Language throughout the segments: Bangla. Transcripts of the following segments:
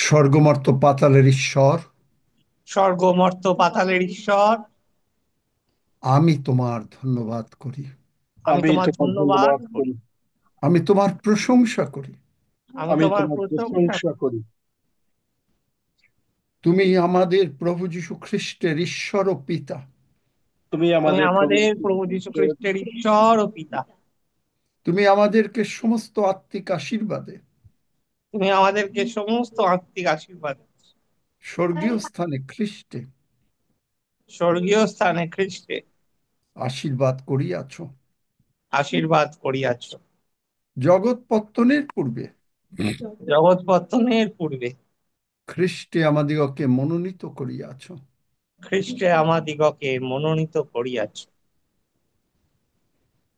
স্বর্গমর্ত পাতালের ঈশ্বর, স্বর্গ মর্ত পাতালের ঈশ্বর। আমি তোমার ধন্যবাদ করি। আমি আমি তোমার তোমার ধন্যবাদ ধন্যবাদ করি। করি। আমি তোমার প্রশংসা করি। আমি আমি তোমার তোমার প্রশংসা প্রশংসা করি। করি। তুমি আমাদের প্রভু যীশু খ্রিস্টের ঈশ্বর ও পিতা। তুমি তুমি আমাদের প্রভু আমাদের যীশু প্রভু যীশু খ্রিস্টের খ্রিস্টের ঈশ্বর ও পিতা। তুমি আমাদেরকে সমস্ত আত্মিক আশীর্বাদে তুমি আমাদেরকে সমস্ত আত্মিক আশীর্বাদ স্বর্গীয় স্থানে খ্রিস্টে স্বর্গীয় স্থানে খ্রিস্টে আশীর্বাদ করিয়াছ। আশীর্বাদ করিয়াছ। জগৎ পত্তনের পূর্বে জগৎ পত্তনের পূর্বে খ্রিস্টে আমাদিগকে মনোনীত করিয়াছ। খ্রিস্টে আমাদিগকে মনোনীত করিয়াছ।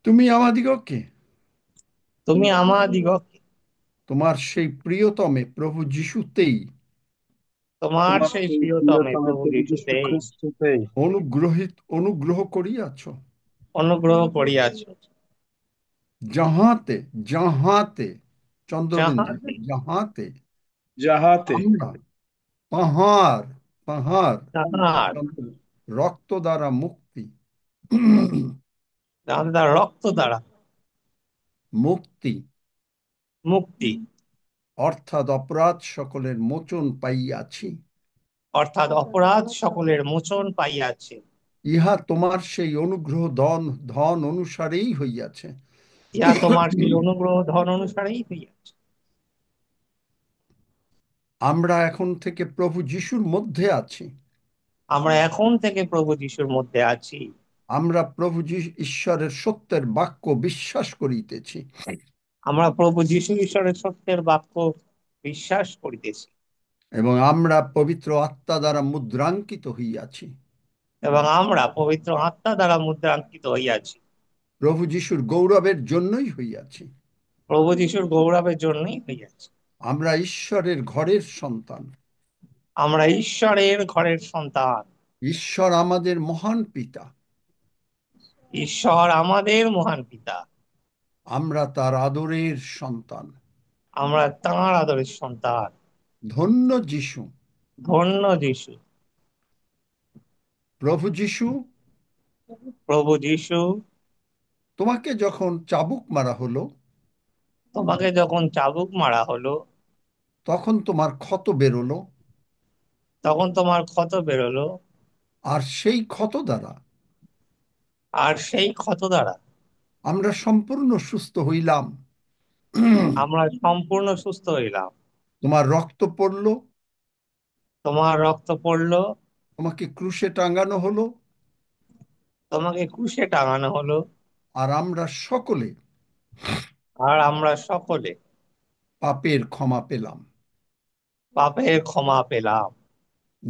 তুমি আমাদিগকে তুমি আমাদিগকে তোমার সেই প্রিয়তমে প্রভু যীশুতেই তোমার তোমার সেই সেই প্রিয়তমে প্রিয়তম প্রভু প্রভু যীশু যিশুতেই খ্রিস্টতেই অনুগ্রহ করিয়াছ। অনুগ্রহ করিয়াছ। যাহাতে যাহাতে চন্দ্রবিন্দু যাহাতে যাহাতে যাহাতে আমরা পাহাড় পাহাড় তাহার রক্ত দ্বারা মুক্তি তার রক্ত দ্বারা মুক্তি মুক্তি অর্থাৎ অপরাধ সকলের মোচন পাইয়াছি। অর্থাৎ অপরাধ সকলের মোচন পাইয়াছে। ইহা তোমার সেই অনুগ্রহ ধন ধন অনুসারেই হইয়াছে। ইহা তোমার সেই অনুগ্রহ ধন অনুসারেই হইয়াছে। আমরা এখন থেকে প্রভু যিশুর মধ্যে আছি। আমরা এখন থেকে প্রভু যিশুর মধ্যে আছি। আমরা প্রভু যিশু ঈশ্বরের সত্যের বাক্য বিশ্বাস করিতেছি আমরা প্রভু যিশু ঈশ্বরের সত্যের বাক্য বিশ্বাস করিতেছি এবং আমরা পবিত্র আত্মা দ্বারা মুদ্রাঙ্কিত হইয়াছি। এবং আমরা পবিত্র আত্মা দ্বারা মুদ্রাঙ্কিত হইয়াছি। প্রভু যিশুর গৌরবের জন্যই হইয়াছি। প্রভু যিশুর গৌরবের জন্যই হইয়াছি। আমরা ঈশ্বরের ঘরের সন্তান। আমরা ঈশ্বরের ঘরের সন্তান। ঈশ্বর আমাদের মহান পিতা। ঈশ্বর আমাদের মহান পিতা। আমরা তার আদরের সন্তান। আমরা তাঁর আদরের সন্তান। ধন্য যিশু। ধন্য যিশু। প্রভু যিশু, প্রভু যিশু, তোমাকে যখন চাবুক মারা হলো তোমাকে যখন চাবুক মারা হলো তখন তোমার ক্ষত বেরোলো, তখন তোমার ক্ষত বেরোলো। আর সেই ক্ষত দ্বারা আর সেই ক্ষত দ্বারা আমরা সম্পূর্ণ সুস্থ হইলাম। আমরা সম্পূর্ণ সুস্থ হইলাম। তোমার রক্ত পড়লো, তোমার রক্ত পড়লো, তোমাকে ক্রুশে টাঙানো হলো, তোমাকে ক্রুশে টাঙানো হলো। আর আমরা সকলে আর আমরা সকলে পাপের ক্ষমা পেলাম। পাপের ক্ষমা পেলাম।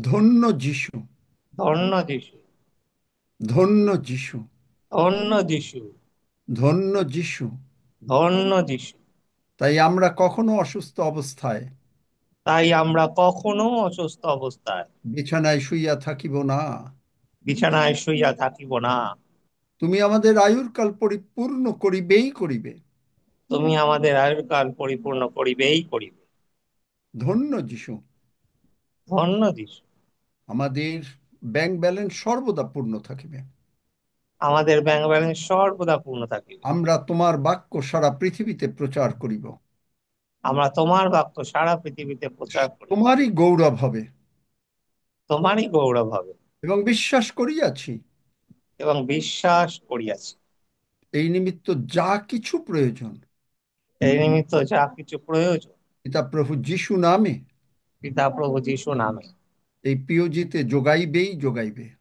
ধন্য যিশু। ধন্য যিশু। ধন্য যিশু। ধন্য যিশু। ধন্য যিশু। ধন্য যিশু। তাই আমরা কখনো অসুস্থ অবস্থায় তাই আমরা কখনো অসুস্থ অবস্থায় বিছানায় শুইয়া থাকিব না। বিছানায় শুইয়া থাকিব না। তুমি আমাদের আয়ুর কাল পরিপূর্ণ করিবেই করিবে। তুমি আমাদের আয়ুর্কাল পরিপূর্ণ করিবেই করিবে। ধন্য যিশু। ধন্য যিশু। আমাদের ব্যাংক ব্যালেন্স সর্বদা পূর্ণ থাকিবে। আমাদের ব্যাংক ব্যালেন্স সর্বদা পূর্ণ থাকিবে। আমরা তোমার বাক্য সারা পৃথিবীতে প্রচার করিব। আমরা তোমার বাক্য সারা পৃথিবীতে প্রচার করিব। তোমারই গৌরব হবে তোমারই গৌরব হবে। এবং বিশ্বাস করিয়াছি এবং বিশ্বাস করিয়াছি এই নিমিত্ত যা কিছু প্রয়োজন এই নিমিত্ত যা কিছু প্রয়োজন পিতা প্রভু যিশু নামে পিতা প্রভু যিশু নামে এই পিওজিতে যোগাইবেই যোগাইবে।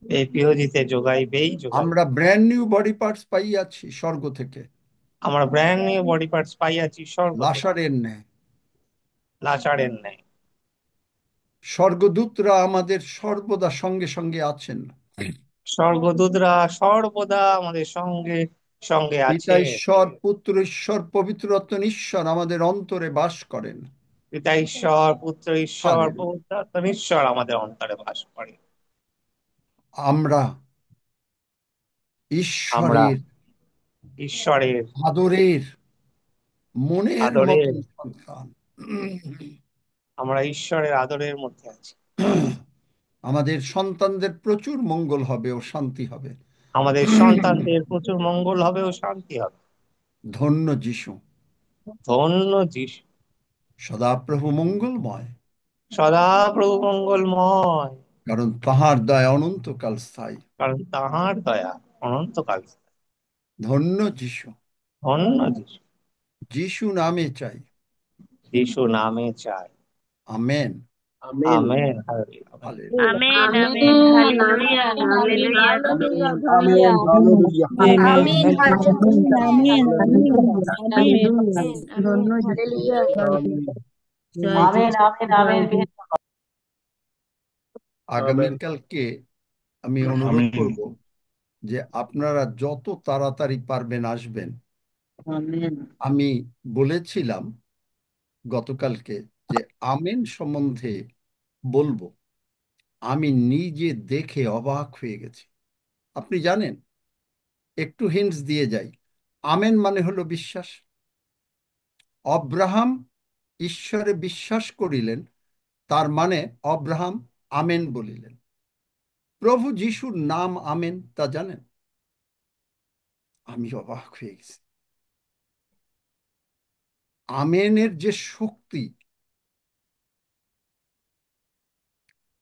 এই পিওজিতে যোগাইবেই আমরা যোগাইবে। ব্র্যান্ড নিউ বডি পার্টস পাইয়াছি স্বর্গ থেকে, আমরা ব্র্যান্ড নিউ বডি পার্টস পাইয়াছি স্বর্গ থেকে, লাসারের ন্যায়। লাচারের ন্যায়। স্বর্গদূতরা আমাদের সর্বদা সঙ্গে সঙ্গে আছেন। স্বর্গদূতরা সর্বদা আমাদের সঙ্গে সঙ্গে পিতা আছে। ঈশ্বর, পুত্র ঈশ্বর, পবিত্রত্ব ঈশ্বর আমাদের অন্তরে বাস করেন। পিতা ঈশ্বর, পুত্র ঈশ্বর, হালেলুয়া। পবিত্র আত্মা ঈশ্বর আমাদের অন্তরে বাস করে। আমরা আমরা ঈশ্বরের ঈশ্বরের আদরের মনের আদরের মতন সন্তান। আমরা ঈশ্বরের আদরের মধ্যে আছি। আমাদের সন্তানদের প্রচুর মঙ্গল হবে ও শান্তি হবে। আমাদের সন্তানদের প্রচুর মঙ্গল হবে ও শান্তি হবে। ধন্য যিশু, ধন্য যিশু, সদাপ্রভু মঙ্গলময়, সদাপ্রভু মঙ্গলময়, কারণ তাহার দয়া অনন্তকাল স্থায়ী। কারণ তাহার দয়া অনন্তকাল। ধন্য যিশু, ধন্য যিশু, যিশু নামে চাই। যিশু নামে চাই। Amen. Amen. Amen. Hallelujah. Hallelujah. Amen, amen. Amen. Hallelujah, Amen. Amen. hallelujah. Hallelujah. Amen. Hallelujah. Hallelujah. Amen. Amen. Amen. Hallelujah. Amen. Hallelujah. Amen. Hallelujah. Amen. Hallelujah. Amen. জয় আমেন যিশু, আমেন জয় আমেন। যিশু। আমেন। আগামীকালকে আমি অনুরোধ করব যে আপনারা যত তাড়াতাড়ি পারবেন আসবেন। আমেন। আমি বলেছিলাম গতকালকে যে আমেন সম্বন্ধে বলবো, আমি নিজে দেখে অবাক হয়ে গেছি। আপনি জানেন, একটু হিন্টস দিয়ে যাই। আমেন মানে হলো বিশ্বাস। অব্রাহাম ঈশ্বরে বিশ্বাস করিলেন, তার মানে অব্রাহাম আমেন বলিলেন। প্রভু যিশুর নাম আমেন, তা জানেন? আমি অবাক হয়ে গেছি। আমেনের যে শক্তি,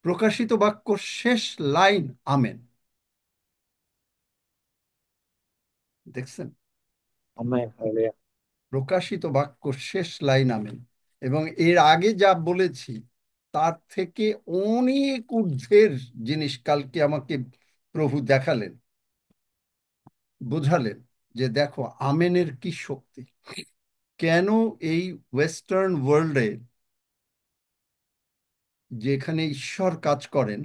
প্রকাশিত বাক্য শেষ লাইন আমেন, দেখছেন? আমেন। হালেলুয়া। প্রকাশিত বাক্য শেষ লাইন আমেন। এবং এর আগে যা বলেছি তার থেকে অনেক ঊর্ধ্বের জিনিস কালকে আমাকে প্রভু দেখালেন, বোঝালেন যে দেখো আমেনের কি শক্তি। কেন এই ওয়েস্টার্ন ওয়ার্ল্ডে, যেখানে ঈশ্বর কাজ করেন,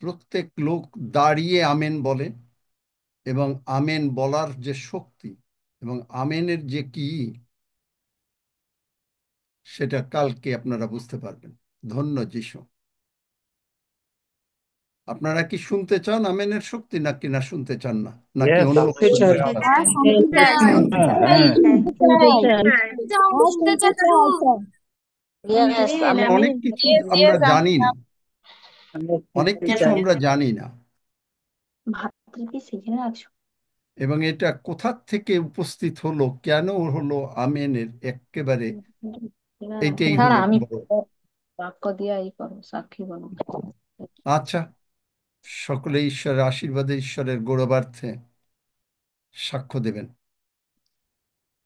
প্রত্যেক লোক দাঁড়িয়ে আমেন বলে, এবং আমেন বলার যে শক্তি এবং আমেনের যে কি, সেটা কালকে আপনারা বুঝতে পারবেন। ধন্য যিশু। আপনারা কি শুনতে চান আমেনের শক্তি, নাকি না শুনতে চান না, নাকি Yes, অন্য শুনতে কিছু চাই জিজ্ঞেস আমরা। হ্যাঁ, করবেন? শুনতে চাই। শুনতে চাই। শুনতে চাই। চাই। শুনতে চাই। শুনতে চাই দাদু। Yes Amen. কারণ আমেন। অনেক Amen. কিছু Yes, আমরা yes. জানি না, আমরা অনেক শুনতে কিছু চাই। আমরা জানি না, ভাতটা কি সেখানে রাখছো? এবং এটা কোথা থেকে উপস্থিত হলো, কেন হলো, আমেনের একেবারে এইটাই না না, হলো আমি বড়। বাক্য দিয়ে এই করো, সাক্ষী বলো। আচ্ছা, সকলে ঈশ্বরের আশীর্বাদে, ঈশ্বরের গৌরবার্থে সাক্ষ্য দেবেন।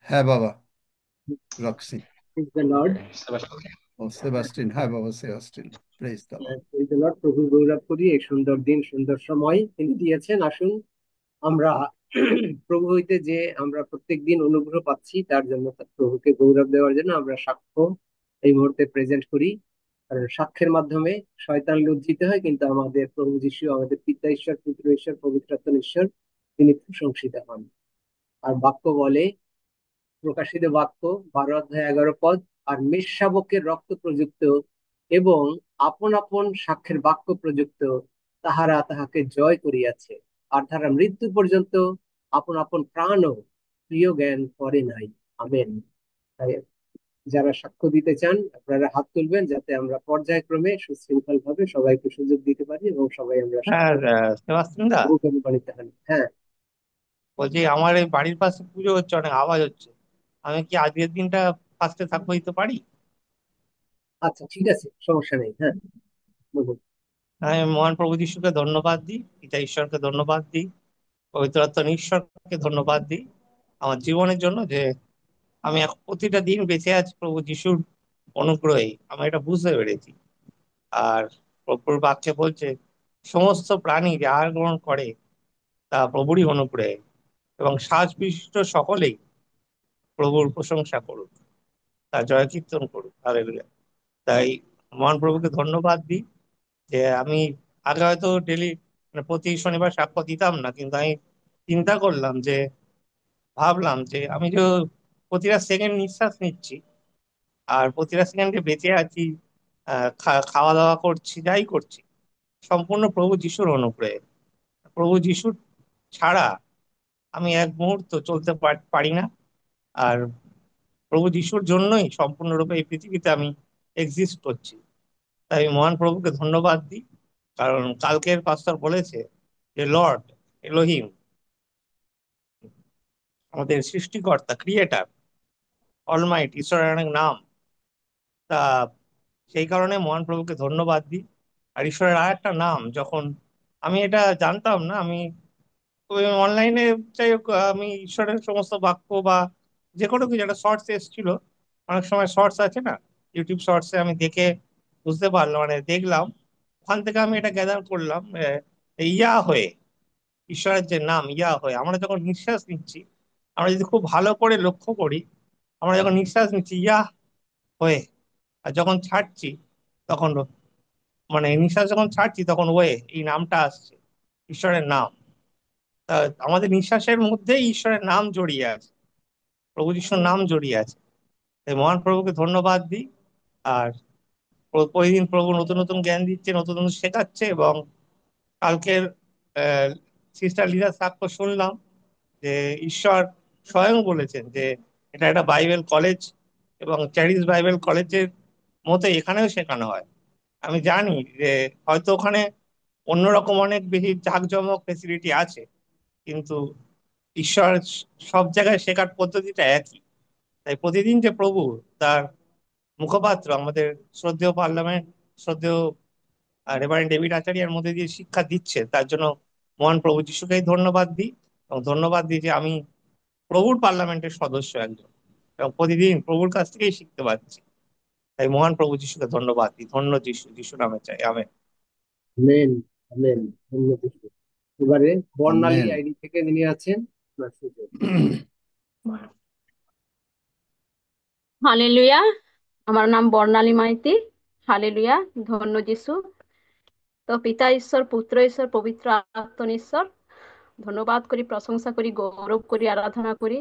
হ্যাঁ বাবা রক্সি, Praise the Lord. ও সেবাস্টিন, হ্যাঁ বাবা Sebastian, praise the Lord. Praise the Lord. প্রভু গৌরব করি, এই সুন্দর দিন, সুন্দর সময় তিনি দিয়েছেন। আসুন আমরা প্রভু হইতে যে আমরা প্রত্যেক দিন অনুগ্রহ পাচ্ছি, তার জন্য প্রভুকে গৌরব দেওয়ার জন্য আমরা সাক্ষ্য এই মুহূর্তে প্রেজেন্ট করি। আর সাক্ষ্যের মাধ্যমে শয়তান লজ্জিত হয়, কিন্তু আমাদের প্রভু যিশু, আমাদের পিতা ঈশ্বর, পুত্র ঈশ্বর, পবিত্রাত্মা ঈশ্বর, তিনি প্রশংসিত হন। আর বাক্য বলে, প্রকাশিত বাক্য 12 অধ্যায় 11 পদ, আর মেষশাবকের রক্ত প্রযুক্ত এবং আপন আপন সাক্ষ্যের বাক্য প্রযুক্ত তাহারা তাহাকে জয় করিয়াছে, আর তাহারা মৃত্যু পর্যন্ত আপন আপন প্রাণ ও প্রিয় জ্ঞান করে নাই। আমেন। তাই যারা সাক্ষ্য দিতে চান আপনারা হাত তুলবেন, যাতে আমরা পর্যায়ক্রমে সুশৃঙ্খল ভাবে সবাইকে সুযোগ দিতে পারি এবং সবাই আমরা হ্যাঁ, সাক্ষ্য সেবাস্টিন দা, অনুপ্রাণিত হন। হ্যাঁ, বলছি আমার এই বাড়ির পাশে পুজো হচ্ছে, অনেক আওয়াজ হচ্ছে। আমি কি আজকের দিনটা ফার্স্টে থাকবো দিতে পারি? আচ্ছা, ঠিক আছে, সমস্যা নেই। হ্যাঁ, বলুন। আমি মহান প্রভু যিশুকে ধন্যবাদ দিই, পিতা ঈশ্বরকে ধন্যবাদ দিই, পবিত্র আত্মা ঈশ্বরকে ধন্যবাদ দিই আমার জীবনের জন্য, যে আমি এখন প্রতিটা দিন বেঁচে আছি প্রভু যিশুর অনুগ্রহে। আমি এটা বুঝতে পেরেছি। আর প্রভুর বাক্যে বলছে, সমস্ত প্রাণী যে আহার গ্রহণ করে তা প্রভুরই অনুগ্রহে, এবং শ্বাস বিশিষ্ট সকলেই প্রভুর প্রশংসা করুক, তার জয় কীর্তন করুক। হালেলুয়া। তাই মহান প্রভুকে ধন্যবাদ দিই যে আমি আগে হয়তো ডেলি, মানে প্রতি শনিবার সাক্ষ্য দিতাম না, কিন্তু আমি চিন্তা করলাম যে, ভাবলাম যে আমি যে প্রতিটা সেকেন্ড নিঃশ্বাস নিচ্ছি আর প্রতিটা সেকেন্ডে বেঁচে আছি, খাওয়া দাওয়া করছি, যাই করছি, সম্পূর্ণ প্রভু যিশুর অনুগ্রহে। প্রভু যিশুর ছাড়া আমি এক মুহূর্ত চলতে পারি না। আর প্রভু যিশুর জন্যই সম্পূর্ণরূপে এই পৃথিবীতে আমি এক্সিস্ট করছি। তাই আমি মহান প্রভুকে ধন্যবাদ দিই, কারণ কালকের পাস্টার বলেছে যে লর্ড এলোহিম, আমাদের সৃষ্টিকর্তা, ক্রিয়েটার, অলমাইট, ঈশ্বরের অনেক নাম। তা সেই কারণে মহান প্রভুকে ধন্যবাদ দিই। আর ঈশ্বরের আর একটা নাম, যখন আমি এটা জানতাম না, আমি অনলাইনে, যাই হোক, আমি ঈশ্বরের সমস্ত বাক্য বা যে কোনো কিছু একটা শর্টস এসেছিল, অনেক সময় শর্টস আছে না, ইউটিউব শর্টসে আমি দেখে বুঝতে পারলাম, মানে দেখলাম, ওখান থেকে আমি এটা গ্যাদার করলাম, ইয়া হয়ে, ঈশ্বরের যে নাম ইয়া হয়ে, আমরা যখন নিঃশ্বাস নিচ্ছি, আমরা যদি খুব ভালো করে লক্ষ্য করি, আমরা যখন নিঃশ্বাস নিচ্ছি ইয়া হয়ে, আর যখন ছাড়ছি তখন, মানে নিঃশ্বাস যখন ছাড়ছি তখন ওয়ে, এই নামটা আসছে, ঈশ্বরের নাম। তা আমাদের নিঃশ্বাসের মধ্যেই ঈশ্বরের নাম জড়িয়ে আছে, প্রভু যিশুর নাম জড়িয়ে আছে। তাই মহান প্রভুকে ধন্যবাদ দিই। আর প্রতিদিন প্রভু নতুন নতুন জ্ঞান দিচ্ছে, নতুন নতুন শেখাচ্ছে। এবং কালকের সিস্টার লিজার সাক্ষ্য শুনলাম যে ঈশ্বর স্বয়ং বলেছেন যে এটা একটা বাইবেল কলেজ, এবং চ্যারিস বাইবেল কলেজের মতো এখানেও শেখানো হয়। আমি জানি যে হয়তো ওখানে অন্যরকম অনেক বেশি জাঁকজমক ফেসিলিটি আছে, কিন্তু ঈশ্বর সব জায়গায় শেখার পদ্ধতিটা একই। তাই প্রতিদিন যে প্রভু তার মুখপাত্র, আমাদের শ্রদ্ধেয় পার্লামেন্ট, শ্রদ্ধেয় রেভারেন্ড ডেভিড আচার্যের মধ্যে দিয়ে শিক্ষা দিচ্ছে, তার জন্য মহান প্রভু যিশুকেই ধন্যবাদ দিই। এবং ধন্যবাদ দিই যে আমি প্রভুর পার্লামেন্টের সদস্য একজন, এবং প্রতিদিন প্রভুর কাছ থেকেই শিখতে পাচ্ছি। তাই মহান প্রভু যিশুকে ধন্যবাদ দিই। ধন্য যিশু, যিশু নামে চাই, আমেন। আমেন। আমেন। ধন্যবাদ। এবারে বর্ণালী আমেন। আইডি থেকে যিনি আছেন, আপনার সুযোগ। হালেলুয়া। আমার নাম বর্ণালী মাইতি। হালেলুয়া। ধন্য যিশু। তো পিতা ঈশ্বর, পুত্র ঈশ্বর, পবিত্র আত্মন ঈশ্বর ধন্যবাদ করি, প্রশংসা করি, গৌরব করি, আরাধনা করি।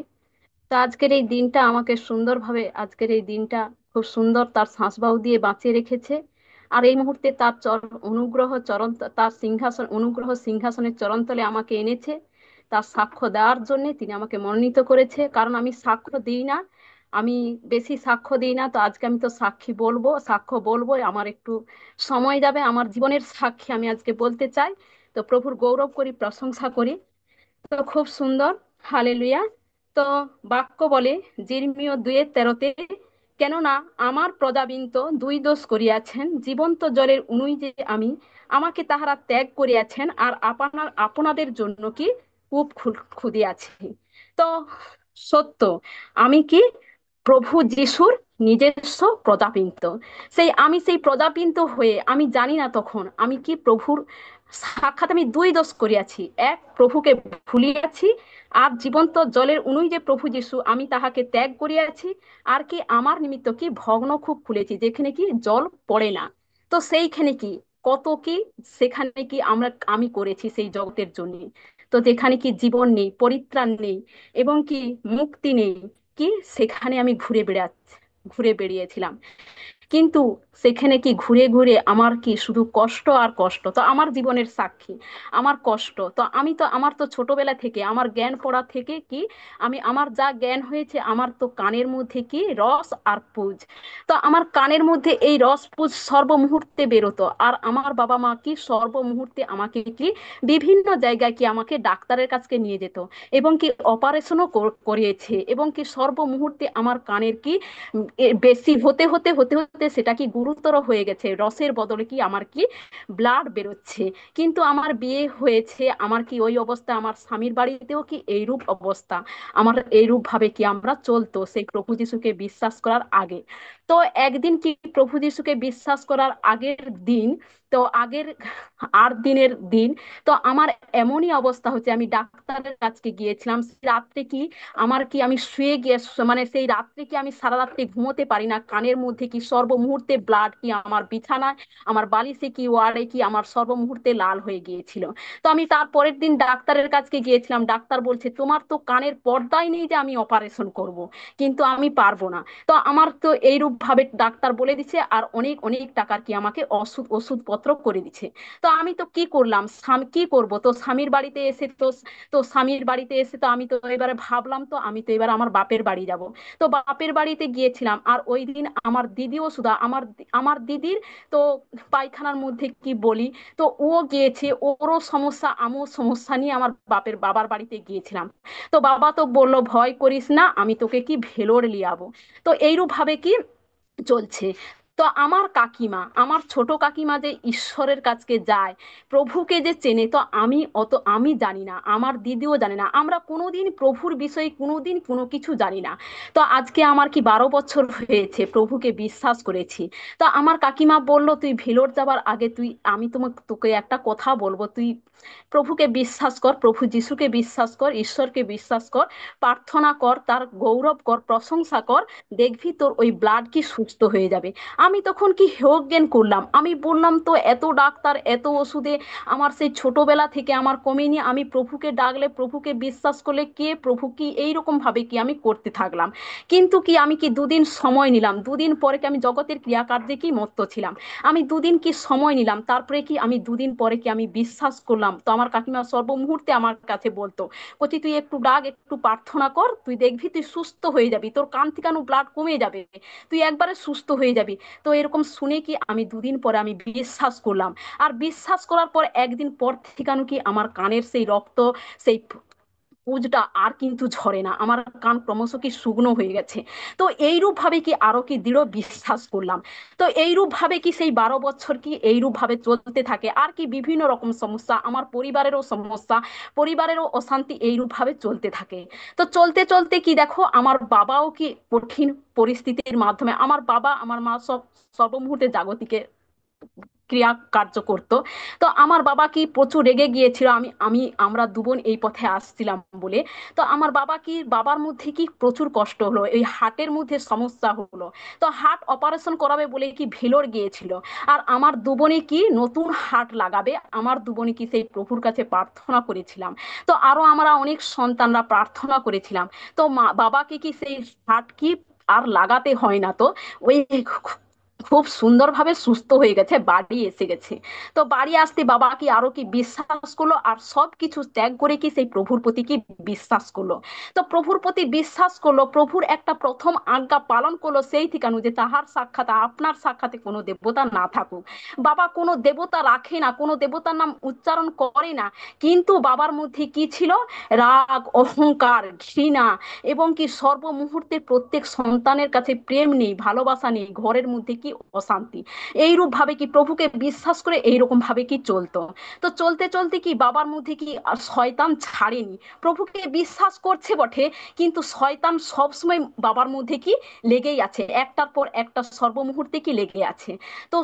তো আজকের এই দিনটা আমাকে সুন্দরভাবে, আজকের এই দিনটা খুব সুন্দর তার শ্বাসবায়ু দিয়ে বাঁচিয়ে রেখেছে। আর এই মুহূর্তে তার অনুগ্রহ চরণ, তার সিংহাসন, অনুগ্রহ সিংহাসনের চরণতলে আমাকে এনেছে তার সাক্ষ্য দেওয়ার জন্য। তিনি আমাকে মনোনীত করেছে, কারণ আমি সাক্ষ্য দিই না, আমি বেশি সাক্ষ্য দিই না। তো আজকে আমি তো সাক্ষ্য বলবো। আমার একটু সময় যাবে, আমার জীবনের সাক্ষী আমি আজকে বলতে চাই। তো প্রভুর গৌরব করি, প্রশংসা করি। তো খুব সুন্দর। হালেলুয়া। তো বাক্য বলে জির্মীয় 2:13, কেননা আমার প্রজাবিন্ত দুই দোষ করিয়াছেন, জীবন্ত জলের উনুই যে আমি, আমাকে তাহারা ত্যাগ করিয়াছেন, আর আপনাদের জন্য কি কূপ খুদিয়াছি। তো সত্য, আমি কি প্রভু যিশুর নিজস্ব প্রজাবিন্ত। সেই প্রজাবিন্ত হয়ে আমি জানি না তখন আমি কি প্রভুর সাক্ষাৎ আমি দুই দোষ করিয়াছি। এক, প্রভুকে ভুলিয়াছি, আর জীবন্ত জলের উনুই যে প্রভু যিশু, আমি তাহাকে ত্যাগ করিয়াছি। আর কি আমার নিমিত্ত কি ভগ্ন খুব খুলেছি, যেখানে কি জল পড়ে না। তো সেইখানে কি কত কি, সেখানে কি আমি করেছি সেই জগতের জন্য। তো যেখানে কি জীবন নেই, পরিত্রাণ নেই, এবং কি মুক্তি নেই, কি সেখানে আমি ঘুরে বেড়িয়েছিলাম। কিন্তু সেখানে কি ঘুরে ঘুরে আমার কি শুধু কষ্ট আর কষ্ট। তো আমার জীবনের সাক্ষী আমার কষ্ট। তো আমার তো ছোটবেলা থেকে, আমার জ্ঞান পড়া থেকে কি, আমার যা জ্ঞান হয়েছে, আমার তো কানের মধ্যে কি রস আর পুজ। তো আমার কানের মধ্যে এই রস পুজ সর্বমুহূর্তে বেরোতো। আর আমার বাবা মা কি সর্বমুহূর্তে আমাকে কি বিভিন্ন জায়গায় কি আমাকে ডাক্তারের কাছে নিয়ে যেত, এবং কি অপারেশনও করিয়েছে। এবং কি সর্বমুহূর্তে আমার কানের কি বেশি হতে হতে হতে হতে সেটা কি গুরুতর হয়ে গেছে, রসের বদলে কি আমার কি ব্লাড বেরোচ্ছে। কিন্তু আমার বিয়ে হয়েছে, আমার কি ওই অবস্থা, আমার স্বামীর বাড়িতেও কি এইরূপ অবস্থা, আমার এইরূপ ভাবে কি আমরা চলতো সেই প্রভু যিশুকে বিশ্বাস করার আগে। তো একদিন কি প্রভু যিশুকে বিশ্বাস করার আগের দিন, তো আগের 8 দিনের দিন, তো আমার এমনই অবস্থা হচ্ছে, আমি ডাক্তারের কাছে গিয়েছিলাম রাত্রে কি, আমার কি আমি শুয়ে গিয়ে, মানে সেই রাত্রে কি আমি সারা রাত্রে ঘুমোতে পারি না, কানের মধ্যে কি সর্বমুহূর্তে ব্লাড, কি আমার বিছানায়, আমার বালিশে কি ওয়ার্ডে কি আমার সর্বমুহূর্তে লাল হয়ে গিয়েছিল। তো আমি তার পরের দিন ডাক্তারের কাছে গিয়েছিলাম, ডাক্তার বলছে তোমার তো কানের পর্দাই নেই যে আমি অপারেশন করব, কিন্তু আমি পারবো না। তো আমার তো এইরূপ ভাবে ডাক্তার বলে দিছে, আর অনেক অনেক টাকার কি আমাকে ওষুধপত্র করে দিছে। তো আমি তো কি করলাম, কি করব, তো স্বামীর বাড়িতে এসে তো, স্বামীর বাড়িতে এসে তো আমি তো এবারে ভাবলাম, তো আমি তো এবার আমার বাপের বাড়ি যাব। তো বাপের বাড়িতে গিয়েছিলাম, আর ওই দিন আমার দিদিও সুধা আমার আমার দিদির তো পায়খানার মধ্যে কি বলি, তো ও গিয়েছে, ওরও সমস্যা আমিও সমস্যা নিয়ে আমার বাবার বাড়িতে গিয়েছিলাম। তো বাবা তো বললো ভয় করিস না, আমি তোকে কি ভেলোর লিয়াবো। তো এইরূপ ভাবে কি চলছে। তো আমার কাকিমা, আমার ছোট কাকিমা যে ঈশ্বরের কাছে যায়, প্রভুকে যে চেনে, তো আমি জানি না, আমার দিদিও জানে না, আমরা কোনোদিন প্রভুর বিষয়ে কোনোদিন কোনো কিছু জানি না। তো আজকে আমার কি 12 বছর হয়েছে প্রভুকে বিশ্বাস করেছি। তো আমার কাকিমা বলল তুই ভেলোর যাবার আগে আমি তোকে একটা কথা বলবো, তুই প্রভুকে বিশ্বাস কর, প্রভু যিশুকে বিশ্বাস কর, ঈশ্বরকে বিশ্বাস কর, প্রার্থনা কর, তার গৌরব কর, প্রশংসা কর, দেখবি তোর ওই ব্লাড কি সুস্থ হয়ে যাবে। আমি তখন কি হেয়জ্ঞান করলাম, আমি বললাম তো এত ডাক্তার এত ওষুধে আমার সেই ছোটবেলা থেকে আমার কমেনি, আমি প্রভুকে ডাকলে প্রভুকে বিশ্বাস করলে কে প্রভু কি এইরকম ভাবে কি আমি করতে থাকলাম। কিন্তু কি আমি কি দুদিন সময় নিলাম, দুদিন পরে কি আমি জগতের ক্রিয়াকার্যে কি মত্ত ছিলাম, আমি দুদিন কি সময় নিলাম, তারপরে কি আমি দুদিন পরে কি আমি বিশ্বাস করলাম। তো আমার কাকিমা সর্বমুহূর্তে আমার কাছে বলতো, কচি তুই একটু ডাক, একটু প্রার্থনা কর, তুই দেখবি তুই সুস্থ হয়ে যাবি, তোর কান থেকে ব্লাড কমে যাবে, তুই একবারে সুস্থ হয়ে যাবি। তো এরকম শুনে কি আমি দুদিন পরে আমি বিশ্বাস করলাম। আর বিশ্বাস করার পর একদিন পর থেকে কি আমার কানের সেই রক্ত, সেই পুজটা আর কিন্তু ঝরে না, আমার কান ক্রমশ কি শুকনো হয়ে গেছে। তো এইরূপ ভাবে কি আরো কি দৃঢ় বিশ্বাস করলাম। তো এইরূপ ভাবে কি সেই 12 বছর কি এইরূপ ভাবে চলতে থাকে। আর কি বিভিন্ন রকম সমস্যা, আমার পরিবারেরও সমস্যা, পরিবারেরও অশান্তি এইরূপ ভাবে চলতে থাকে। তো চলতে চলতে কি দেখো, আমার বাবাও কি কঠিন পরিস্থিতির মাধ্যমে, আমার বাবা আমার মা সব সর্বমুহূর্তে জাগতিকে ক্রিয়া কার্য করতো। তো আমার বাবা কি প্রচুর রেগে গিয়েছিল, আমরা দুবোন এই পথে আসছিলাম বলে। তো আমার বাবার মধ্যে কি প্রচুর কষ্ট হলো, এই হার্টের মধ্যে সমস্যা হলো। তো হার্ট অপারেশন করাবে বলে কি ভেলোর গিয়েছিল। আর আমার দুবোনে কি নতুন হার্ট লাগাবে, আমার দুবোনে কি সেই প্রভুর কাছে প্রার্থনা করেছিলাম। তো আরো আমরা অনেক সন্তানরা প্রার্থনা করেছিলাম। তো বাবাকে কি সেই হার্ট কি আর লাগাতে হয় না। তো ওই খুব সুন্দরভাবে সুস্থ হয়ে গেছে, বাড়ি এসে গেছে। তো বাড়ি আসতে বাবা কি আরো কি বিশ্বাস করলো, আর সব কিছু ত্যাগ করে কি সেই প্রভুর প্রতি কি বিশ্বাস করলো। তো প্রভুর প্রতি বিশ্বাস করলো, প্রভুর একটা প্রথম আজ্ঞা পালন করলো, সেই ঠিকানু যে তাহার সাক্ষাৎ আপনার সাক্ষাতে কোনো দেবতা না থাকুক। বাবা কোনো দেবতা রাখে না, কোনো দেবতার নাম উচ্চারণ করে না। কিন্তু বাবার মধ্যে কি ছিল, রাগ, অহংকার, ঘৃণা, এবং কি সর্বমুহূর্তে প্রত্যেক সন্তানের কাছে প্রেম নেই, ভালোবাসা নেই, ঘরের মধ্যে কি অশান্তি। এইরূপ ভাবে কি প্রভুকে বিশ্বাস করে এইরকম ভাবে কি চলতো। তো চলতে চলতে কি বাবার মধ্যে কি আর শয়তান ছাড়েনি, প্রভুকে বিশ্বাস করছে বটে, কিন্তু শয়তান সবসময় বাবার মধ্যে কি লেগেই আছে, একটার পর একটা সর্বমুহূর্তে কি লেগে আছে। তো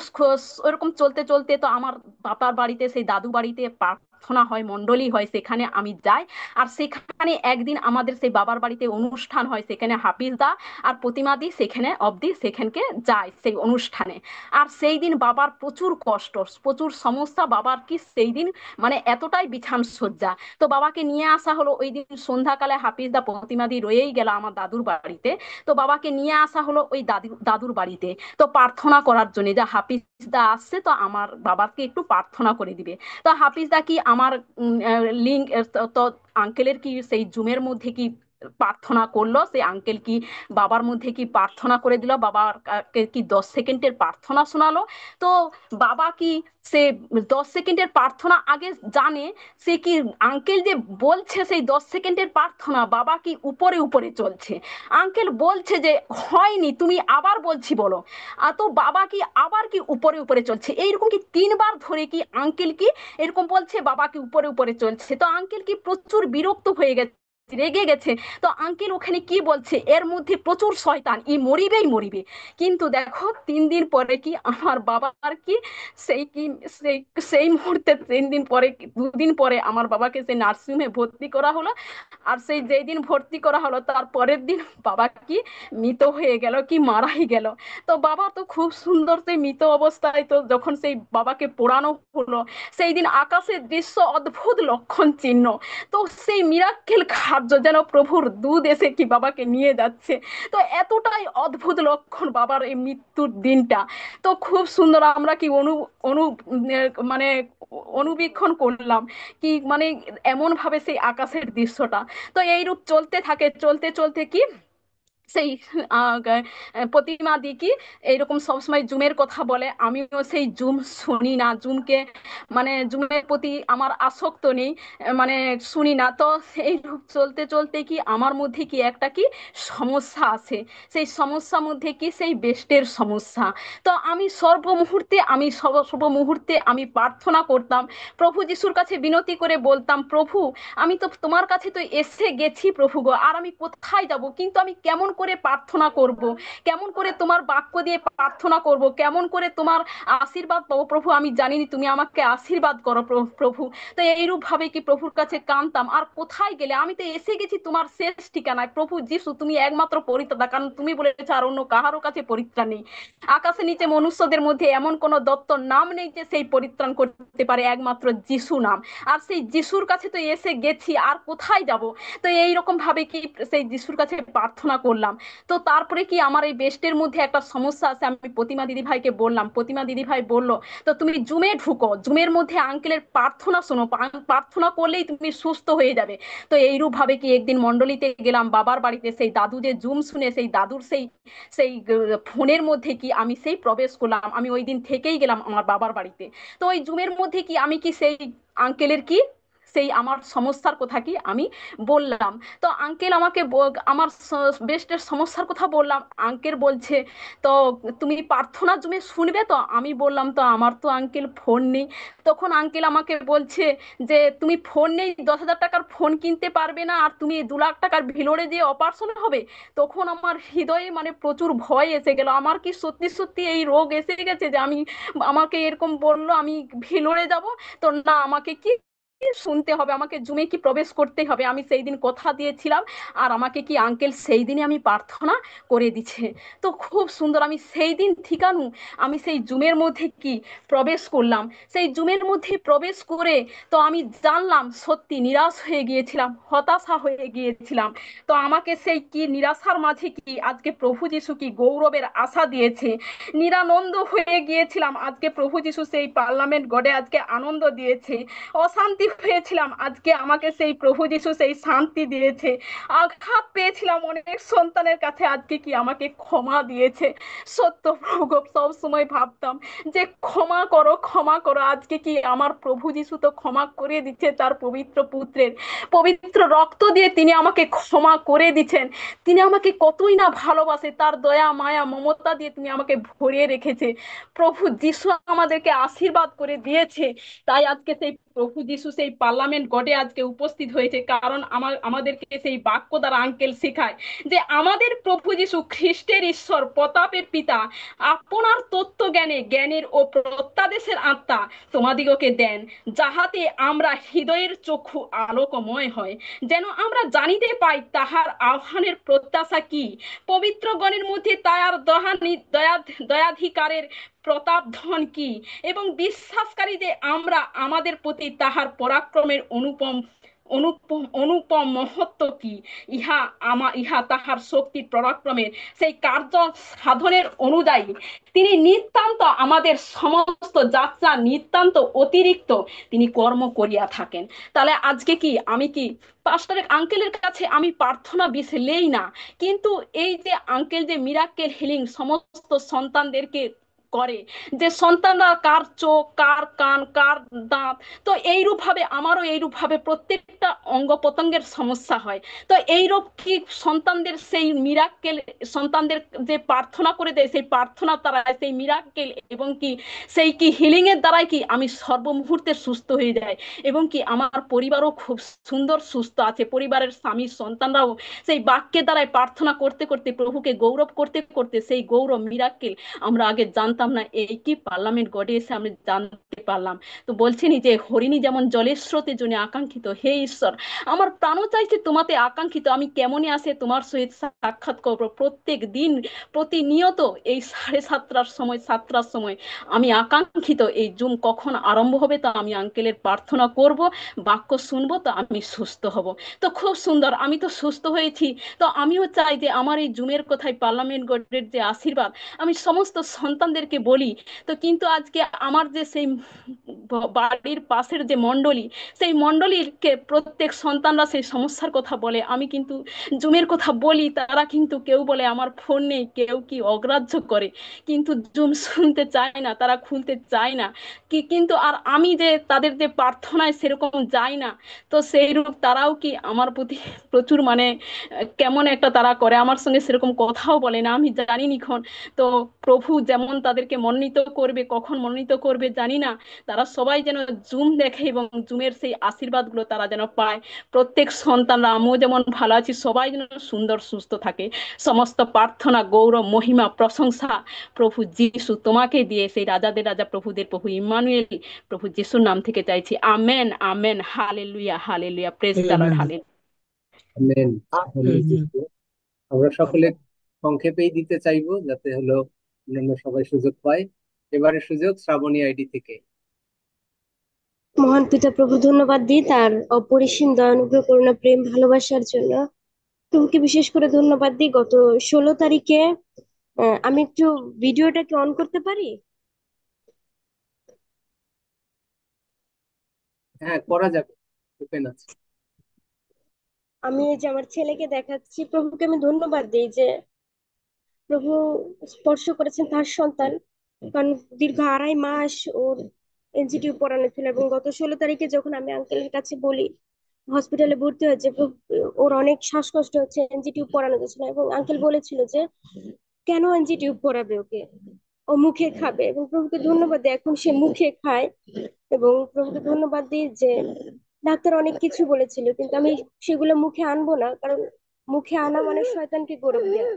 ওরকম চলতে চলতে তো আমার বাবার বাড়িতে সেই দাদু বাড়িতে প্রার্থনা হয়, মণ্ডলী হয়, সেখানে আমি যাই। আর সেখানে একদিন আমাদের সেই বাবার বাড়িতে অনুষ্ঠান হয়, সেখানে হাফিজদা আর প্রতিমাদি সেখানে অবধি সেখানকে যায় সেই অনুষ্ঠানে। আর সেই দিন বাবার প্রচুর কষ্ট, প্রচুর সমস্যা, বাবার কি সেই দিন মানে এতটাই বিছান সজ্জা। তো বাবাকে নিয়ে আসা হলো ওই দিন সন্ধ্যাকালে, হাফিজদা প্রতিমাদি রয়েই গেল আমার দাদুর বাড়িতে। তো বাবাকে নিয়ে আসা হলো ওই দাদুর বাড়িতে, তো প্রার্থনা করার জন্য, যে হাফিজদা আসছে তো আমার বাবাকে একটু প্রার্থনা করে দিবে। তো হাফিজদা কি আমার লিঙ্ক, তো আঙ্কেলের কি সেই জুমের মধ্যে কি প্রার্থনা করলো, সেই আঙ্কেল কি বাবার মধ্যে কি প্রার্থনা করে দিল, বাবার কি 10 সেকেন্ডের প্রার্থনা শোনালো। তো বাবা কি সে 10 সেকেন্ডের প্রার্থনা আগে জানে, সে কি আঙ্কেল যে বলছে সেই 10 সেকেন্ডের প্রার্থনা বাবা কি উপরে উপরে চলছে। আঙ্কেল বলছে যে হয়নি, তুমি আবার বলছি বলো। তো বাবা কি আবার কি উপরে উপরে চলছে, এইরকম কি 3বার ধরে কি আঙ্কেল কি এরকম বলছে, বাবা কি উপরে উপরে চলছে। তো আঙ্কেল কি প্রচুর বিরক্ত হয়ে গেছে, রেগে গেছে। তো আঙ্কেল ওখানে কি বলছে, এর মধ্যে প্রচুর শয়তান, ই মরিবেই মরিবে। কিন্তু দেখো 3 দিন পরে কি আমার বাবার কি সেই কি সেই সেই মুহূর্তে 3 দিন পরে, 2 দিন পরে আমার বাবাকে সেই নার্সিংহোমে ভর্তি করা হলো। আর সেই যেই দিন ভর্তি করা হলো তার পরের দিন বাবা কি মৃত হয়ে গেল, কি মারাই গেল। তো বাবা তো খুব সুন্দর সেই মৃত অবস্থায়, তো যখন সেই বাবাকে পোড়ানো হলো, সেই দিন আকাশের দৃশ্য অদ্ভুত লক্ষণ চিহ্ন। তো সেই মিরাক্কেল কার্য যেন প্রভুর দুধ এসে কি বাবাকে নিয়ে যাচ্ছে। তো এতটাই অদ্ভুত লক্ষণ বাবার এই মৃত্যুর দিনটা। তো খুব সুন্দর আমরা কি অনু অনু মানে অনুবীক্ষণ করলাম, কি মানে এমন ভাবে সেই আকাশের দৃশ্যটা। তো এইরূপ চলতে থাকে, চলতে চলতে কি সেই প্রতিমা দি কি এইরকম সবসময় জুমের কথা বলে, আমিও সেই জুম শুনি না, জুমকে মানে জুমের প্রতি আমার আসক্ত নেই, মানে শুনি না। তো এই রূপ চলতে চলতে কি আমার মধ্যে কি একটা কি সমস্যা আছে, সেই সমস্যার মধ্যে কি সেই বেস্টের সমস্যা। তো আমি সর্বমুহূর্তে সর্বমুহূর্তে আমি প্রার্থনা করতাম, প্রভু যিশুর কাছে বিনতি করে বলতাম, প্রভু আমি তো তোমার কাছে তো এসে গেছি প্রভু গো, আর আমি কোথায় যাব, কিন্তু আমি কেমন করে প্রার্থনা করব, কেমন করে তোমার বাক্য দিয়ে প্রার্থনা করব, কেমন করে তোমার আশীর্বাদ পাবো প্রভু, আমি জানিনি, তুমি আমাকে আশীর্বাদ করো প্রভু। তো এইরূপ ভাবে কি প্রভুর কাছে কাঁদতাম। আর কোথায় গেলে, আমি তো এসে গেছি তোমার শেষ ঠিকানায় প্রভু যিশু, তুমি একমাত্র পরিত্রাতা, কারণ তুমি বলেছো আর অন্য কাহারও কাছে পরিত্রাণ নেই, আকাশে নিচে মনুষ্যদের মধ্যে এমন কোন দত্তর নাম নেই যে সেই পরিত্রাণ করতে পারে, একমাত্র যিশু নাম। আর সেই যিশুর কাছে তো এসে গেছি, আর কোথায় যাব। তো এইরকম ভাবে কি সেই যিশুর কাছে প্রার্থনা করলাম। তো তারপরে কি আমার এই বেস্টের মধ্যে একটা সমস্যা আছে, আমি প্রতিমা দিদি ভাইকে বললাম, প্রতিমা দিদি ভাই বললো, তো তুমি জুমে ঢুকো, জুমের মধ্যে আঙ্কেলের প্রার্থনা শোনো, প্রার্থনা করলেই তুমি সুস্থ হয়ে যাবে। তো এইরূপ ভাবে কি একদিন মন্ডলীতে গেলাম বাবার বাড়িতে, সেই দাদু যে জুম শুনে, সেই দাদুর সেই সেই ফোনের মধ্যে কি আমি সেই প্রবেশ করলাম, আমি ওই দিন থেকেই গেলাম আমার বাবার বাড়িতে। তো ওই জুমের মধ্যে কি আমি কি সেই আঙ্কেলের কি সেই আমার সমস্যার কথা কি আমি বললাম। তো আঙ্কেল আমাকে আমার বেস্টের সমস্যার কথা বললাম, আঙ্কেল বলছে, তো তুমি প্রার্থনা জুমে শুনবে? তো আমি বললাম, তো আমার তো আঙ্কেল ফোন নেই। তখন আঙ্কেল আমাকে বলছে যে তুমি ফোন নেই, 10,000 টাকার ফোন কিনতে পারবে না, আর তুমি 2 লাখ টাকার ভিলোরে দিয়ে অপারেশন হবে। তখন আমার হৃদয়ে মানে প্রচুর ভয় এসে গেল, আমার কি সত্যি সত্যি এই রোগ এসে গেছে যে আমি, আমাকে এরকম বললো আমি ভিলোরে যাব। তো না, আমাকে কি শুনতে হবে, আমাকে জুমে কি প্রবেশ করতে হবে, আমি সেই দিন কথা দিয়েছিলাম। আর আমাকে কি আঙ্কেল সেই দিনই আমি প্রার্থনা করে দিছে। তো খুব সুন্দর, আমি সেই দিন ঠিকানু আমি সেই জুমের মধ্যে কি প্রবেশ করলাম। সেই জুমের মধ্যে প্রবেশ করে তো আমি জানলাম সত্যি নিরাশ হয়ে গিয়েছিলাম, হতাশা হয়ে গিয়েছিলাম। তো আমাকে সেই কি নিরাশার মাঝে কি আজকে প্রভু যিশু কি গৌরবের আশা দিয়েছে, নিরানন্দ হয়ে গিয়েছিলাম, আজকে প্রভু যিশু সেই পার্লামেন্ট গডে আজকে আনন্দ দিয়েছে। অশান্তি হয়েছিলাম, আজকে আমাকে সেই প্রভু যিশু সেই শান্তি দিয়েছে। আঘাত পেয়েছিলাম অনেক সন্তানের কাছে, আজকে কি আমাকে ক্ষমা দিয়েছে। সত্য প্রভু, সব সময় ভাবতাম যে ক্ষমা করো ক্ষমা করো, আজকে কি আমার প্রভু যিশু তো ক্ষমা করে দিচ্ছে, তার পবিত্র পুত্রের পবিত্র রক্ত দিয়ে তিনি আমাকে ক্ষমা করে দিচ্ছেন। তিনি আমাকে কতই না ভালোবাসে, তার দয়া মায়া মমতা দিয়ে তিনি আমাকে ভরিয়ে রেখেছে। প্রভু যিশু আমাদেরকে আশীর্বাদ করে দিয়েছে। তাই আজকে সেই প্রভু যিশু সেই পার্লামেন্ট গডে আজকে উপস্থিত হয়েছে, কারণ আমাদেরকে সেই বাক্য দ্বারা আঙ্কেল শেখায় যে আমাদের প্রভু যিশু খ্রিস্টের ঈশ্বর প্রতাপের পিতা আপনার তত্ত্ব জ্ঞানের ও প্রত্যাদেশের আত্মা তোমাদিগকে দেন, যাহাতে আমরা হৃদয়ের চক্ষু আলোকময় হয়, যেন আমরা জানিতে পাই তাহার আহ্বানের প্রত্যাশা কি, পবিত্রগণের মধ্যে তাহার দয়াধিকারের প্রতাপ ধন কি, এবং বিশ্বাসকারীদের আমরা আমাদের প্রতি তাহার পরাক্রমের অনুপম মহত্ব কি, ইহা তাহার শক্তির পরাক্রমের সেই কার্য সাধনের অনুযায়ী তিনি নিতান্ত আমাদের সমস্ত যাত্রা নিতান্ত অতিরিক্ত তিনি কর্ম করিয়া থাকেন। তাহলে আজকে কি আমি কি পাস্টারের আঙ্কেলের কাছে আমি প্রার্থনা বিছলেই না, কিন্তু এই যে আঙ্কেল যে মিরাক্কেল হিলিং সমস্ত সন্তানদেরকে করে, যে সন্তানরা কার চোখ কার কান কার দাঁত, তো এইরূপ ভাবে আমারও এইরূপ ভাবে প্রত্যেকটা অঙ্গ প্রত্যঙ্গের সমস্যা হয়। তো এইরূপ কি সন্তানদের সেই মিরাক্কেল, সন্তানদের যে প্রার্থনা করে দেয় সেই প্রার্থনার দ্বারা সেই মিরাক্কেল এবং কি সেই কি হিলিং এর দ্বারাই কি আমি সর্বমুহূর্তে সুস্থ হয়ে যাই, এবং কি আমার পরিবারও খুব সুন্দর সুস্থ আছে, পরিবারের স্বামী সন্তানরাও সেই বাক্যের দ্বারাই প্রার্থনা করতে করতে প্রভুকে গৌরব করতে করতে সেই গৌরব মিরাক্কেল আমরা আগে জানতাম না, এই কি পার্লামেন্ট গডে এসে আমি জানতে পারলাম। তো বলছেনই যে হরিণী যেমন জলের স্রোতের জন্য আকাঙ্ক্ষিত, হে ঈশ্বর আমার প্রাণও চাইছে তোমাতে আকাঙ্ক্ষিত, আমি কেমনই আসে তোমার সহিত সাক্ষাৎ করবো প্রত্যেক দিন প্রতিনিয়ত এই 7:30টার সময় 7টার সময় আমি আকাঙ্ক্ষিত এই জুম কখন আরম্ভ হবে, তো আমি আঙ্কেলের প্রার্থনা করব, বাক্য শুনবো, তো আমি সুস্থ হব। তো খুব সুন্দর, আমি তো সুস্থ হয়েছি। তো আমিও চাই যে আমার এই জুমের কথায় পার্লামেন্ট গডের যে আশীর্বাদ আমি সমস্ত সন্তানদেরকে বলি। তো কিন্তু আজকে আমার যে সেই বাড়ির পাশের যে মণ্ডলী, সেই মণ্ডলীকে প্রত্যেক সন্তানরা সেই সমস্যার কথা বলে। আমি কিন্তু জুমের কথা বলি, তারা কিন্তু কেউ বলে আমার ফোন নেই, কেউ কি অগ্রাহ্য করে, কিন্তু জুম শুনতে চায় না, তারা খুলতে চায় না। কিন্তু আর আমি যে তাদের যে প্রার্থনায় সেরকম যাই না, তো সেই রূপ তারাও কি আমার প্রতি প্রচুর মানে কেমন একটা তারা করে, আমার সঙ্গে সেরকম কথাও বলে না, আমি জানি নিখন। তো প্রভু যেমন তাদেরকে মনোনীত করবে, কখন মনোনীত করবে জানি না, তারা সবাই যেন জুম দেখে এবং জুমের সেই আশীর্বাদগুলো তারা যেন পায়। প্রত্যেক সন্তানরা, আমিও যেমন ভালো আছি, সবাই যেন সুন্দর সুস্থ থাকে। সমস্ত প্রার্থনা, গৌরব, মহিমা, প্রশংসা প্রভু যিশু তোমাকে দিয়ে, সেই রাজাদের রাজা প্রভুদের প্রভু ইম্মানুয়েল প্রভু যিশুর নাম থেকে চাইছি। Amen, amen, hallelujah, hallelujah, praise the Lord, Amen. Hallelujah. Amen. ধন্যবাদ Amen. যিশু। আমরা সকলে সংক্ষেপেই দিতে চাইবো, যাতে হলো অন্যান্য সবাই সুযোগ পায়। এবারে সুযোগ শ্রাবণী আইডি থেকে। মহান পিতা প্রভু ধন্যবাদ দিই তার অপরিসীম দয়া অনুগ্রহ করুণা প্রেম ভালোবাসার জন্য। প্রভুকে বিশেষ করে ধন্যবাদ দিই। গত 16 তারিখে আমি একটু ভিডিওটাকে অন করতে পারি? হ্যাঁ, করা যাবে, ওপেন আছে। আমি এই যে আমার ছেলেকে দেখাচ্ছি। প্রভুকে আমি ধন্যবাদ দিই যে প্রভু স্পর্শ করেছেন তার সন্তান, কারণ দীর্ঘ 2.5 মাস ওর এনজিটিউ পড়ানো ছিল, এবং গত 16 তারিখে যখন আমি আঙ্কেলের কাছে বলি, হসপিটালে ভর্তি হয়েছে, ওর অনেক শ্বাসকষ্ট হচ্ছে, এনজিটিউ পড়ানো যাচ্ছে না, এবং আঙ্কেল বলেছিল যে কেন এনজিটিউ পড়াবে ওকে, ও মুখে খাবে। এবং প্রভুকে ধন্যবাদ দিই এখন সে মুখে খায়। এবং প্রভুকে ধন্যবাদ দিই যে ডাক্তার অনেক কিছু বলেছিল, কিন্তু আমি সেগুলো মুখে আনবো না, কারণ মুখে আনা মানে শয়তানকে গৌরব দেওয়া।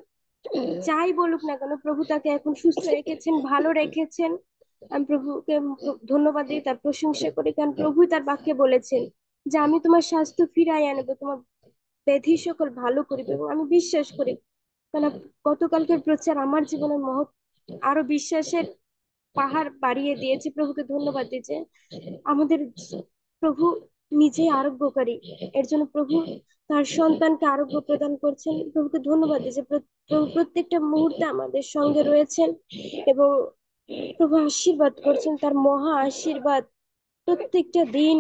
যাই বলুক না কেন, প্রভু তাকে এখন সুস্থ রেখেছেন, ভালো রেখেছেন। আমি প্রভুকে ধন্যবাদ দিই, তার প্রশংসা করি, কারণ প্রভু তার বাক্যে বলেছেন যে আমি তোমার স্বাস্থ্য ফিরাই আনবো, তোমার ব্যাধি সকল ভালো করিবে। এবং আমি বিশ্বাস করি, কারণ গতকালকের প্রচার আমার জীবনের মহৎ আরো বিশ্বাসের পাহাড় বাড়িয়ে দিয়েছে। প্রভুকে ধন্যবাদ দিই যে আমাদের প্রভু নিজেই আরোগ্যকারী, এর জন্য প্রভু তার সন্তানকে আরোগ্য প্রদান করছেন। প্রভুকে ধন্যবাদ দিই যে প্রভু প্রত্যেকটা মুহূর্তে আমাদের সঙ্গে রয়েছেন, এবং প্রভু আশীর্বাদ করছেন, তার মহা আশীর্বাদ প্রত্যেকটা দিন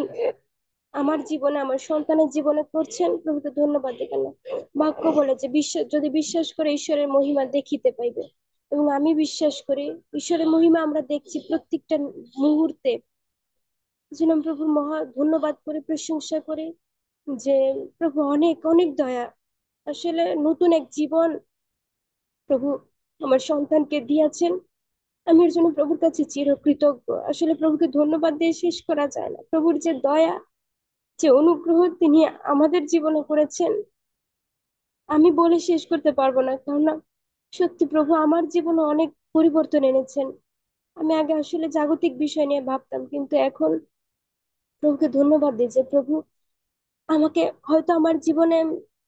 আমার জীবনে, আমার সন্তানের জীবনে করছেন। প্রভুকে ধন্যবাদ দিই, কেন বাক্য বলে যে যদি বিশ্বাস করে ঈশ্বরের মহিমা দেখিতে পাইবে। এবং আমি বিশ্বাস করি ঈশ্বরের মহিমা আমরা দেখছি প্রত্যেকটা মুহূর্তে। যেন আমি প্রভুর মহা ধন্যবাদ করে প্রশংসা করি যে প্রভু অনেক অনেক দয়া, আসলে নতুন এক জীবন প্রভু আমার সন্তানকে দিয়েছেন। আমি এর জন্য প্রভুর কাছে চিরকৃতজ্ঞ। আসলে প্রভুকে ধন্যবাদ দিয়ে শেষ করা যায় না। প্রভুর যে দয়া, যে অনুগ্রহ তিনি আমাদের জীবনে করেছেন, আমি বলে শেষ করতে পারবো না। কেননা সত্যি প্রভু আমার জীবনে অনেক পরিবর্তন এনেছেন। আমি আগে আসলে জাগতিক বিষয় নিয়ে ভাবতাম, কিন্তু এখন প্রভুকে ধন্যবাদ দিই যে প্রভু আমাকে, হয়তো আমার জীবনে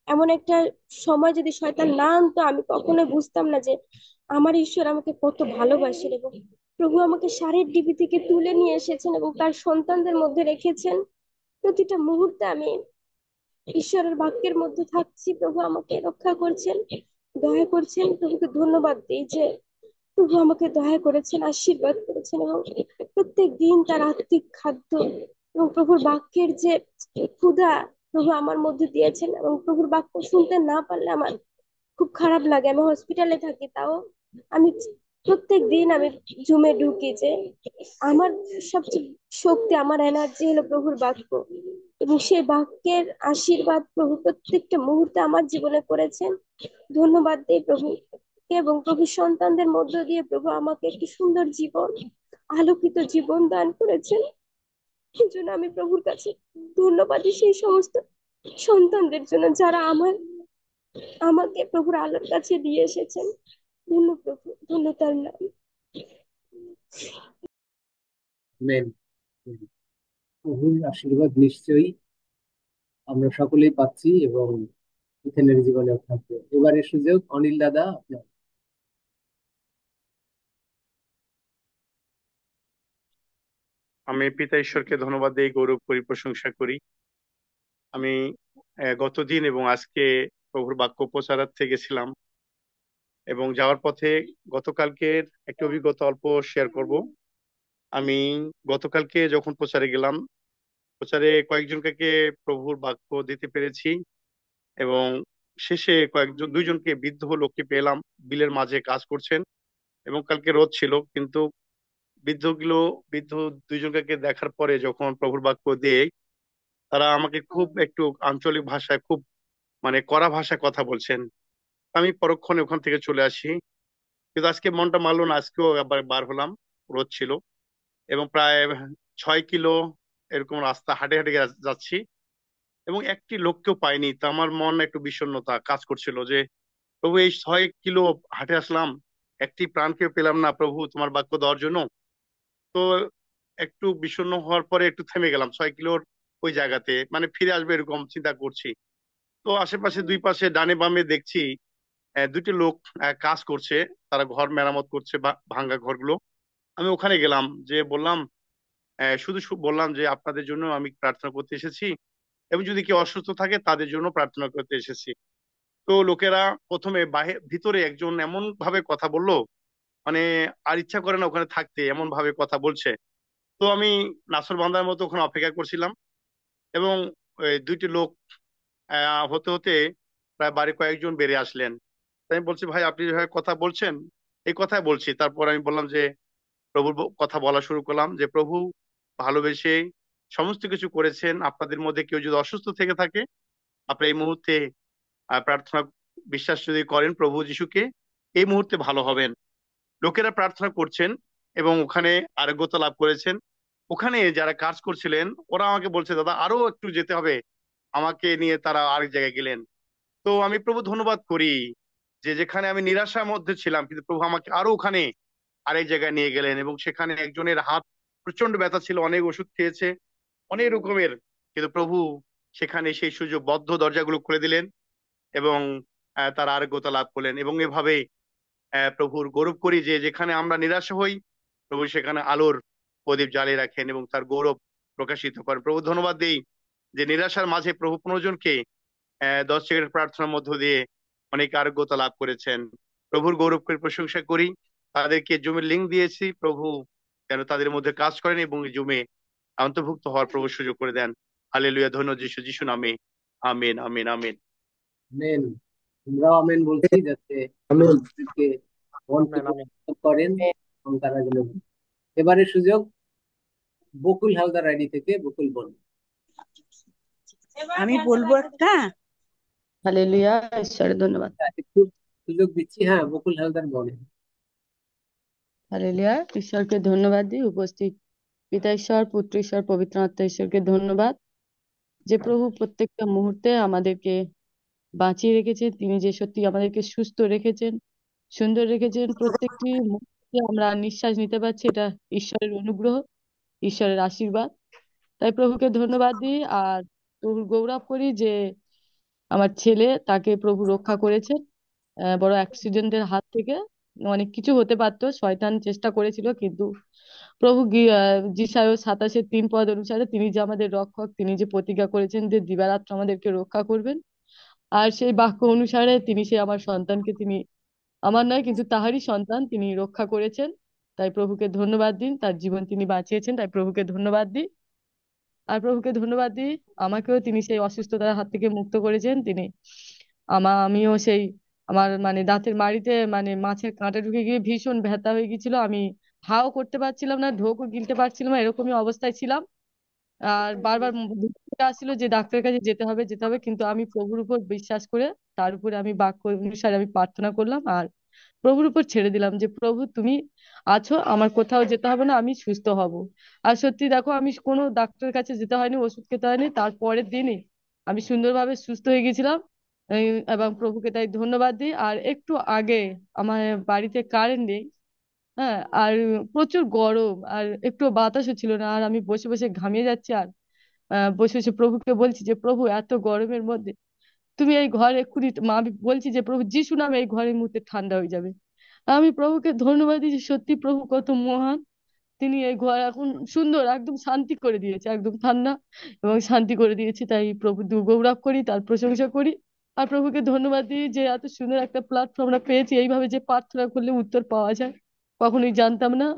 এমন একটা সময় যদি শয়তান না আনতো, আমি কখনোই বুঝতাম না যে আমার ঈশ্বর আমাকে কত ভালোবাসেন। এবং প্রভু আমাকে সারের ডিবি থেকে তুলে নিয়ে এসেছেন এবং তার সন্তানদের মধ্যে রেখেছেন। প্রতিটা মুহূর্তে আমি ঈশ্বরের বাক্যের মধ্যে থাকছি, প্রভু আমাকে রক্ষা করছেন, দয়া করছেন। প্রভুকে ধন্যবাদ দিই যে প্রভু আমাকে দয়া করেছেন, আশীর্বাদ করেছেন, এবং প্রত্যেক দিন তার আত্মিক খাদ্য এবং প্রভুর বাক্যের যে ক্ষুধা প্রভু আমার মধ্যে দিয়েছেন। এবং প্রভুর বাক্য শুনতে না পারলে আমার খুব খারাপ লাগে। আমি হসপিটালে থাকি, তাও আমি প্রত্যেক দিন আমি জুমে ঢুকি যে আমার সবচেয়ে শক্তি, আমার এনার্জি হলো প্রভুর বাক্য। এবং সেই বাক্যের আশীর্বাদ প্রভু প্রত্যেকটা মুহূর্তে আমার জীবনে করেছেন। ধন্যবাদ দিই প্রভু, এবং প্রভু সন্তানদের মধ্য দিয়ে প্রভু আমাকে একটি সুন্দর জীবন, আলোকিত জীবন দান করেছেন। এই জন্য আমি প্রভুর কাছে ধন্যবাদী সেই সমস্ত সন্তানদের জন্য যারা আমাকে প্রভুর আলোর কাছে দিয়ে এসেছেন। ধন্য প্রভু, ধন্য তার নাম। আমেন। প্রভুর আশীর্বাদ নিশ্চয়ই আমরা সকলেই পাচ্ছি, এবং ইথেনের জীবনেও থাকবে। এবারে সুযোগ অনিল দাদা আপনার। আমি পিতা ঈশ্বরকে ধন্যবাদ দিই, গৌরব করি, প্রশংসা করি। আমি গতদিন এবং আজকে প্রভুর বাক্য প্রচারার্থে গেছিলাম, এবং যাওয়ার পথে গতকালকের একটি অভিজ্ঞতা অল্প শেয়ার করব। আমি গতকালকে যখন প্রচারে গেলাম, প্রচারে কয়েকজনকে প্রভুর বাক্য দিতে পেরেছি এবং শেষে দুইজনকে বৃদ্ধ লোককে পেলাম, বিলের মাঝে কাজ করছেন। এবং কালকে রোদ ছিল, কিন্তু বৃদ্ধ দুইজনকে দেখার পরে যখন প্রভুর বাক্য দিয়ে তারা আমাকে খুব একটু আঞ্চলিক ভাষায় খুব মানে কড়া ভাষায় কথা বলছেন। আমি পরক্ষণে ওখান থেকে চলে আসি, কিন্তু আজকে মনটা মানলো না, আজকেও আবার বার হলাম। রোদ ছিল এবং প্রায় 6 কিলো এরকম রাস্তা হাঁটে হাঁটে যাচ্ছি এবং একটি লোককেও পাইনি। তা আমার মন একটু বিষণ্ণতা কাজ করছিল যে প্রভু, এই 6 কিলো হাঁটে আসলাম, একটি প্রাণকেও পেলাম না প্রভু তোমার বাক্য দেওয়ার জন্য। তো একটু বিষণ্ণ হওয়ার পরে একটু থেমে গেলাম 6 কিলোর ওই জায়গাতে, মানে ফিরে আসবে এরকম চিন্তা করছি। তো আশেপাশে দুই পাশে ডানে বামে দেখছি দুটি লোক কাজ করছে, তারা ঘর মেরামত করছে, ভাঙ্গা ঘরগুলো। আমি ওখানে গেলাম, যে বললাম বললাম যে আপনাদের জন্য আমি প্রার্থনা করতে এসেছি এবং যদি কেউ অসুস্থ থাকে তাদের জন্য প্রার্থনা করতে এসেছি। তো লোকেরা প্রথমে ভিতরে একজন এমন ভাবে কথা বললো, মানে আর ইচ্ছা করে না ওখানে থাকতে, এমন ভাবে কথা বলছে। তো আমি নাছোড় বান্দার মতো ওখানে অপেক্ষা করছিলাম এবং ওই দুইটি লোক হতে হতে প্রায় বাড়ি কয়েকজন বেরিয়ে আসলেন। তাই আমি বলছি, ভাই আপনি যেভাবে কথা বলছেন এই কথাই বলছি। তারপর আমি বললাম যে প্রভুর কথা বলা শুরু করলাম, যে প্রভু ভালোবেসে সমস্ত কিছু করেছেন। আপনাদের মধ্যে কেউ যদি অসুস্থ থেকে থাকে, আপনি এই মুহূর্তে প্রার্থনা বিশ্বাস যদি করেন প্রভু যিশুকে, এই মুহূর্তে ভালো হবেন। লোকেরা প্রার্থনা করছেন এবং ওখানে আরোগ্যতা লাভ করেছেন। ওখানে যারা কাজ করছিলেন ওরা আমাকে বলছে, দাদা আরো একটু যেতে হবে। আমাকে নিয়ে তারা আরেক জায়গায় গেলেন। তো আমি প্রভু ধন্যবাদ করি যে যেখানে আমি নিরাশার মধ্যে ছিলাম, কিন্তু প্রভু আমাকে আরো ওখানে আরেক জায়গায় নিয়ে গেলেন এবং সেখানে একজনের হাত প্রচন্ড ব্যথা ছিল, অনেক ওষুধ খেয়েছে, অনেক রকমের, কিন্তু প্রভু সেখানে সেই সুযোগ বদ্ধ দরজাগুলো খুলে দিলেন এবং তারা আরোগ্যতা লাভ করলেন। এবং এভাবে প্রভুর গৌরব করি যে যেখানে আমরা নিরাশ হই, প্রভু সেখানে আলোর প্রদীপ জ্বালিয়ে রাখেন এবং তার গৌরব প্রকাশিত করেন। প্রভু ধন্যবাদ দেই যে নিরাশার মাঝে প্রভু 15 জনকে 10 সেকেন্ড প্রার্থনার মধ্য দিয়ে অনেক আরোগ্যতা লাভ করেছেন। প্রভুর গৌরব করে প্রশংসা করি। তাদেরকে জুমের লিঙ্ক দিয়েছি, প্রভু যেন তাদের মধ্যে কাজ করেন এবং জুমে অন্তর্ভুক্ত হওয়ার প্রভু সুযোগ করে দেন। হালেলুয়া, ধন্য যিশু, যিশু নামে আমেন, আমেন, আমেন। আমেন। আমরাও আমেন বলছি, যাতে আমেন। আমাদেরকে মন থেকে করেন এবং তারা যেন। এবারে সুযোগ বকুল হালদার আইডি থেকে, বকুল বল। আমি বলবো একটা। হালেলুয়া, ঈশ্বরের ধন্যবাদ। একটু সুযোগ দিচ্ছি, হ্যাঁ বকুল হালদার বলেন। হালেলুয়া, ঈশ্বরকে ধন্যবাদ দিই। উপস্থিত পিতা ঈশ্বর, পুত্র ঈশ্বর, পবিত্র আত্মা ঈশ্বরকে ধন্যবাদ যে প্রভু প্রত্যেকটা মুহূর্তে আমাদেরকে বাঁচিয়ে রেখেছেন। তিনি যে সত্যি আমাদেরকে সুস্থ রেখেছেন, সুন্দর রেখেছেন। প্রত্যেকটি মুহূর্তে আমরা নিঃশ্বাস নিতে পারছি, এটা ঈশ্বরের অনুগ্রহ, ঈশ্বরের আশীর্বাদ। তাই প্রভুকে ধন্যবাদ দিই আর প্রভুর গৌরব করি যে আমার ছেলে, তাকে প্রভু রক্ষা করেছেন বড় অ্যাক্সিডেন্টের হাত থেকে। অনেক কিছু হতে পারতো, শয়তান চেষ্টা করেছিল, কিন্তু প্রভু যিশায় 27:3 অনুসারে তিনি যে আমাদের রক্ষক, তিনি যে প্রতিজ্ঞা করেছেন যে দিবারাত্র আমাদেরকে রক্ষা করবেন, আর সেই বাক্য অনুসারে তিনি আমার সন্তানকে, তিনি আমার নয় কিন্তু তাহারই সন্তান, তিনি রক্ষা করেছেন। তাই প্রভুকে ধন্যবাদ দিন, তার জীবন তিনি বাঁচিয়েছেন, তাই প্রভুকে ধন্যবাদ দিই। আর প্রভুকে ধন্যবাদ দিই, আমাকেও তিনি সেই অসুস্থতার হাত থেকে মুক্ত করেছেন। তিনি আমিও সেই আমার মানে দাঁতের মাড়িতে মানে মাছের কাঁটা ঢুকে গিয়ে ভীষণ ব্যথা হয়ে গেছিল। আমি হাও করতে পারছিলাম না, ঢোকও গিলতে পারছিলাম না, এরকমই অবস্থায় ছিলাম। আর বারবার বুদ্ধি আসছিল যে ডাক্তারের কাছে যেতে হবে যেতে হবে, কিন্তু আমি প্রভুর উপর বিশ্বাস করে তার উপরে আমি বাক্য অনুসারে আমি প্রার্থনা করলাম আর প্রভুর উপর ছেড়ে দিলাম যে প্রভু তুমি আছো, আমার কোথাও যেতে হবে না, আমি সুস্থ হব। আর সত্যি দেখো, আমি কোনো ডাক্তারের কাছে যেতে হয়নি, ওষুধ খেতে হয়নি, তারপরের দিনই আমি সুন্দরভাবে সুস্থ হয়ে গেছিলাম। এবং প্রভুকে তাই ধন্যবাদ দিই। আর একটু আগে আমার বাড়িতে কারেন্ট নেই, হ্যাঁ, আর প্রচুর গরম, আর একটু বাতাসও ছিল না, আর আমি বসে বসে ঘামিয়ে যাচ্ছি। আর বসে বসে প্রভুকে বলছি যে প্রভু এত গরমের মধ্যে তুমি এই ঘর এক্ষুনি, আমি বলছি যে প্রভু যিশু নামে এই ঘরের মুহূর্তে ঠান্ডা হয়ে যাবে। আমি প্রভুকে ধন্যবাদ দিচ্ছি, সত্যি প্রভু কত মহান। তিনি এই ঘর এখন সুন্দর একদম শান্তি করে দিয়েছে, একদম ঠান্ডা এবং শান্তি করে দিয়েছে। তাই প্রভু গৌরব করি, তার প্রশংসা করি। আর প্রভুকে ধন্যবাদ দিই যে এত সুন্দর একটা প্ল্যাটফর্ম আমরা পেয়েছি, এইভাবে যে প্রার্থনা করলে উত্তর পাওয়া যায়, কখনোই জানতাম না।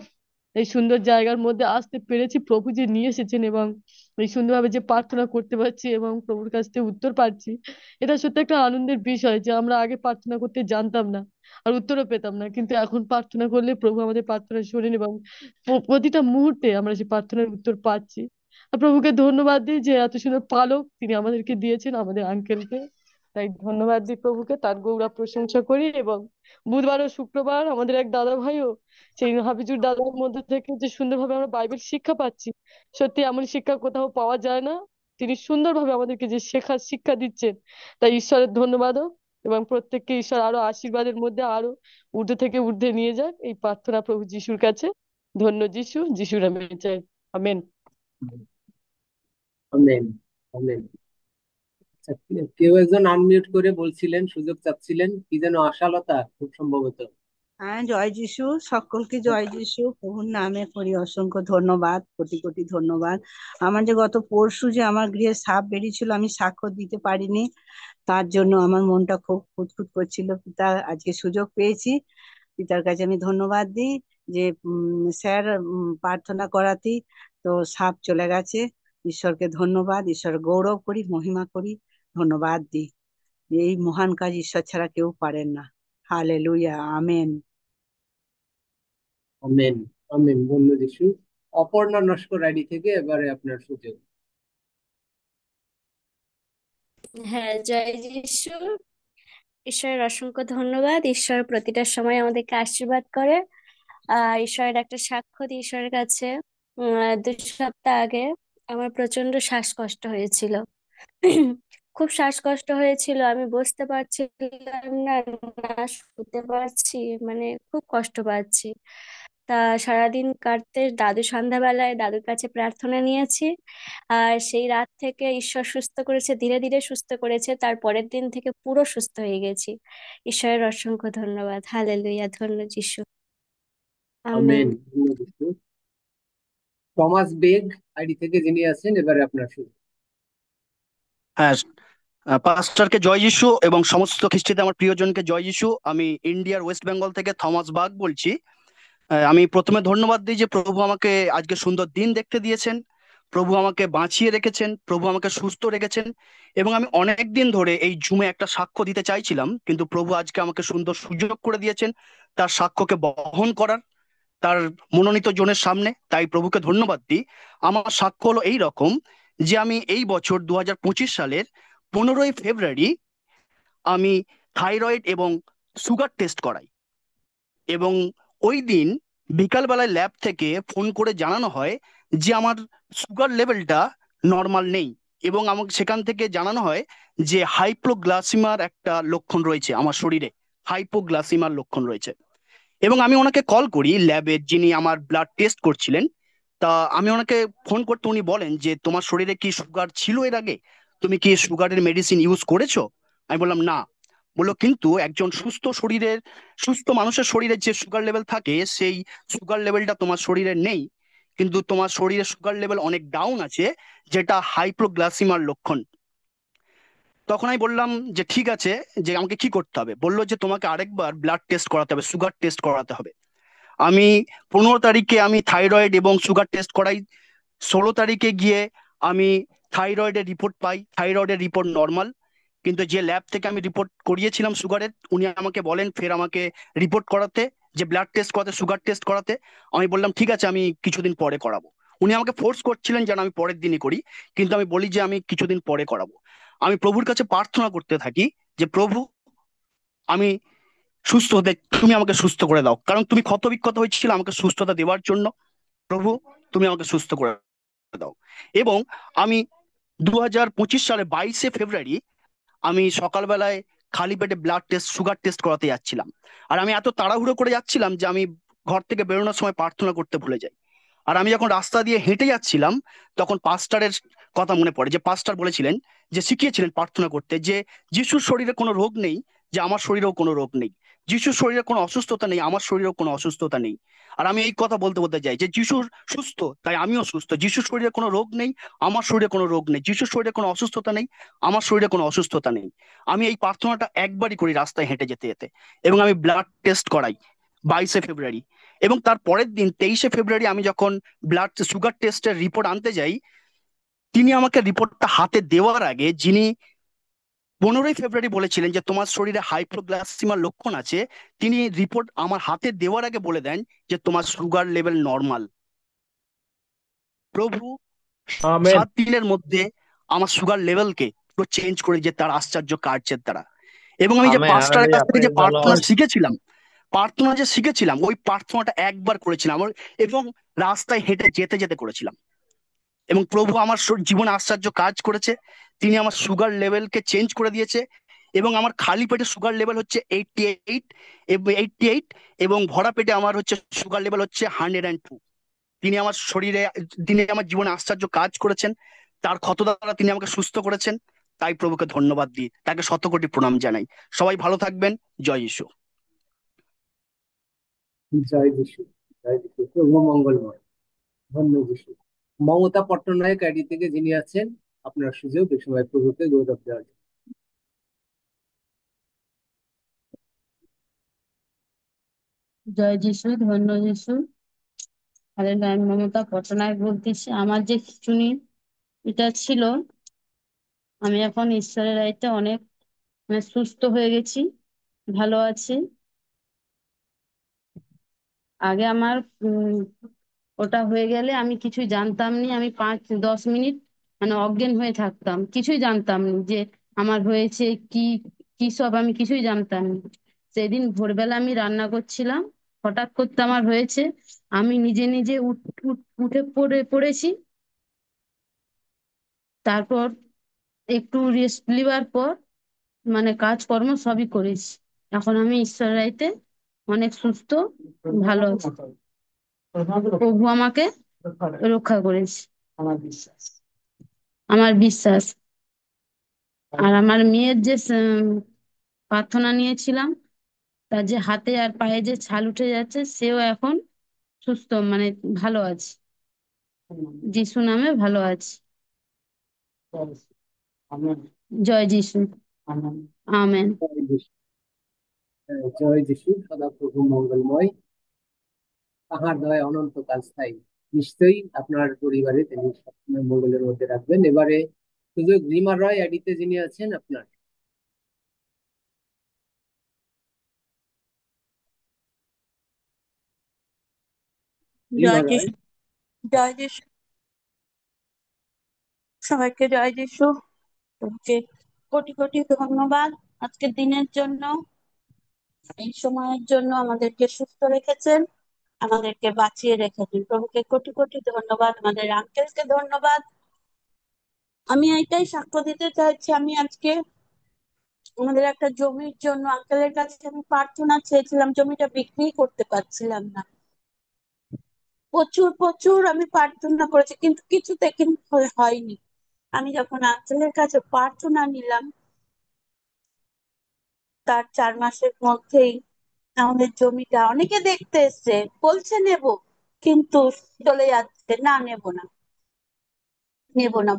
এই সুন্দর জায়গার মধ্যে আসতে পেরেছি, প্রভু যে নিয়ে এসেছেন, এবং এই সুন্দরভাবে যে প্রার্থনা করতে পারছি এবং প্রভুর কাছ থেকে উত্তর পাচ্ছি, এটা সত্যি একটা আনন্দের বিষয় যে আমরা আগে প্রার্থনা করতে জানতাম না আর উত্তরও পেতাম না, কিন্তু এখন প্রার্থনা করলে প্রভু আমাদের প্রার্থনা শোনেন এবং প্রতিটা মুহূর্তে আমরা সেই প্রার্থনার উত্তর পাচ্ছি। আর প্রভুকে ধন্যবাদ দিই যে এত সুন্দর পালক তিনি আমাদেরকে দিয়েছেন, আমাদের আঙ্কেলকে। তাই ধন্যবাদ দিই প্রভুকে, তার গৌরব প্রশংসা করি। এবং বুধবার ও শুক্রবার আমাদের এক দাদা ভাইও, সেই হাবিজুর দাদার মধ্যে থেকে যে সুন্দরভাবে আমরা বাইবেল শিক্ষা পাচ্ছি, সত্যি এমন শিক্ষা কোথাও পাওয়া যায় না। তিনি সুন্দরভাবে আমাদেরকে যে শেখার শিক্ষা দিচ্ছেন, তাই ঈশ্বরের ধন্যবাদ হোক। এবং প্রত্যেককে ঈশ্বর আরো আশীর্বাদের মধ্যে আরো ঊর্ধ্বে থেকে ঊর্ধ্বে নিয়ে যাক, এই প্রার্থনা প্রভু যিশুর কাছে। ধন্য যিশু, যিশুর নামে চাই, আমেন। আমেন। আমেন। আচ্ছা, কেউ একজন আনমিউট করে বলছিলেন, সুযোগ চাচ্ছিলেন, কি যেন আশালতা খুব সম্ভবত। হ্যাঁ, জয় যিশু, সকলকে জয় যিশু। প্রভুর নামে করি অসংখ্য ধন্যবাদ, কোটি কোটি ধন্যবাদ। আমার যে গত পরশু যে আমার গৃহে সাপ বেরিয়েছিল, আমি সাক্ষ্য দিতে পারিনি, তার জন্য আমার মনটা খুব খুঁতখুত করছিল। পিতা, আজকে সুযোগ পেয়েছি, পিতার কাছে আমি ধন্যবাদ দিই যে স্যার প্রার্থনা করাতেই তো সাপ চলে গেছে। ঈশ্বরকে ধন্যবাদ, ঈশ্বর গৌরব করি, মহিমা করি, ধন্যবাদ দিই। এই মহান কাজ ঈশ্বর ছাড়া কেউ পারেন না। Hallelujah, amen. আমেন। আমেন। ধন্য যিশু। অপর্ণা নস্কর আইডি থেকে এবারে আপনার সুযোগ। হ্যাঁ, জয় যিশু। ঈশ্বরের অসংখ্য ধন্যবাদ। ঈশ্বর প্রতিটা সময় আমাদেরকে আশীর্বাদ করে। ঈশ্বরের একটা সাক্ষ্য দিই ঈশ্বরের কাছে। 2 সপ্তাহ আগে আমার প্রচন্ড শ্বাসকষ্ট হয়েছিল। খুব শ্বাসকষ্ট হয়েছিল, আমি বসতে পারছিলাম না, না শুতে পারছি, মানে খুব কষ্ট পাচ্ছি। তা সারাদিন কাটতে সন্ধ্যাবেলায় দাদুর কাছে প্রার্থনা নিয়েছি। আর সেই রাত থেকে ঈশ্বর সুস্থ করেছে, ধীরে ধীরে সুস্থ করেছে, তার পরের দিন থেকে পুরো সুস্থ হয়ে গেছি। ঈশ্বরের অসংখ্য ধন্যবাদ। হালেলুয়া, ধন্য যিশু। আমেন। আমেন। ধন্য যিশু। টমাস বেগ আইডি থেকে যিনি আছেন, এবারে আপনার সুযোগ। হ্যাঁ, পাস্টারকে জয় যিশু এবং সমস্ত খ্রিস্টিতে আমার প্রিয়জনকে জয় যিশু। আমি ইন্ডিয়ার ওয়েস্ট বেঙ্গল থেকে থমাস বাগ বলছি। আমি প্রথমে ধন্যবাদ দিই যে প্রভু আমাকে আজকে সুন্দর দিন দেখতে দিয়েছেন, প্রভু আমাকে বাঁচিয়ে রেখেছেন, প্রভু আমাকে সুস্থ রেখেছেন। এবং আমি অনেক দিন ধরে এই জুমে একটা সাক্ষ্য দিতে চাইছিলাম, কিন্তু প্রভু আজকে আমাকে সুন্দর সুযোগ করে দিয়েছেন তার সাক্ষ্যকে বহন করার, তার মনোনীত জনের সামনে। তাই প্রভুকে ধন্যবাদ দিই। আমার সাক্ষ্য হলো এই রকম যে আমি এই বছর 2025 সালের 15ই ফেব্রুয়ারি আমি থাইরয়েড এবং সুগার টেস্ট করাই, এবং ওই দিন বিকালবেলায় ল্যাব থেকে ফোন করে জানানো হয় যে আমার সুগার লেভেলটা নর্মাল নেই, এবং আমাকে সেখান থেকে জানানো হয় যে হাইপোগ্লাসিমার একটা লক্ষণ রয়েছে আমার শরীরে, হাইপোগ্লাসিমার লক্ষণ রয়েছে। এবং আমি ওনাকে কল করি, ল্যাবে যিনি আমার ব্লাড টেস্ট করছিলেন, তা আমি ওনাকে ফোন করতে উনি বলেন যে তোমার শরীরে কি সুগার ছিল এর আগে, তুমি কি সুগারের মেডিসিন ইউজ করেছো? আমি বললাম না। বললো কিন্তু একজন সুস্থ মানুষের শরীরে যে সুগার লেভেল থাকে সেই সুগার লেভেলটা তোমার শরীরে নেই, কিন্তু তোমার শরীরে সুগার লেভেল অনেক ডাউন আছে, যেটা হাইপোগ্লাসিমার লক্ষণ। তখন আমি বললাম যে ঠিক আছে, যে আমাকে কি করতে হবে? বললো যে তোমাকে আরেকবার ব্লাড টেস্ট করাতে হবে, সুগার টেস্ট করাতে হবে। আমি 15 তারিখে আমি থাইরয়েড এবং সুগার টেস্ট করাই। 16 তারিখে গিয়ে আমি থাইরয়েডের রিপোর্ট পাই, থাইরয়েডের রিপোর্ট নর্মাল। কিন্তু যে ল্যাব থেকে আমি রিপোর্ট করিয়েছিলাম সুগারের, উনি আমাকে বলেন ফের আমাকে রিপোর্ট করাতে, যে ব্লাড টেস্ট করাতে, সুগার টেস্ট করাতে। আমি বললাম ঠিক আছে, আমি কিছুদিন পরে করাবো। উনি আমাকে ফোর্স করছিলেন যেন আমি পরের দিনই করি, কিন্তু আমি বলি যে আমি কিছুদিন পরে করাবো। আমি প্রভুর কাছে প্রার্থনা করতে থাকি যে প্রভু, আমি সুস্থ হতে, তুমি আমাকে সুস্থ করে দাও, কারণ তুমি ক্ষত বিক্ষত হয়েছিল আমাকে সুস্থতা দেওয়ার জন্য। প্রভু, তুমি আমাকে সুস্থ করে দাও। এবং আমি 2025 সালে 22শে ফেব্রুয়ারি আমি সকালবেলায় খালি পেটে ব্লাড টেস্ট, সুগার টেস্ট করাতে যাচ্ছিলাম। আর আমি এত তাড়াহুড়ো করে যাচ্ছিলাম যে আমি ঘর থেকে বেরোনোর সময় প্রার্থনা করতে ভুলে যাই। আর আমি যখন রাস্তা দিয়ে হেঁটে যাচ্ছিলাম, তখন পাস্টারের কথা মনে পড়ে, যে পাস্টার বলেছিলেন, যে শিখিয়েছিলেন প্রার্থনা করতে, যে যিশুর শরীরে কোনো রোগ নেই, যে আমার শরীরেও কোনো রোগ নেই। যিশুর শরীরে কোনো অসুস্থতা নেই, আমার শরীরেও কোনো অসুস্থতা নেই। আর আমি এই কথা বলতে বলতে যাই যে যিশুর সুস্থ, তাই আমিও সুস্থ। যিশুর শরীরে কোনো রোগ নেই, আমার শরীরে কোনো রোগ নেই। যিশুর শরীরে কোনো অসুস্থতা নেই, আমার শরীরে কোনো অসুস্থতা নেই। আমি এই প্রার্থনাটা একবারই করি রাস্তায় হেঁটে যেতে যেতে, এবং আমি ব্লাড টেস্ট করাই। 22শে ফেব্রুয়ারি। এবং তার পরের দিন 23শে ফেব্রুয়ারি আমি যখন ব্লাড সুগার টেস্টের রিপোর্ট আনতে যাই, তিনি আমাকে রিপোর্টটা হাতে দেওয়ার আগে, যিনি 15ই ফেব্রুয়ারি বলেছিলেন যে তোমার শরীরে হাইপোগ্লাইসেমিয়ার লক্ষণ আছে, তিনি রিপোর্ট আমার হাতে দেওয়ার আগে বলে দেন যে তোমার সুগার লেভেল নর্মাল। প্রভু আমেন। 7 দিনের মধ্যে আমার সুগার লেভেলকে পুরো চেঞ্জ করে যে তার আশ্চর্য কার্যের দ্বারা। এবং আমি যে আমেন। পাস্টারের কাছ থেকে যে প্রেজ দ্য প্রার্থনা লর্ড। শিখেছিলাম ওই প্রার্থনাটা একবার করেছিলাম এবং রাস্তায় হেঁটে যেতে যেতে করেছিলাম। এবং প্রভু আমার জীবনে আশ্চর্য কাজ করেছে। তিনি আমার সুগার লেভেলকে চেঞ্জ করে দিয়েছে এবং আমার খালি পেটে সুগার লেভেল হচ্ছে 88 এবং ভরা পেটে আমার হচ্ছে সুগার লেভেল হচ্ছে 102। তিনি আমার জীবনে আশ্চর্য কাজ করেছেন। তার ক্ষত দ্বারা তিনি আমাকে সুস্থ করেছেন। তাই প্রভুকে ধন্যবাদ দিই, তাকে শতকোটি প্রণাম জানাই। সবাই ভালো থাকবেন। জয় যিশু। জয় যিশু, জয় যিশু। প্রভু মঙ্গলময়। ধন্য যিশু। মমতা পট্টনায়ক আইডি থেকে যিনি আছেন, আপনার সুযোগ এই সময় প্রভুকে গৌরব দেওয়ার জন্য। জয় যিশু, ধন্য যিশু। হালেলুয়া। আমি মমতা পট্টনায়ক বলতেছি। আমার যে খিঁচুনি এটা ছিল, আমি এখন ঈশ্বরের আইতে অনেক সুস্থ হয়ে গেছি, ভালো আছি। আগে আমার ওটা হয়ে গেলে আমি কিছুই জানতাম নি, আমি 5-10 মিনিট অজ্ঞান হয়ে থাকতাম, কিছুই জানতাম না যে আমার হয়েছে কি কি সব, আমি কিছুই জানতাম না। সেদিন ভোরবেলা আমি রান্না করছিলাম, হঠাৎ করতে আমার হয়েছে, আমি নিজে নিজে উঠে পড়েছি। তারপর একটু রেস্ট নেওয়ার পর কাজকর্ম সবই করেছি। এখন আমি ঈশ্বরের আইতে অনেক সুস্থ, ভালো আছি। প্রভু আমাকে রক্ষা করেছে, আমার বিশ্বাস। আর আমার মেয়ের যে প্রার্থনা নিয়েছিলাম, তার যে হাতে আর পায়ে যে ছাল উঠে যাচ্ছে, সেও এখন সুস্থ, ভালো আছে। যিশু নামে ভালো আছে। জয় যিশু। আমেন। জয় যিশু, জয় যিশু। সদা প্রভু মঙ্গলময়, তাহার দয়া অনন্তকাল স্থায়ী। নিশ্চয়ই আপনার পরিবারে তিনি সবসময় মঙ্গলের মধ্যে রাখবেন। এবারে সুযোগ রিমা রয় আইডিতে যিনি আছেন, আপনার। রিমা জয় রয়। যিশু, জয় যিশু। সবাইকে জয় যিশু। তোমাকে কোটি কোটি ধন্যবাদ আজকের দিনের জন্য, এই সময়ের জন্য। আমাদেরকে সুস্থ রেখেছেন, আমাদেরকে বাঁচিয়ে রেখেছেন। প্রভুকে কোটি কোটি ধন্যবাদ। আমাদের আঙ্কেলকে ধন্যবাদ। আমি এটাই সাক্ষ্য দিতে চাইছি, আমি আজকে আমাদের একটা জমির জন্য আঙ্কেলের কাছে আমি প্রার্থনা চেয়েছিলাম, জমিটা বিক্রি করতে পারছিলাম না। প্রচুর প্রচুর আমি প্রার্থনা করেছি, কিন্তু কিছুতে কিন্তু হয়নি। আমি যখন আঙ্কেলের কাছে প্রার্থনা নিলাম, তার 4 মাসের মধ্যেই আমাদের জমিটা, অনেকে দেখতে এসছে, বলছে নেব, কিন্তু চলে যাচ্ছে, না নেব না, নেব না,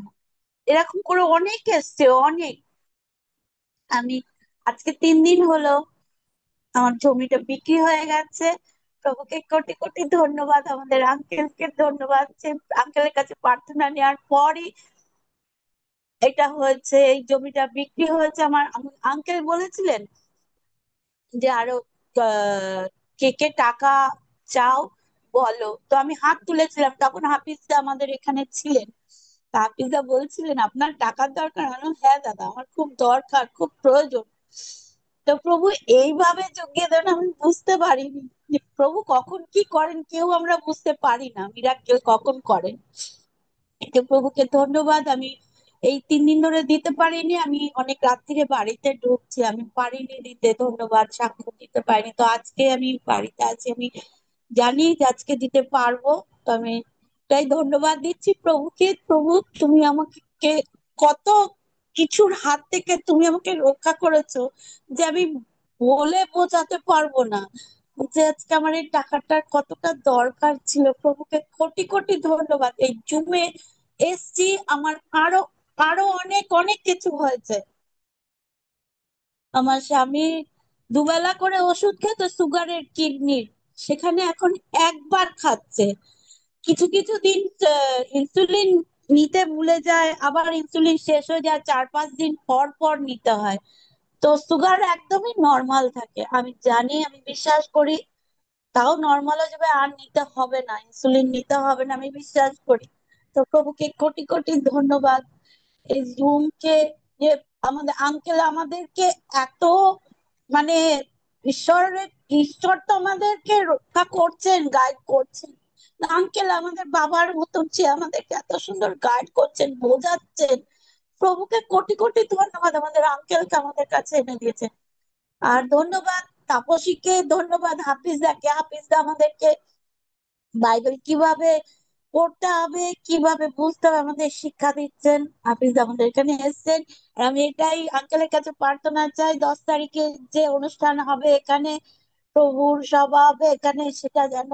এরকম করে অনেক এসছে, অনেক। আমি আজকে 3 দিন হলো আমার জমিটা বিক্রি হয়ে গেছে। প্রভুকে কোটি কোটি ধন্যবাদ, আমাদের আঙ্কেলকে ধন্যবাদ যে আঙ্কেলের কাছে প্রার্থনা নেওয়ার পরই এটা হয়েছে, এই জমিটা বিক্রি হয়েছে। আমার আঙ্কেল বলেছিলেন যে আরো কে কে টাকা চাও বলো, তো আমি হাত তুলেছিলাম, তখন হাফিজদা আমাদের এখানে ছিলেন। তা হাফিজদা বলছিলেন আপনার টাকার দরকার? আমি বললাম, হ্যাঁ দাদা, আমার খুব দরকার, খুব প্রয়োজন। তো প্রভু এইভাবে জুগিয়ে দেন, আমি বুঝতে পারিনি যে প্রভু কখন কি করেন, কেউ আমরা বুঝতে পারি না মিরাক্কেল কখন করেন। তো প্রভুকে ধন্যবাদ। আমি এই 3 দিন ধরে দিতে পারিনি, আমি অনেক রাত্রিরে বাড়িতে ঢুকছি, আমি পারিনি দিতে, ধন্যবাদ সাক্ষ্য দিতে পারিনি। তো আজকে আমি বাড়িতে আছি, আমি জানি যে আজকে দিতে পারবো। তো আমি তাই ধন্যবাদ দিচ্ছি প্রভুকে। প্রভু, তুমি আমাকে কত কিছুর হাত থেকে তুমি আমাকে রক্ষা করেছো যে আমি বলে বোঝাতে পারবো না, যে আজকে আমার এই টাকাটার কতটা দরকার ছিল। প্রভুকে কোটি কোটি ধন্যবাদ। এই জুমে এসছি, আমার আরো আরো অনেক অনেক কিছু হয়েছে। আমার স্বামী দুবেলা করে ওষুধ খেত সুগারের, কিডনির, সেখানে এখন একবার খাচ্ছে। কিছু কিছু দিন ইনসুলিন নিতে ভুলে যায়, আবার ইনসুলিন শেষ হয়ে যায়, 4-5 দিন পর পর নিতে হয়। তো সুগার একদমই নর্মাল থাকে, আমি জানি, আমি বিশ্বাস করি তাও নর্মাল হয়ে যাবে, আর নিতে হবে না, ইনসুলিন নিতে হবে না, আমি বিশ্বাস করি। তো প্রভুকে কোটি কোটি ধন্যবাদ। এই জুমকে, যে আমাদের আঙ্কেল আমাদেরকে এত, মানে ঈশ্বরের, ঈশ্বর তো আমাদেরকে রক্ষা করছেন, গাইড করছেন। আঙ্কেল আমাদের বাবার মতন, যে আমাদেরকে এত সুন্দর গাইড করছেন, বোঝাচ্ছেন। প্রভুকে কোটি কোটি ধন্যবাদ, আমাদের আঙ্কেলকে আমাদের কাছে এনে দিয়েছেন। আর ধন্যবাদ তাপসীকে, ধন্যবাদ হাফিজদাকে, হাফিজদা আমাদেরকে বাইবেল কিভাবে পড়তে হবে, কিভাবে বুঝতে হবে আমাদের শিক্ষা দিচ্ছেন। হাফিজ আমাদের এখানে এসেছেন। আর আমি এটাই আঙ্কেলের কাছে প্রার্থনা চাই, 10 তারিখে যে অনুষ্ঠান হবে এখানে, প্রভুর সভা হবে এখানে, সেটা যেন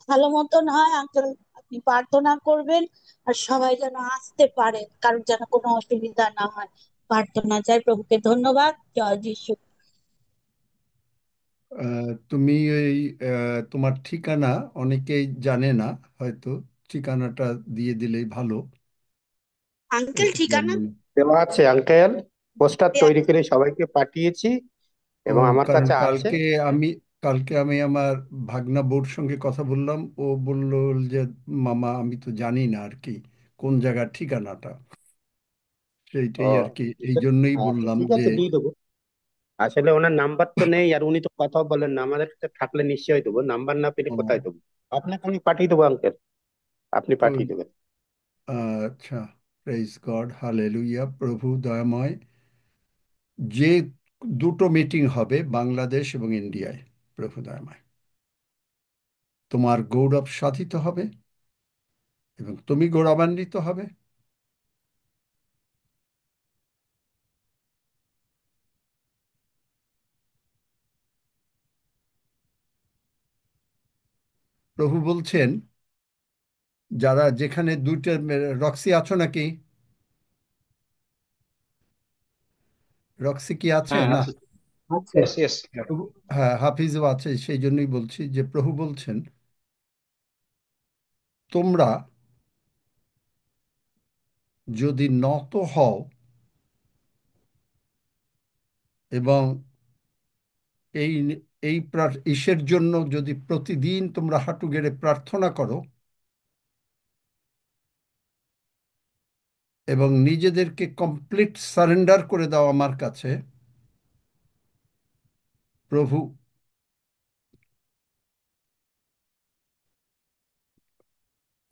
ভালো মতন হয়। আঙ্কেল আপনি প্রার্থনা করবেন, আর সবাই যেন আসতে পারে, কারোর যেন কোনো অসুবিধা না হয়, প্রার্থনা চাই। প্রভুকে ধন্যবাদ। জয় যিশু। তুমি ওই তোমার ঠিকানা অনেকেই জানে না, হয়তো ঠিকানাটা দিয়ে দিলেই ভালো। আঙ্কেল একটু ঠিকানা জানবেন। দেওয়া আছে আঙ্কেল, পোস্টার দেয়া তৈরি করে সবাইকে পাঠিয়েছি ও, এবং আমার কারণ কাছে আছে। কালকে আমি আমার ভাগনা বউর সঙ্গে কথা বললাম, ও বলল যে মামা আমি তো জানি না আর কি কোন জায়গার ঠিকানাটা, ও, সেইটাই আর কি, ঠিক এই আছে। জন্যই আচ্ছা বললাম ঠিক যে আছে, দিয়ে দেবো। আসলে ওনার নাম্বার তো নেই, আর উনি তো কথাও বলেন না, আমাদের কাছে থাকলে নিশ্চয়ই দেবো, নাম্বার না পেলে ও, কোথায় দেবো? আপনাকে আমি পাঠিয়ে দেবো আঙ্কেল, আপনি ওই, পাঠিয়ে দেবেন। আচ্ছা, প্রেজ গড, হালেলুয়া, প্রভু দয়াময়। যে দুটো মিটিং হবে বাংলাদেশ এবং ইন্ডিয়ায়, প্রভু দয়াময়, তোমার গৌরব সাধিত হবে এবং তুমি গৌরবান্বিত হবে। প্রভু বলছেন, যারা যেখানে দুইটা, রক্সি আছো নাকি? রক্সি কি আছে হ্যাঁ না? আছে। আচ্ছা। Yes yes. প্রভু, হ্যাঁ, হাফিজও আছে, সেই জন্যই বলছি যে প্রভু বলছেন তোমরা যদি নত হও এবং এই ইসের জন্য যদি প্রতিদিন তোমরা হাঁটু গেড়ে প্রার্থনা করো এবং নিজেদেরকে কমপ্লিট সারেন্ডার করে দাও আমার কাছে, প্রভু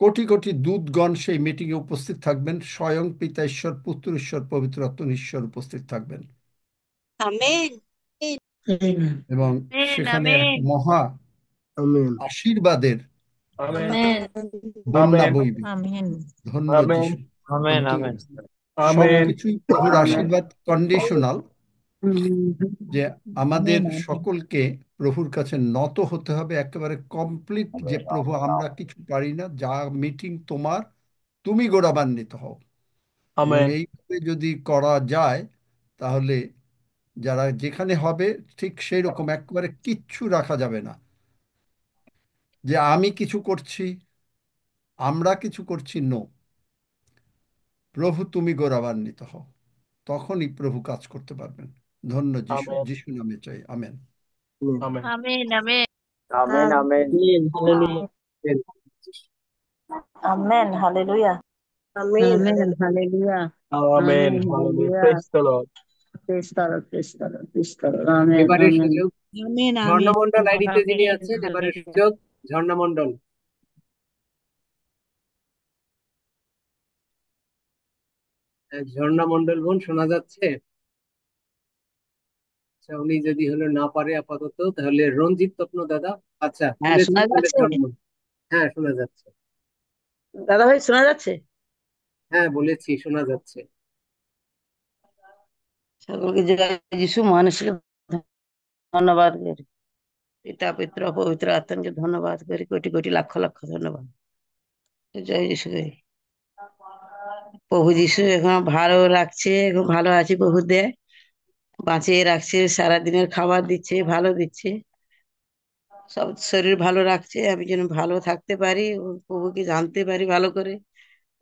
কোটি কোটি দূতগণ সেই মিটিংয়ে উপস্থিত থাকবেন, স্বয়ং পিতা ঈশ্বর, পুত্র ঈশ্বর, পবিত্র আত্মা ঈশ্বর উপস্থিত থাকবেন আমেন। এবং আমেন সেখানে এক আমেন মহা আমেন। আশীর্বাদের আমেন আমেন বন্যা আমেন বইবে। আমেন। ধন্য আমেন যিশু। আমেন কিন্তু আমেন আমেন সবকিছুই প্রভুর আমেন। আশীর্বাদ কন্ডিশনাল, যে আমাদের আমেন। আমেন। সকলকে প্রভুর কাছে নত হতে হবে একেবারে কমপ্লিট, যে প্রভু আমরা কিছু পারি না, যা মিটিং তোমার, তুমি গৌরবান্বিত হও। এবং আমেন এইভাবে যদি করা যায়, তাহলে যারা যেখানে হবে ঠিক সেই রকম একেবারে কিচ্ছু রাখা যাবে না, যে আমি কিছু করছি, আমরা কিছু করছি, নো, প্রভু তুমি গৌরবান্বিত হও, তখনই প্রভু কাজ করতে পারবেন। ধন্য যিশু, আমেন যিশু নামে চাই, amen. Amen amen amen amen amen. Amen. Hallelujah. Amen. Hallelujah. Amen. Amen. Hallelujah. Amen amen. Hallelujah, hallelujah. Praise the lord. Praise the lord, praise the lord, praise the lord. Amen. এবারের আমেন। সুযোগ, আমেন। আমেন। ঝর্ণামন্ডল আইডিতে যিনি আমেন আছেন, এবারের হালেলুয়া। সুযোগ, ঝর্ণামন্ডল। ঝর্ণামন্ডল বোন শোনা যাচ্ছে? আচ্ছা, উনি যদি হলো না পারে আপাতত, তাহলে রঞ্জিত তপ্ন দাদা। আচ্ছা, হ্যাঁ, বলেছি শোনা তাহলে যাচ্ছে? ঝর্ণামন্ডল। হ্যাঁ, শোনা যাচ্ছে। দাদা ভাই শোনা যাচ্ছে? হ্যাঁ, বলেছি শোনা যাচ্ছে। সকলকে জয় যিশু, মানুষকে ধন্যবাদ করি, পিতা পুত্র পবিত্র আত্মাকে ধন্যবাদ করি, কোটি কোটি লক্ষ লক্ষ ধন্যবাদ। জয় যিশু করি। প্রভু যিশু এখন ভালো লাগছে, এখন ভালো আছি প্রভু দেয়। বাঁচিয়ে রাখছে, সারাদিনের খাবার দিচ্ছে, ভালো দিচ্ছে, সব শরীর ভালো রাখছে। আমি যেন ভালো থাকতে পারি, ও প্রভুকে জানতে পারি ভালো করে,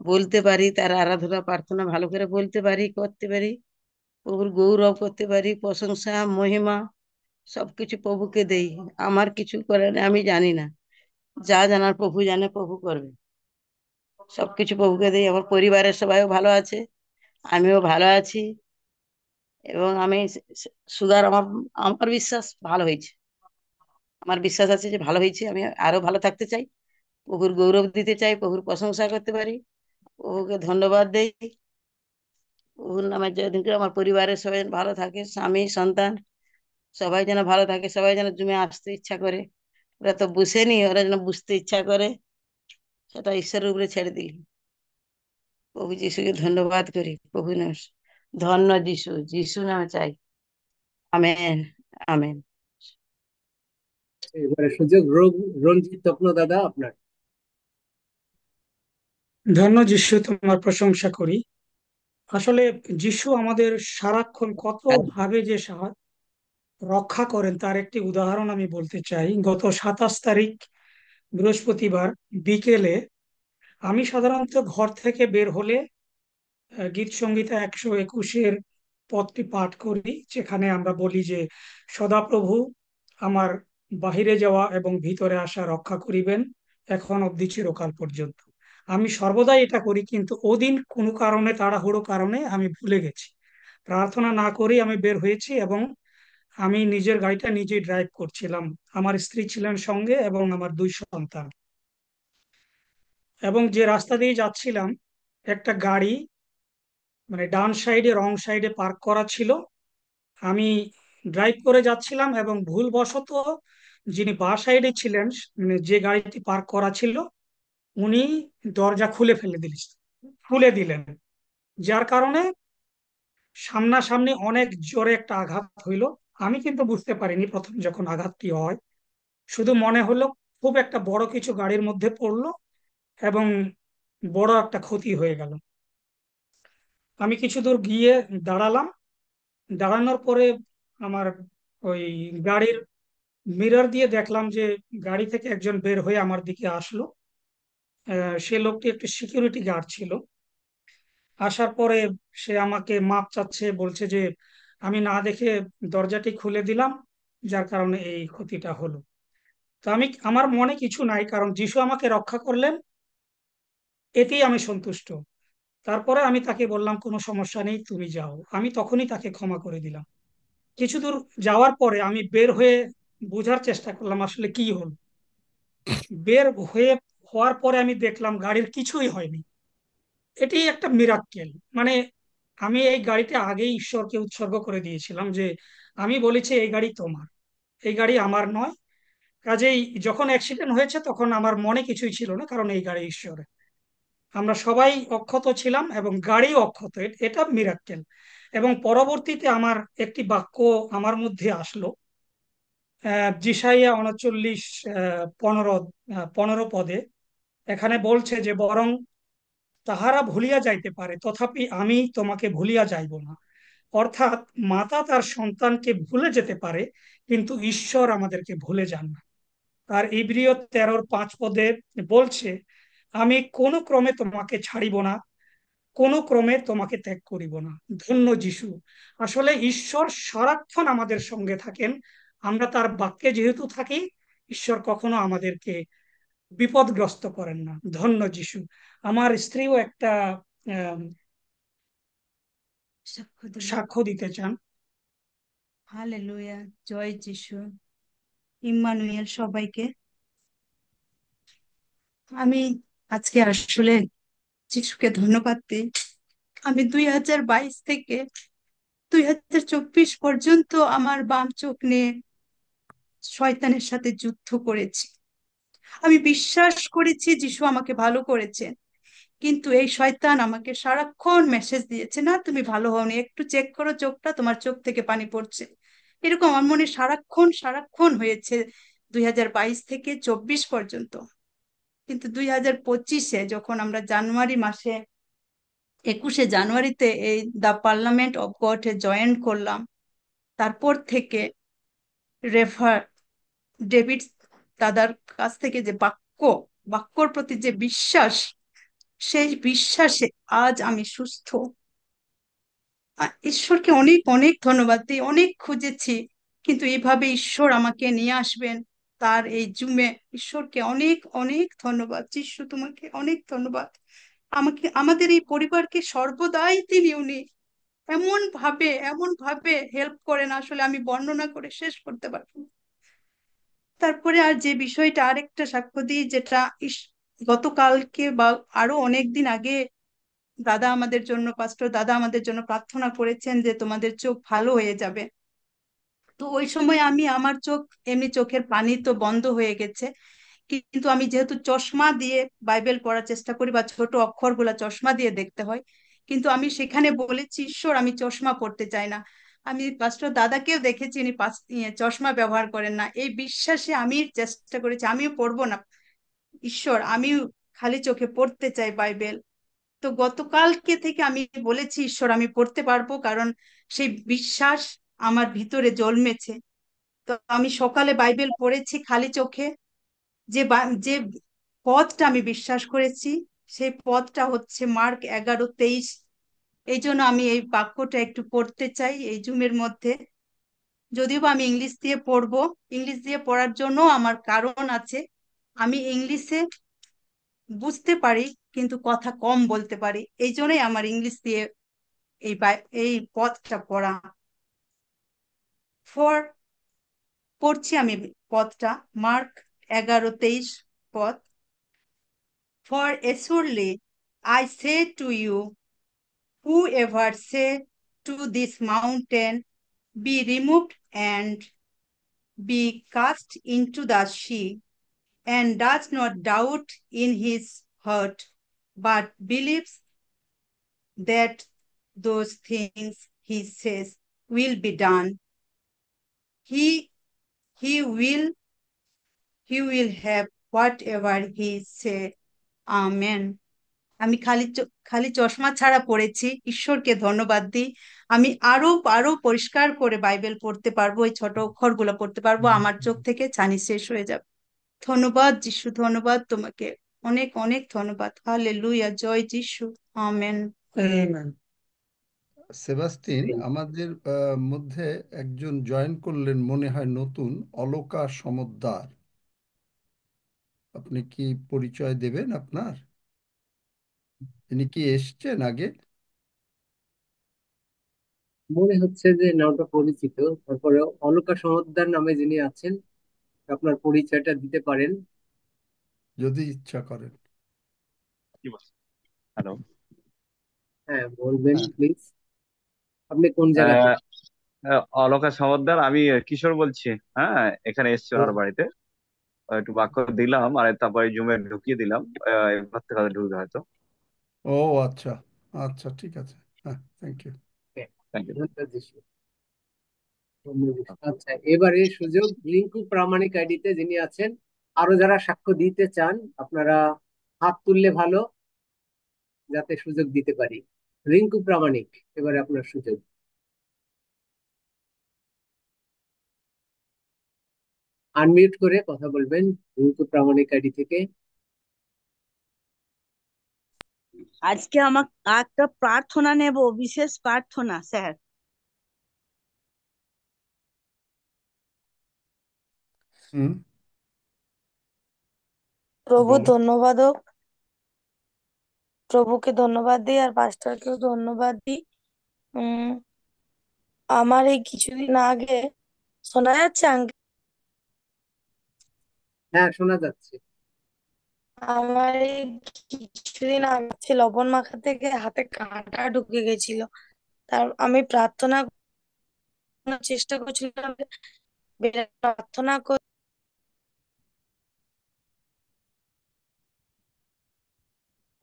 বলতে পারি, তার আরাধনা প্রার্থনা ভালো করে বলতে পারি, করতে পারি, প্রভুর গৌরব করতে পারি, প্রশংসা মহিমা সবকিছু প্রভুকে দেই। আমার কিছু করে না, আমি জানি না, যা জানার প্রভু জানে, প্রভু করবে। সবকিছু প্রভুকে দেই। আমার পরিবারের সবাইও ভালো আছে, আমিও ভালো আছি, এবং আমি সুগার আমার আমার বিশ্বাস ভালো হয়েছে। আমার বিশ্বাস আছে যে ভালো হয়েছে। আমি আরো ভালো থাকতে চাই, প্রভুর গৌরব দিতে চাই, প্রভুর প্রশংসা করতে পারি, প্রভুকে ধন্যবাদ দেই। প্রভুর নামে যেদিন করে আমার পরিবারের সবাই যেন ভালো থাকে, স্বামী সন্তান সবাই যেন ভালো থাকে, সবাই যেন জুমে আসতে ইচ্ছা করে। ওরা তো বুঝেনি, ওরা যেন বুঝতে ইচ্ছা করে, সেটা ঈশ্বরের উপরে ছেড়ে দিই। প্রভু যিশুকে ধন্যবাদ করি। প্রভু নাম ধন্য যিশু, যিশু নামে চাই। Amen, amen. এবারে সুযোগ রঞ্জিত তপ্ন দাদা আপনার। ধন্য যিশু, তোমার প্রশংসা করি। আসলে যিশু আমাদের সারাক্ষণ কত ভাবে যে রক্ষা করেন তার একটি উদাহরণ আমি বলতে চাই। গত 27 তারিখ বৃহস্পতিবার বিকেলে আমি সাধারণত ঘর থেকে বের হলে গীত সংগীতা 121-এর পদটি পাঠ করি, যেখানে আমরা বলি যে সদাপ্রভু আমার বাহিরে যাওয়া এবং ভিতরে আসা রক্ষা করিবেন এখন অবধি চিরকাল পর্যন্ত। আমি সর্বদাই এটা করি, কিন্তু ওদিন কোনো কারণে, তাড়াহুড়ো কারণে আমি ভুলে গেছি। প্রার্থনা না করেই আমি বের হয়েছি, এবং আমি নিজের গাড়িটা নিজেই ড্রাইভ করছিলাম। আমার স্ত্রী ছিলেন সঙ্গে এবং আমার 2 সন্তান। এবং যে রাস্তা দিয়ে যাচ্ছিলাম, একটা গাড়ি মানে ডান সাইডে রং সাইডে পার্ক করা ছিল। আমি ড্রাইভ করে যাচ্ছিলাম এবং ভুলবশত যিনি বাঁ সাইডে ছিলেন, মানে যে গাড়িটি পার্ক করা ছিল, উনি দরজা খুলে দিলেন, যার কারণে সামনাসামনি অনেক জোরে একটা আঘাত হইল। আমি কিন্তু বুঝতে পারিনি প্রথম যখন আঘাতটি হয়, শুধু মনে হলো খুব একটা বড় কিছু গাড়ির মধ্যে পড়লো এবং বড় একটা ক্ষতি হয়ে গেল। আমি কিছু দূর গিয়ে দাঁড়ালাম। দাঁড়ানোর পরে আমার ওই গাড়ির মিরর দিয়ে দেখলাম যে গাড়ি থেকে একজন বের হয়ে আমার দিকে আসলো। সে লোকটি একটি সিকিউরিটি গার্ড ছিল। আসার পরে সে আমাকে মাপ চাচ্ছে, বলছে যে আমি না দেখে দরজাটি খুলে দিলাম, যার কারণে এই ক্ষতিটা হলো। তো আমার মনে কিছু নাই, কারণ যিশু আমাকে রক্ষা করলেন, এতেই আমি সন্তুষ্ট। তারপরে আমি তাকে বললাম কোনো সমস্যা নেই, তুমি যাও। আমি তখনই তাকে ক্ষমা করে দিলাম। কিছু দূর যাওয়ার পরে আমি বের হয়ে বোঝার চেষ্টা করলাম আসলে কি হলো। বের হয়ে হওয়ার পরে আমি দেখলাম গাড়ির কিছুই হয়নি। এটি একটা মিরাক্কেল। মানে আমি এই গাড়িটা আগেই ঈশ্বরকে উৎসর্গ করে দিয়েছিলাম, যে আমি বলেছি এই গাড়ি তোমার, এই গাড়ি আমার নয়। কাজেই যখন অ্যাক্সিডেন্ট হয়েছে তখন আমার মনে কিছুই ছিল না, কারণ এই গাড়ি ঈশ্বরের। আমরা সবাই অক্ষত ছিলাম এবং গাড়ি অক্ষত। এটা মিরাক্কেল। এবং পরবর্তীতে আমার একটি বাক্য আমার মধ্যে আসলো, যিশাইয়া 39, 15 পদে। এখানে বলছে যে বরং তাহারা ভুলিয়া যাইতে পারে, তথাপি আমি তোমাকে ভুলিয়া যাইব না। অর্থাৎ মাতা তার সন্তানকে ভুলে যেতে পারে, কিন্তু ঈশ্বর আমাদেরকে ভুলে যান না। আর ইব্রিয় 13-5 পদে বলছে, আমি কোনো ক্রমে তোমাকে ছাড়িব না, কোনো ক্রমে তোমাকে ত্যাগ করিব না। ধন্য যিশু। আসলে ঈশ্বর সারাক্ষণ আমাদের সঙ্গে থাকেন। আমরা তার বাক্যে যেহেতু থাকি, ঈশ্বর কখনো আমাদেরকে বিপদগ্রস্ত করেন না। ধন্য যিশু। আমার স্ত্রীও একটা আহ, সাক্ষ্য দিতে চান। হালেলুয়া, জয় যিশু, ইম্মানুয়েল সবাইকে। আমি আজকে আসলে যিশুকে ধন্যবাদ দিই। আমি 2022 থেকে 2024 পর্যন্ত আমার বাম চোখ নিয়ে শয়তানের সাথে যুদ্ধ করেছি। আমি বিশ্বাস করেছি যিশু আমাকে ভালো করেছেন, কিন্তু এই শয়তান আমাকে সারাক্ষণ মেসেজ দিয়েছে, না তুমি ভালো হওনি, একটু চেক করো চোখটা, তোমার চোখ থেকে পানি পড়ছে। এরকম আমার মনে সারাক্ষণ সারাক্ষণ হয়েছে 2022 থেকে 24 পর্যন্ত। কিন্তু 2025-এ যখন আমরা জানুয়ারি মাসে 21শে জানুয়ারিতে এই দ্য পার্লামেন্ট অফ গডে জয়েন করলাম, তারপর থেকে রেফার ডেভিড দাদার কাছ থেকে যে বাক্যর প্রতি যে বিশ্বাস, সেই বিশ্বাসে আজ আমি সুস্থ। ঈশ্বরকে অনেক অনেক ধন্যবাদ দিই। অনেক খুঁজেছি, কিন্তু এইভাবে ঈশ্বর আমাকে নিয়ে আসবেন তার এই জুমে। ঈশ্বরকে অনেক অনেক ধন্যবাদ। যিশু, তোমাকে অনেক ধন্যবাদ। আমাদের এই পরিবারকে সর্বদাই উনি এমন ভাবে হেল্প করেন, আসলে আমি বর্ণনা করে শেষ করতে পারবো না। তারপরে আর যে বিষয়টা, আরেকটা সাক্ষ্য দিই, যেটা গতকালকে বা আরো অনেক দিন আগে পাস্টর দাদা আমাদের জন্য প্রার্থনা করেছেন যে তোমাদের চোখ ভালো হয়ে যাবে। তো ওই সময় আমার চোখ, এমনি চোখের পানি তো বন্ধ হয়ে গেছে, কিন্তু আমি যেহেতু চশমা দিয়ে বাইবেল পড়ার চেষ্টা করি, বা ছোট অক্ষরগুলা চশমা দিয়ে দেখতে হয়, কিন্তু আমি সেখানে বলেছি, ঈশ্বর আমি চশমা পড়তে চাই না। আমি পাস্টর দাদাকেও দেখেছি উনি চশমা ব্যবহার করেন না। এই বিশ্বাসে আমি চেষ্টা করেছি আমিও পড়বো না। ঈশ্বর, আমিও খালি চোখে পড়তে চাই বাইবেল। তো গতকালকে থেকে আমি বলেছি, ঈশ্বর আমি পড়তে পারবো, কারণ সেই বিশ্বাস আমার ভিতরে জন্মেছে। তো আমি সকালে বাইবেল পড়েছি খালি চোখে। যে পদটা আমি বিশ্বাস করেছি, সেই পদটা হচ্ছে মার্ক 11:23। এই জন্য আমি এই বাক্যটা একটু পড়তে চাই এই জুমের মধ্যে। যদিও বা আমি ইংলিশ দিয়ে পড়বো, ইংলিশ দিয়ে পড়ার জন্য আমার কারণ আছে। আমি ইংলিশে বুঝতে পারি, কিন্তু কথা কম বলতে পারি, এই জন্যই আমার ইংলিশ দিয়ে এই পদটা পড়া। ফর পড়ছি আমি পদটা, মার্ক 11:23 পদ। For assuredly I say to you, whoever say to this mountain, be removed and be cast into the sea, and does not doubt in his heart, but believes that those things he says will be done, he he will he will have whatever he say. Amen. আমি খালি চশমা ছাড়া পড়েছি। ঈশ্বরকে ধন্যবাদ দিই, আমি আরো আরো পরিষ্কার করে বাইবেল পড়তে পারবো, এই ছোট অক্ষরগুলো পড়তে পারবো, আমার চোখ থেকে ছানি শেষ হয়ে যাবে। ধন্যবাদ যিশু, ধন্যবাদ তোমাকে, অনেক অনেক ধন্যবাদ। হালেলুয়া, জয় যিশু। আমেন। Amen. সেবাস্টিন, আমাদের মধ্যে একজন জয়েন করলেন মনে হয় নতুন, অলকা সমদ্দার। আপনি কি পরিচয় দেবেন আপনার? ইনি কি এসছেন আগে? মনে হচ্ছে যে নামটা পরিচিত। তারপরে অলকা সমদ্দার নামে যিনি আছেন, আপনার পরিচয়টা দিতে পারেন যদি ইচ্ছা করেন। হ্যালো। হ্যাঁ, বলবেন প্লিজ। আপনি কোন জায়গা থেকে? অলকা সমদ্দার, আমি কিশোর বলছি। হ্যাঁ, এখানে এসছি ও, ওনার বাড়িতে। একটু বাক্য দিলাম আর তারপরে জুমে ঢুকিয়ে দিলাম। এবার থেকে হয়তো ঢুকবে হয়তো। ও আচ্ছা, আচ্ছা ঠিক আছে, হ্যাঁ, থ্যাংক ইউ। Thank you. ধন্যবাদ যিশু, ধন্যবাদ যিশু। আচ্ছা, এবারে সুযোগ রিঙ্কু প্রামাণিক আইডিতে যিনি আছেন, আরো যারা সাক্ষ্য দিতে চান আপনারা হাত তুললে ভালো, যাতে সুযোগ দিতে পারি। রিঙ্কু প্রামাণিক, এবারে আপনার সুযোগ। আনমিউট করে কথা বলবেন রিঙ্কু প্রামাণিক আইডি থেকে। আজকে আমার একটা প্রার্থনা নেব, বিশেষ প্রার্থনা স্যার। হুম, প্রভু বলো। ধন্যবাদ হোক, প্রভুকে ধন্যবাদ দিই আর পাস্টারকেও ধন্যবাদ দিই। উম আমার এই কিছুদিন আগে, শোনা যাচ্ছে আঙ্কেল? হ্যাঁ, শোনা যাচ্ছে। আমার এই কিছুদিন আগে লবণ মাখা থেকে হাতে কাঁটা ঢুকে গেছিল। তার আমি প্রার্থনা করার চেষ্টা করছিলাম, প্রার্থনা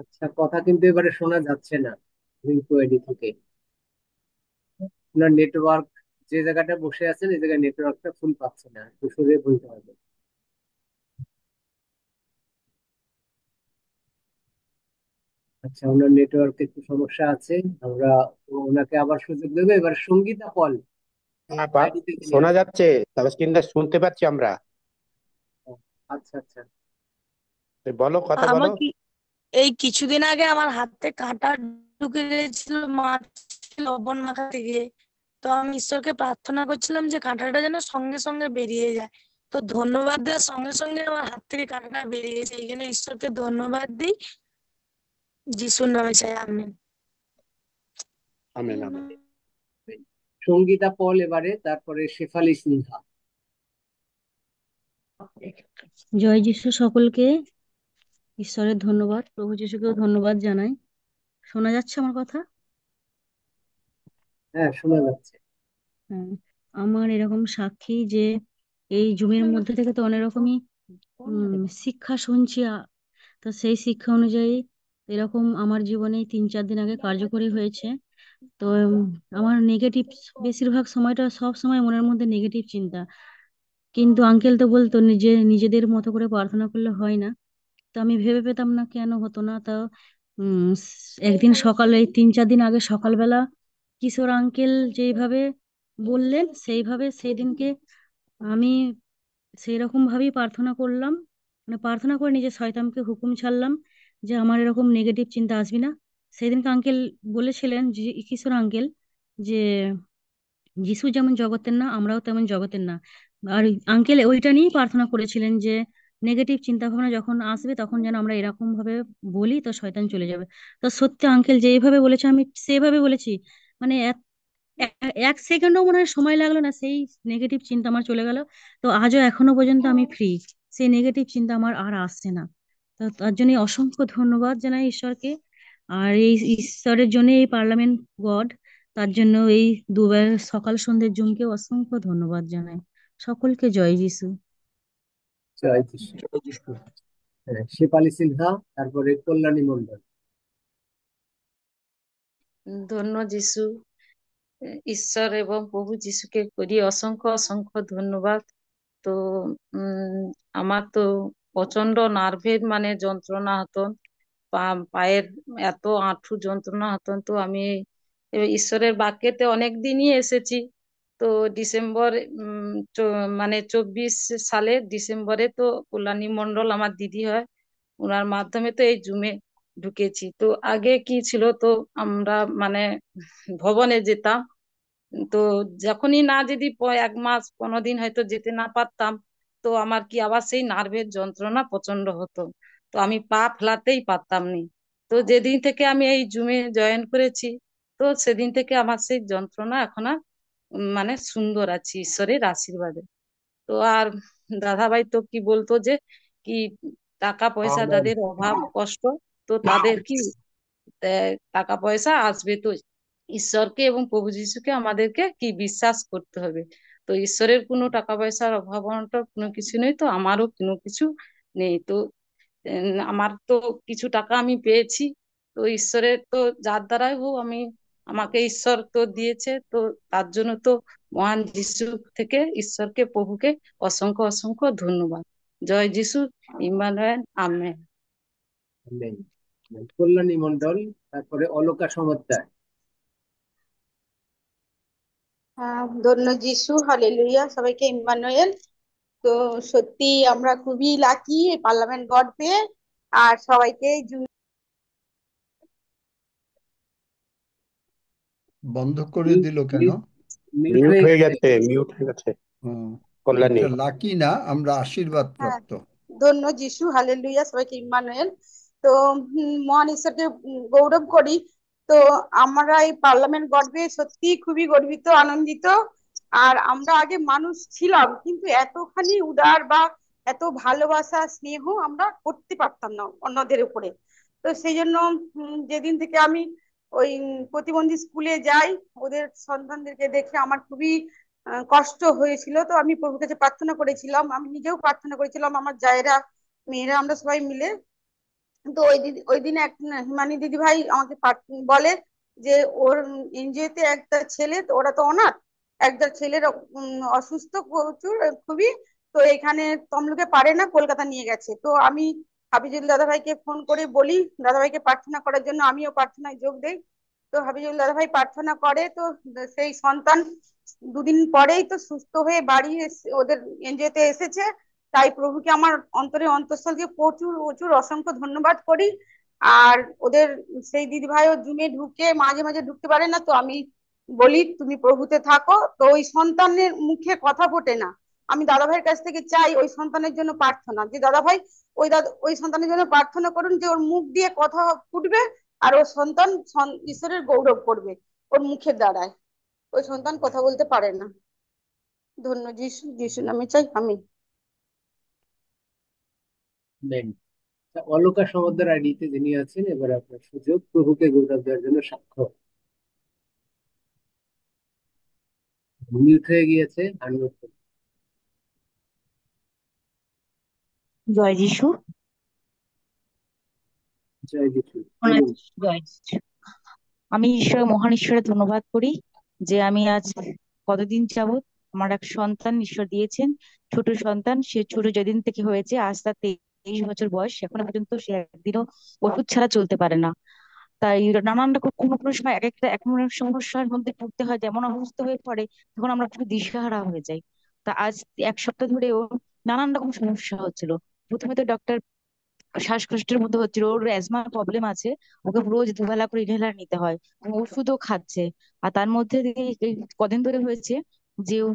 আচ্ছা, কথা কিন্তু এবারে শোনা যাচ্ছে না রিঙ্কু আইডি থেকে। আপনার নেটওয়ার্ক, যে জায়গাটা বসে আছেন এই জায়গায় নেটওয়ার্কটা ফুল পাচ্ছে না, একটু সরে বলতে হবে। আচ্ছা, ওনার নেটওয়ার্কে একটু সমস্যা আছে, আমরা ওনাকে আবার সুযোগ দেবো। এবার সঙ্গীতা পল, হ্যাঁ, আইডিতে চলে শোনা গেছে। যাচ্ছে, তবে স্ক্রিনটা শুনতে পাচ্ছি আমরা। ও, আচ্ছা আচ্ছা। বলো, কথা বলো। আমার কি এই কিছুদিন আগে আমার হাতে কাঁটা ঢুকে গেছিল মাছ লবণ মাখাতে গিয়ে। তো আমি ঈশ্বরকে প্রার্থনা করছিলাম যে কাঁটাটা যেন সঙ্গে সঙ্গে বেরিয়ে যায়। তো ধন্যবাদ দেওয়ার সঙ্গে সঙ্গে আমার হাত থেকে কাঁটাটা বেরিয়ে গেছে, এই জন্য ঈশ্বরকে ধন্যবাদ দিই। যিশুর নামে চাই, amen. Amen amen. Sangeeta Paul এবারে, তারপরে শেফালি সিনহা। জয় যিশু সকলকে। ঈশ্বরের ধন্যবাদ, প্রভু যিশুকেও ধন্যবাদ জানাই। শোনা যাচ্ছে আমার কথা? হ্যাঁ, শোনা যাচ্ছে। হ্যাঁ, আমার এরকম সাক্ষী যে এই জুমের মধ্যে থেকে তো অনেক রকমই শিক্ষা শুনছি। তো সেই শিক্ষা অনুযায়ী এরকম আমার জীবনে 3-4 দিন আগে কার্যকরী হয়েছে। তো আমার নেগেটিভ, বেশিরভাগ সময়টা সব সময় মনের মধ্যে নেগেটিভ চিন্তা। কিন্তু আঙ্কেল তো বলতো নিজেদের মতো করে প্রার্থনা করলে হয় না। তো আমি ভেবে পেতাম না কেন হতো না। তা একদিন সকালে, এই 3-4 দিন আগে সকালবেলা কিশোর আঙ্কেল যেইভাবে বললেন সেইভাবে সেদিনকে আমি সেই রকম ভাবেই প্রার্থনা করলাম। মানে প্রার্থনা করে নিজের শয়তানকে হুকুম ছাড়লাম যে আমার এরকম নেগেটিভ চিন্তা আসবি না। সেদিনকে আঙ্কেল বলেছিলেন, যে কিশোর আঙ্কেল, যে যিশু যেমন জগতের না, আমরাও তেমন জগতের না। আর আঙ্কেল ওইটা নিয়েই প্রার্থনা করেছিলেন যে নেগেটিভ চিন্তা ভাবনা যখন আসবে তখন যেন আমরা এরকম ভাবে বলি, তো শয়তান চলে যাবে। তো সত্যি আঙ্কেল যেইভাবে বলেছে আমি সেভাবে বলেছি। মানে এক সেকেন্ডও মনে হয় সময় লাগলো না, সেই নেগেটিভ চিন্তা আমার চলে গেল। তো আজও এখনো পর্যন্ত আমি ফ্রি, সেই নেগেটিভ চিন্তা আমার আর আসছে না। তো তার জন্য অসংখ্য ধন্যবাদ জানাই ঈশ্বরকে। আর এই ঈশ্বরের জন্য এই পার্লামেন্ট গড, তার জন্য এই দুবার সকাল সন্ধ্যের জুমকে অসংখ্য ধন্যবাদ জানাই। সকলকে জয় যিশু। জয় যিশু। হ্যাঁ, শেফালি সিনহা, তারপরে কল্যাণী মণ্ডল। ধন্য যিশু, ঈশ্বর এবং প্রভু যিশুকে করি অসংখ্য অসংখ্য ধন্যবাদ। তো উম আমার তো প্রচন্ড নার্ভের মানে যন্ত্রণা হতো, পায়ের এত আঁঠু যন্ত্রণা হতো। তো আমি ঈশ্বরের বাক্যেতে অনেক দিনই এসেছি। তো ডিসেম্বর মানে 24 সালে ডিসেম্বরে তো কল্যাণী মণ্ডল আমার দিদি হয়, ওনার মাধ্যমে তো এই জুমে ঢুকেছি। তো আগে কি ছিল, তো আমরা মানে ভবনে যেতাম। তো যখনই না যদি 1 মাস 15 দিন হয়তো যেতে না পারতাম, তো আমার কি আবার সেই নার্ভের যন্ত্রণা প্রচন্ড হতো। তো আমি পা ফেলাতেই পারতাম নি। তো যেদিন থেকে আমি এই জুমে জয়েন করেছি, তো সেদিন থেকে আমার সেই যন্ত্রণা এখন আর মানে সুন্দর আছি ঈশ্বরের আশীর্বাদে। তো আর দাদাভাই তো কি বলতো যে কি টাকা পয়সা আমেন। যাদের অভাব কষ্ট, তো তাদের কি টাকা পয়সা আসবে। তো ঈশ্বরকে এবং প্রভু যিশুকে আমাদেরকে কি বিশ্বাস করতে হবে। তো ঈশ্বরের কোনো টাকা পয়সার অভাব অনটন কোনো কিছু নেই, তো আমারও কোনো কিছু নেই। তো আমার তো কিছু টাকা আমি পেয়েছি। তো ঈশ্বরের তো যার দ্বারাই হোক আমি, আমাকে ঈশ্বর তো দিয়েছে, তো তার জন্য তো মহান যিশু থেকে ঈশ্বরকে প্রভুকে অসংখ্য অসংখ্য ধন্যবাদ। জয় যিশু, ইম্মানুয়েল, আমেন। আমেন। কল্যাণী মণ্ডল, তারপরে অলকা সমাদ্দার। ধন্য যিশু, হালেলুয়া, সবাইকে ইম্মানুয়েল। তো সত্যি আমরা খুবই লাকি পার্লামেন্ট গড পেয়ে। আর সবাইকে বন্ধ করে দিল কেন? মিউট মিউট হয়ে হয়ে গেছে। গেছে, মিউট হয়ে গেছে হুম, কল্যাণী। এটা লাকি না, আমরা আশীর্বাদ হ্যাঁ, প্রাপ্ত। ধন্য যিশু, হালেলুয়া, সবাইকে ইম্মানুয়েল। তো মহান ঈশ্বরকে গৌরব করি। তো আমরা এই পার্লামেন্ট গড পেয়ে সত্যি খুবই গর্বিত, আনন্দিত। আর আমরা আগে মানুষ ছিলাম, কিন্তু এতখানি উদার বা এত ভালোবাসা স্নেহ আমরা করতে পারতাম না অন্যদের উপরে। তো সেই জন্য যেদিন থেকে আমি ওই প্রতিবন্ধী স্কুলে যাই, ওদের সন্তানদেরকে দেখে আমার খুবই কষ্ট হয়েছিল। তো আমি প্রভুর কাছে প্রার্থনা করেছিলাম, আমি নিজেও প্রার্থনা করেছিলাম, আমার জায়েরা মেয়েরা আমরা সবাই মিলে। তো ওই দিন এক হিমানি দিদি ভাই আমাকে বলে যে ওর এনজিওতে একটা ছেলে, তো ওরা তো অনাথ, একটা ছেলের অসুস্থ প্রচুর খুবই। তো এখানে তমলুকে পারে না, কলকাতা নিয়ে গেছে। তো আমি হাবিজুল দাদাভাইকে ফোন করে বলি দাদাভাইকে প্রার্থনা করার জন্য, আমিও প্রার্থনায় যোগ দেই। তো হাবিজুল দাদাভাই প্রার্থনা করে, তো সেই সন্তান দুদিন পরেই তো সুস্থ হয়ে বাড়ি ওদের এনজিওতে এসেছে। তাই প্রভুকে আমার অন্তঃস্থল দিয়ে প্রচুর প্রচুর অসংখ্য ধন্যবাদ করি। আর ওদের সেই দিদিভাইও জুমে ঢুকে মাঝে মাঝে ঢুকতে পারে না, তো আমি বলি তুমি প্রভুতে থাকো। তো ওই সন্তানের মুখে কথা ফোটে না, আমি দাদা ভাইয়ের কাছ থেকে চাই ওই সন্তানের জন্য প্রার্থনা, যে দাদা ভাই ওই সন্তানের জন্য প্রার্থনা করুন যে ওর মুখ দিয়ে কথা ফুটবে আর ওর সন্তান ঈশ্বরের গৌরব করবে ওর মুখের দ্বারায়। ওই সন্তান কথা বলতে পারে না। ধন্য যিশু, যিশু নামে চাই, আমি নেন। অলকা সমুদ্র আইডিতে যিনি আছেন, এবার আপনার সুযোগ প্রভুকে গৌরব দেওয়ার জন্য। সাক্ষ্য মিউট হয়ে গিয়েছে, আনমিউট করুন। জয় যিশু। জয় যিশু, অনেক বলুন। জয় যিশু। আমি মহান ঈশ্বরের ধন্যবাদ করি যে আমি আজ কতদিন যাবত আমার এক সন্তান ঈশ্বর দিয়েছেন, ছোট সন্তান। সে ছোট যেদিন থেকে হয়েছে আজ তার 23 বছর বয়স, এখনো পর্যন্ত সে একদিনও ওষুধ ছাড়া চলতে পারে না। তাই নানান রকম কোনো কোনো সময় এমন এক সমস্যার মধ্যে পড়তে হয়, যেমন অসুস্থ হয়ে পড়ে তখন আমরা একটু দিশেহারা হয়ে যাই। তা আজ 1 সপ্তাহ ধরে ও নানান রকম সমস্যা হচ্ছিল। প্রথমে তো ডক্টর শ্বাসকষ্টের মধ্যে হচ্ছিল, ওর অ্যাজমার প্রবলেম আছে, ওকে রোজ দুবেলা করে ইনহেলার নিতে হয়, ও ওষুধও খাচ্ছে। আর তার মধ্যে দিয়ে এই কদিন ধরে হয়েছে যে ও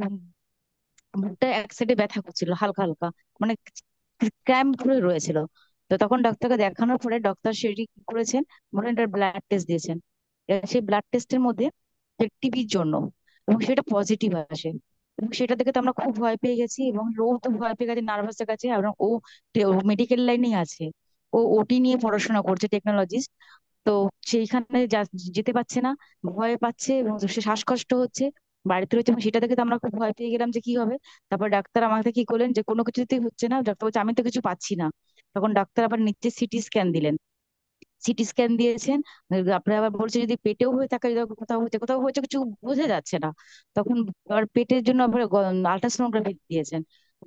মুখটা এক সাইডে ব্যথা করছিল হালকা হালকা, মানে ক্র্যাম্প ধরে রয়েছিল। তো তখন ডাক্তারকে দেখানোর পরে ডক্টর সেটি কি করেছেন, মনে হয় ব্লাড টেস্ট দিয়েছেন। সেই ব্লাড টেস্টের মধ্যে টিবির জন্য, এবং সেটা পজিটিভ আসে। এবং সেটা দেখে তো আমরা খুব ভয় পেয়ে গেছি, এবং ও তো ভয় পেয়ে গেছে, নার্ভাস হয়ে গেছে। এবং ও মেডিকেল লাইনেই আছে, ও ওটি নিয়ে পড়াশোনা করছে, টেকনোলজিস্ট। তো সেইখানে যেতে পারছে না, ভয় পাচ্ছে এবং সে শ্বাসকষ্ট হচ্ছে, বাড়িতে রয়েছে। এবং সেটা দেখে তো আমরা খুব ভয় পেয়ে গেলাম যে কি হবে। তারপর ডাক্তার আমাকে কি করলেন, যে কোনো কিছুতেই হচ্ছে না, ডাক্তার বলছে আমি তো কিছু পাচ্ছি না। তখন ডাক্তার আবার নিচে সিটি স্ক্যান দিলেন, সিটি স্ক্যান দিয়েছেন। আপনার আবার বলছে যদি পেটেও হয়ে থাকে, যদি কোথাও হয়েছে কিছু বোঝা যাচ্ছে না। তখন আবার পেটের জন্য আবার আল্ট্রাসোনোগ্রাফি দিয়েছেন,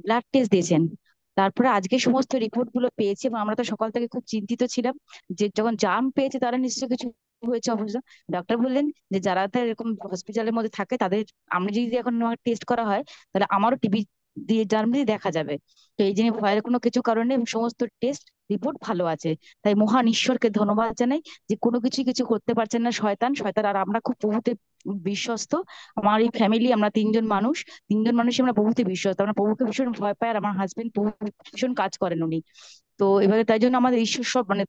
ব্লাড টেস্ট দিয়েছেন। তারপরে আজকে সমস্ত রিপোর্ট গুলো পেয়েছি, এবং আমরা তো সকাল থেকে খুব চিন্তিত ছিলাম যে যখন জাম পেয়েছে তারা নিশ্চয়ই কিছু হয়েছে অবস্থা। ডক্টর বললেন যে যারা তো এরকম হসপিটালের মধ্যে থাকে তাদের, আমরা যদি এখন টেস্ট করা হয় তাহলে আমারও টিবি দিয়ে জার্ম দিয়ে দেখা যাবে। তো এই জন্য ভয়ের কোনো কিছু কারণে সমস্ত টেস্ট রিপোর্ট ভালো আছে। তাই মহান ঈশ্বরকে ধন্যবাদ জানাই যে কোনো কিছু করতে পারছেন না শয়তান। আর আমরা খুব প্রভুতে বিশ্বস্ত। আমার এই ফ্যামিলি, আমরা তিনজন মানুষ আমরা প্রভুতে বিশ্বস্ত, আমরা প্রভুকে ভীষণ ভয় পাই। আর আমার হাজবেন্ড প্রভু ভীষণ কাজ করেন উনি। তো এবারে তাই জন্য আমাদের ঈশ্বর সব মানে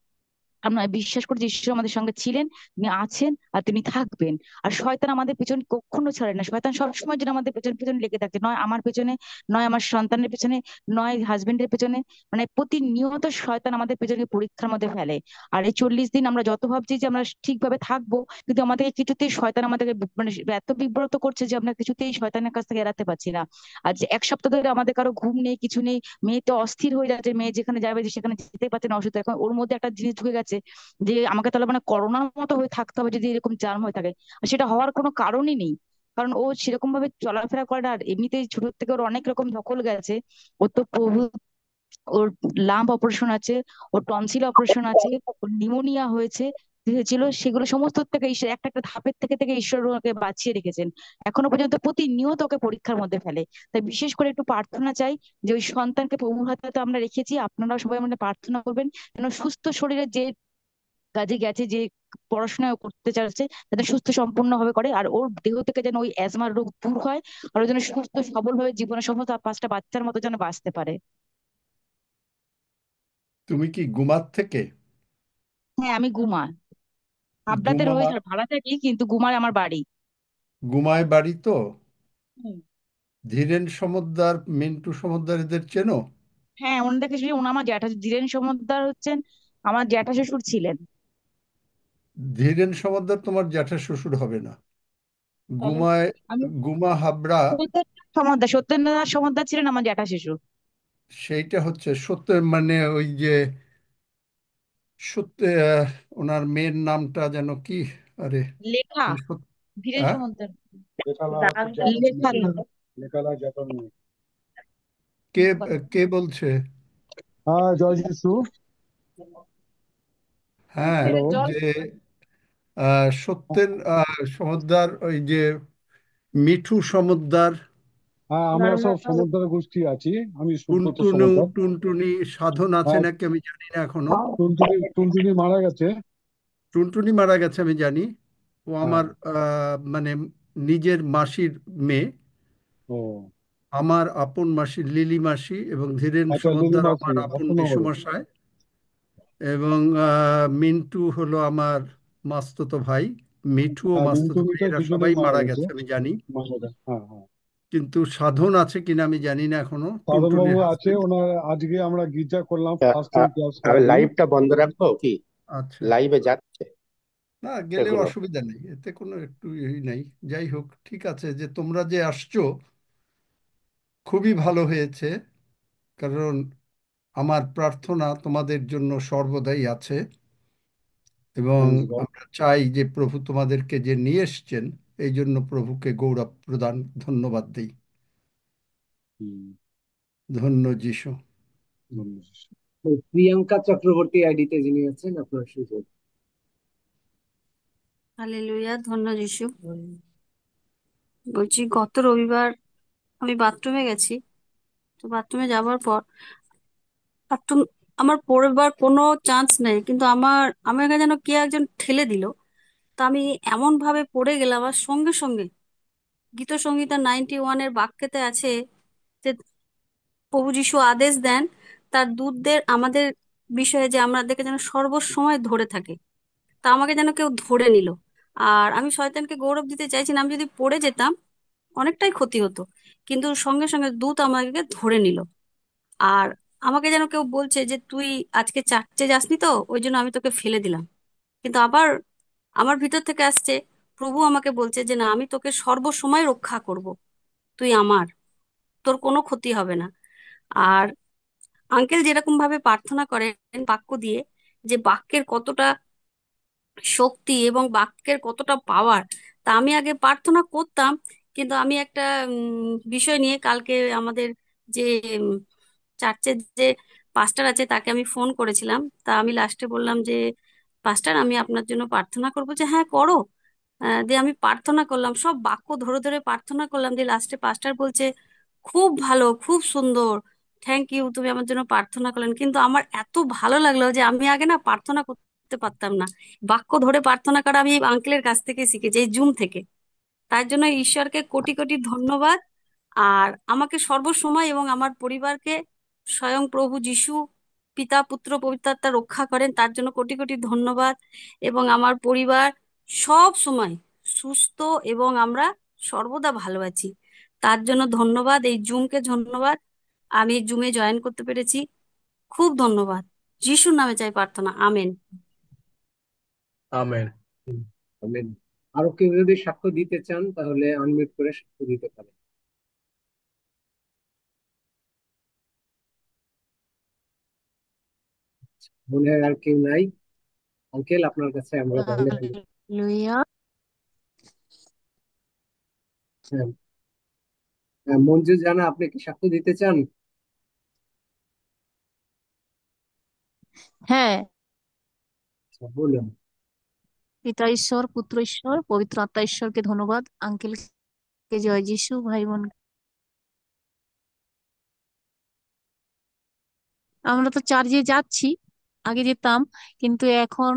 আমরা বিশ্বাস করি যে ঈশ্বর আমাদের সঙ্গে ছিলেন, তিনি আছেন আর তিনি থাকবেন। আর শয়তান আমাদের পেছনে কখনো ছাড়ে না, শয়তান সবসময় যেন আমাদের পেছনে পেছনে লেগে থাকে, নয় আমার পেছনে, নয় আমার সন্তানের পেছনে, নয় হাজবেন্ডের পেছনে। মানে প্রতিনিয়ত শয়তান আমাদের পেছনে পরীক্ষার মধ্যে ফেলে। আর এই 40 দিন আমরা যত ভাবছি যে আমরা ঠিকভাবে থাকবো, কিন্তু আমাদেরকে কিছুতেই শয়তান আমাদেরকে মানে এত বিব্রত করছে যে আমরা কিছুতেই শয়তানের কাছ থেকে এড়াতে পারছি না। আজ 1 সপ্তাহ ধরে আমাদের কারো ঘুম নেই, কিছু নেই। মেয়ে তো অস্থির হয়ে যাচ্ছে, মেয়ে যেখানে যাবে যে সেখানে যেতে পারছে না, অসুস্থ। এখন ওর মধ্যে একটা জিনিস ঢুকে গেছে যে আমাকে তাহলে মানে করোনার মতো হয়ে থাকতে হবে যদি এরকম জার্ম হয়ে থাকে। আর সেটা হওয়ার কোনো কারণই নেই, কারণ ও সেরকম ভাবে চলাফেরা করে না। আর এমনিতেই ছোট থেকে ওর অনেক রকম ধকল গেছে। ও তো প্রভু, ওর লাম্প অপারেশন আছে, ওর টনসিল অপারেশন আছে, ওর নিউমোনিয়া হয়েছিল। সেগুলো সমস্ত থেকে ঈশ্বর একটা একটা ধাপের থেকে থেকে ঈশ্বর ওকে বাঁচিয়ে রেখেছেন। এখনো পর্যন্ত প্রতিনিয়ত ওকে পরীক্ষার মধ্যে ফেলে। তাই বিশেষ করে একটু প্রার্থনা চাই যে ওই সন্তানকে প্রভুর হাতে তো আমরা রেখেছি, আপনারা সবাই মানে প্রার্থনা করবেন যেন সুস্থ শরীরে যে কাজে গেছে, যে পড়াশোনা করতে চাচ্ছে, যাতে সুস্থ সম্পূর্ণ ভাবে করে। আর ওর দেহ থেকে যেন ওই অ্যাজমার রোগ দূর হয়, আর ও যেন সুস্থ সবল ভাবে জীবনে সমস্ত 5টা বাচ্চার মতো যেন বাঁচতে পারে। তুমি কি গুমার থেকে? হ্যাঁ, আমি গুমা, হাবড়াতে গুমা, রয়েছে, ভাড়া থাকি, কিন্তু গুমায় আমার বাড়ি। গুমায় বাড়ি তো? হুম। ধীরেন সমদ্দার, মিন্টু সমদ্দার এদের চেনো? হ্যাঁ, ওনাদেরকে উনি আমার জ্যাঠা, ধীরেন সমদ্দার হচ্ছেন আমার জ্যাঠা শ্বশুর ছিলেন। ধীরেন সমদ্দার তোমার জ্যাঠা শ্বশুর হবে না। তাহলে গুমায়, আমি গুমা হাবড়া, সত্যেন্দ্রনাথ সমদ্দার ছিলেন আমার জ্যাঠা শ্বশুর। সেইটা হচ্ছে সত্য, মানে ওই যে সত্য, ওনার মেয়ের নামটা যেন কি? আরে লেখা, মানে ধীরেন হ্যাঁ, সমদ্দার। লেখা লেখা কে কে বলছে? হ্যাঁ, জয় যিশু। হ্যাঁ, হ্যালো। যে সত্যেন সমদ্দার ওই যে মিঠু সমদ্দার, হ্যাঁ, আমরা সব সমুদ্র গোষ্ঠী আছি। আমি সুব্রত টুনটুনু সমদ্দার। টুনটুনি সাধন আছে হ্যাঁ, নাকি আমি জানি না এখনো। টুনটুনি মারা গেছে। টুনটুনি মারা গেছে আমি জানি। ও হ্যাঁ। আমার মানে নিজের মাসির মেয়ে। ও আমার আপন মাসি লিলি মাসি, এবং ধীরেন আচ্ছা, লিলি সমদ্দার মাসি আমার আপন এখনো বলে। মেসোমশাই, এবং মিন্টু হলো আমার মাস্তুতো ভাই। মিঠু ও হ্যাঁ, মিন্টু মাস্তুতো ভাই মিঠু এরা সবাই দুজনেই মারা মারা গেছে। গেছে আমি জানি। মারা গেছে, হ্যাঁ হ্যাঁ। কিন্তু সাধন আছে কিনা আমি জানি না এখনো, সাধন বাবু টুনটুনির আছে, হাজবেন্ড। ওনার আজকে আমরা গির্জা করলাম ফার্স্ট টাইম ক্লাস আমি 7 দিন। লাইভটা বন্ধ রাখবো কি? আচ্ছা, লাইভে যাচ্ছে না গেলেও এগুলো। অসুবিধা নেই, এতে কোনো একটু নাই। যাই হোক, ঠিক আছে, যে তোমরা যে আসছো খুবই ভালো হয়েছে, কারণ আমার প্রার্থনা তোমাদের জন্য সর্বদাই আছে, এবং Praise God. আমরা চাই যে প্রভু তোমাদেরকে যে নিয়ে এসছেন, এই জন্য প্রভুকে গৌরব প্রদান ধন্যবাদ দিই। ধন্য যিশু। তো প্রিয়াঙ্কা চক্রবর্তী আইডিতে যিনি আছেন, আপনার সুযোগ। হালেলুয়া, ধন্য যিশু। বলছি গত রবিবার আমি বাথরুমে গেছি, তো বাথরুমে যাওয়ার পর বাথরুম আমার পড়বার কোনো চান্স নেই, কিন্তু আমাকে যেন কে একজন ঠেলে দিল। তা আমি এমন ভাবে পড়ে গেলাম, আর সঙ্গে সঙ্গে গীত সংহিতা 91-এর বাক্যেতে আছে যে প্রভু যিশু আদেশ দেন তার দূতদের আমাদের বিষয়ে, যে আমাদেরকে যেন সর্বসময় ধরে থাকে। তা আমাকে যেন কেউ ধরে নিল। আর আমি শয়তানকে গৌরব দিতে চাইছি না, আমি যদি পড়ে যেতাম অনেকটাই ক্ষতি হতো, কিন্তু সঙ্গে সঙ্গে দূত আমাকে ধরে নিল। আর আমাকে যেন কেউ বলছে যে তুই আজকে চার্চে যাসনি, তো ওই জন্য আমি তোকে ফেলে দিলাম। কিন্তু আবার আমার ভিতর থেকে আসছে, প্রভু আমাকে বলছে যে না, আমি তোকে সর্বসময় রক্ষা করব, তুই আমার, তোর কোনো ক্ষতি হবে না। আর আঙ্কেল যেরকম ভাবে প্রার্থনা করেন বাক্য দিয়ে, যে বাক্যের কতটা শক্তি এবং বাক্যের কতটা পাওয়ার, তা আমি আগে প্রার্থনা করতাম, কিন্তু আমি একটা বিষয় নিয়ে কালকে আমাদের যে চার্চের যে পাস্টার আছে তাকে আমি ফোন করেছিলাম। তা আমি লাস্টে বললাম যে পাস্টার, আমি আপনার জন্য প্রার্থনা করবো, যে হ্যাঁ করো। দিয়ে আমি প্রার্থনা করলাম, সব বাক্য ধরে ধরে প্রার্থনা করলাম, দিয়ে লাস্টে পাস্টার বলছে খুব ভালো, খুব সুন্দর, থ্যাংক ইউ, তুমি আমার জন্য প্রার্থনা করলেন। কিন্তু আমার এত ভালো লাগলো যে আমি আগে না প্রার্থনা করতে পারতাম না, বাক্য ধরে প্রার্থনা করা আমি এই আঙ্কেলের কাছ থেকে শিখেছি, এই জুম থেকে। তার জন্য ঈশ্বরকে কোটি কোটি ধন্যবাদ। আর আমাকে সর্বসময় এবং আমার পরিবারকে স্বয়ং প্রভু যিশু পিতা পুত্র পবিত্র আত্মা রক্ষা করেন, তার জন্য কোটি কোটি ধন্যবাদ। এবং আমার পরিবার সব সময় সুস্থ এবং আমরা সর্বদা ভালো আছি, তার জন্য ধন্যবাদ। এই জুমকে ধন্যবাদ, আমি এই জুমে জয়েন করতে পেরেছি, খুব ধন্যবাদ। যিশুর নামে চাই প্রার্থনা, আমেন। আমেন। আমেন। আরো কেউ যদি সাক্ষ্য দিতে চান তাহলে আনমিউট করে সাক্ষ্য দিতে পারেন। মনে হয় আর কেউ নাই। আঙ্কেল, আপনার কাছে আমরা তাহলে হালেলুয়া। হ্যাঁ, হ্যাঁ, মঞ্জু জানা, আপনি কি সাক্ষ্য দিতে চান? হ্যাঁ, আচ্ছা, বলুন। পিতা ঈশ্বর, পুত্র ঈশ্বর, পবিত্র আত্মা ঈশ্বরকে ধন্যবাদ, আঙ্কেলকে জয় যিশু, ভাই বোন। আমরা তো চার্চে যাচ্ছি, আগে যেতাম, কিন্তু এখন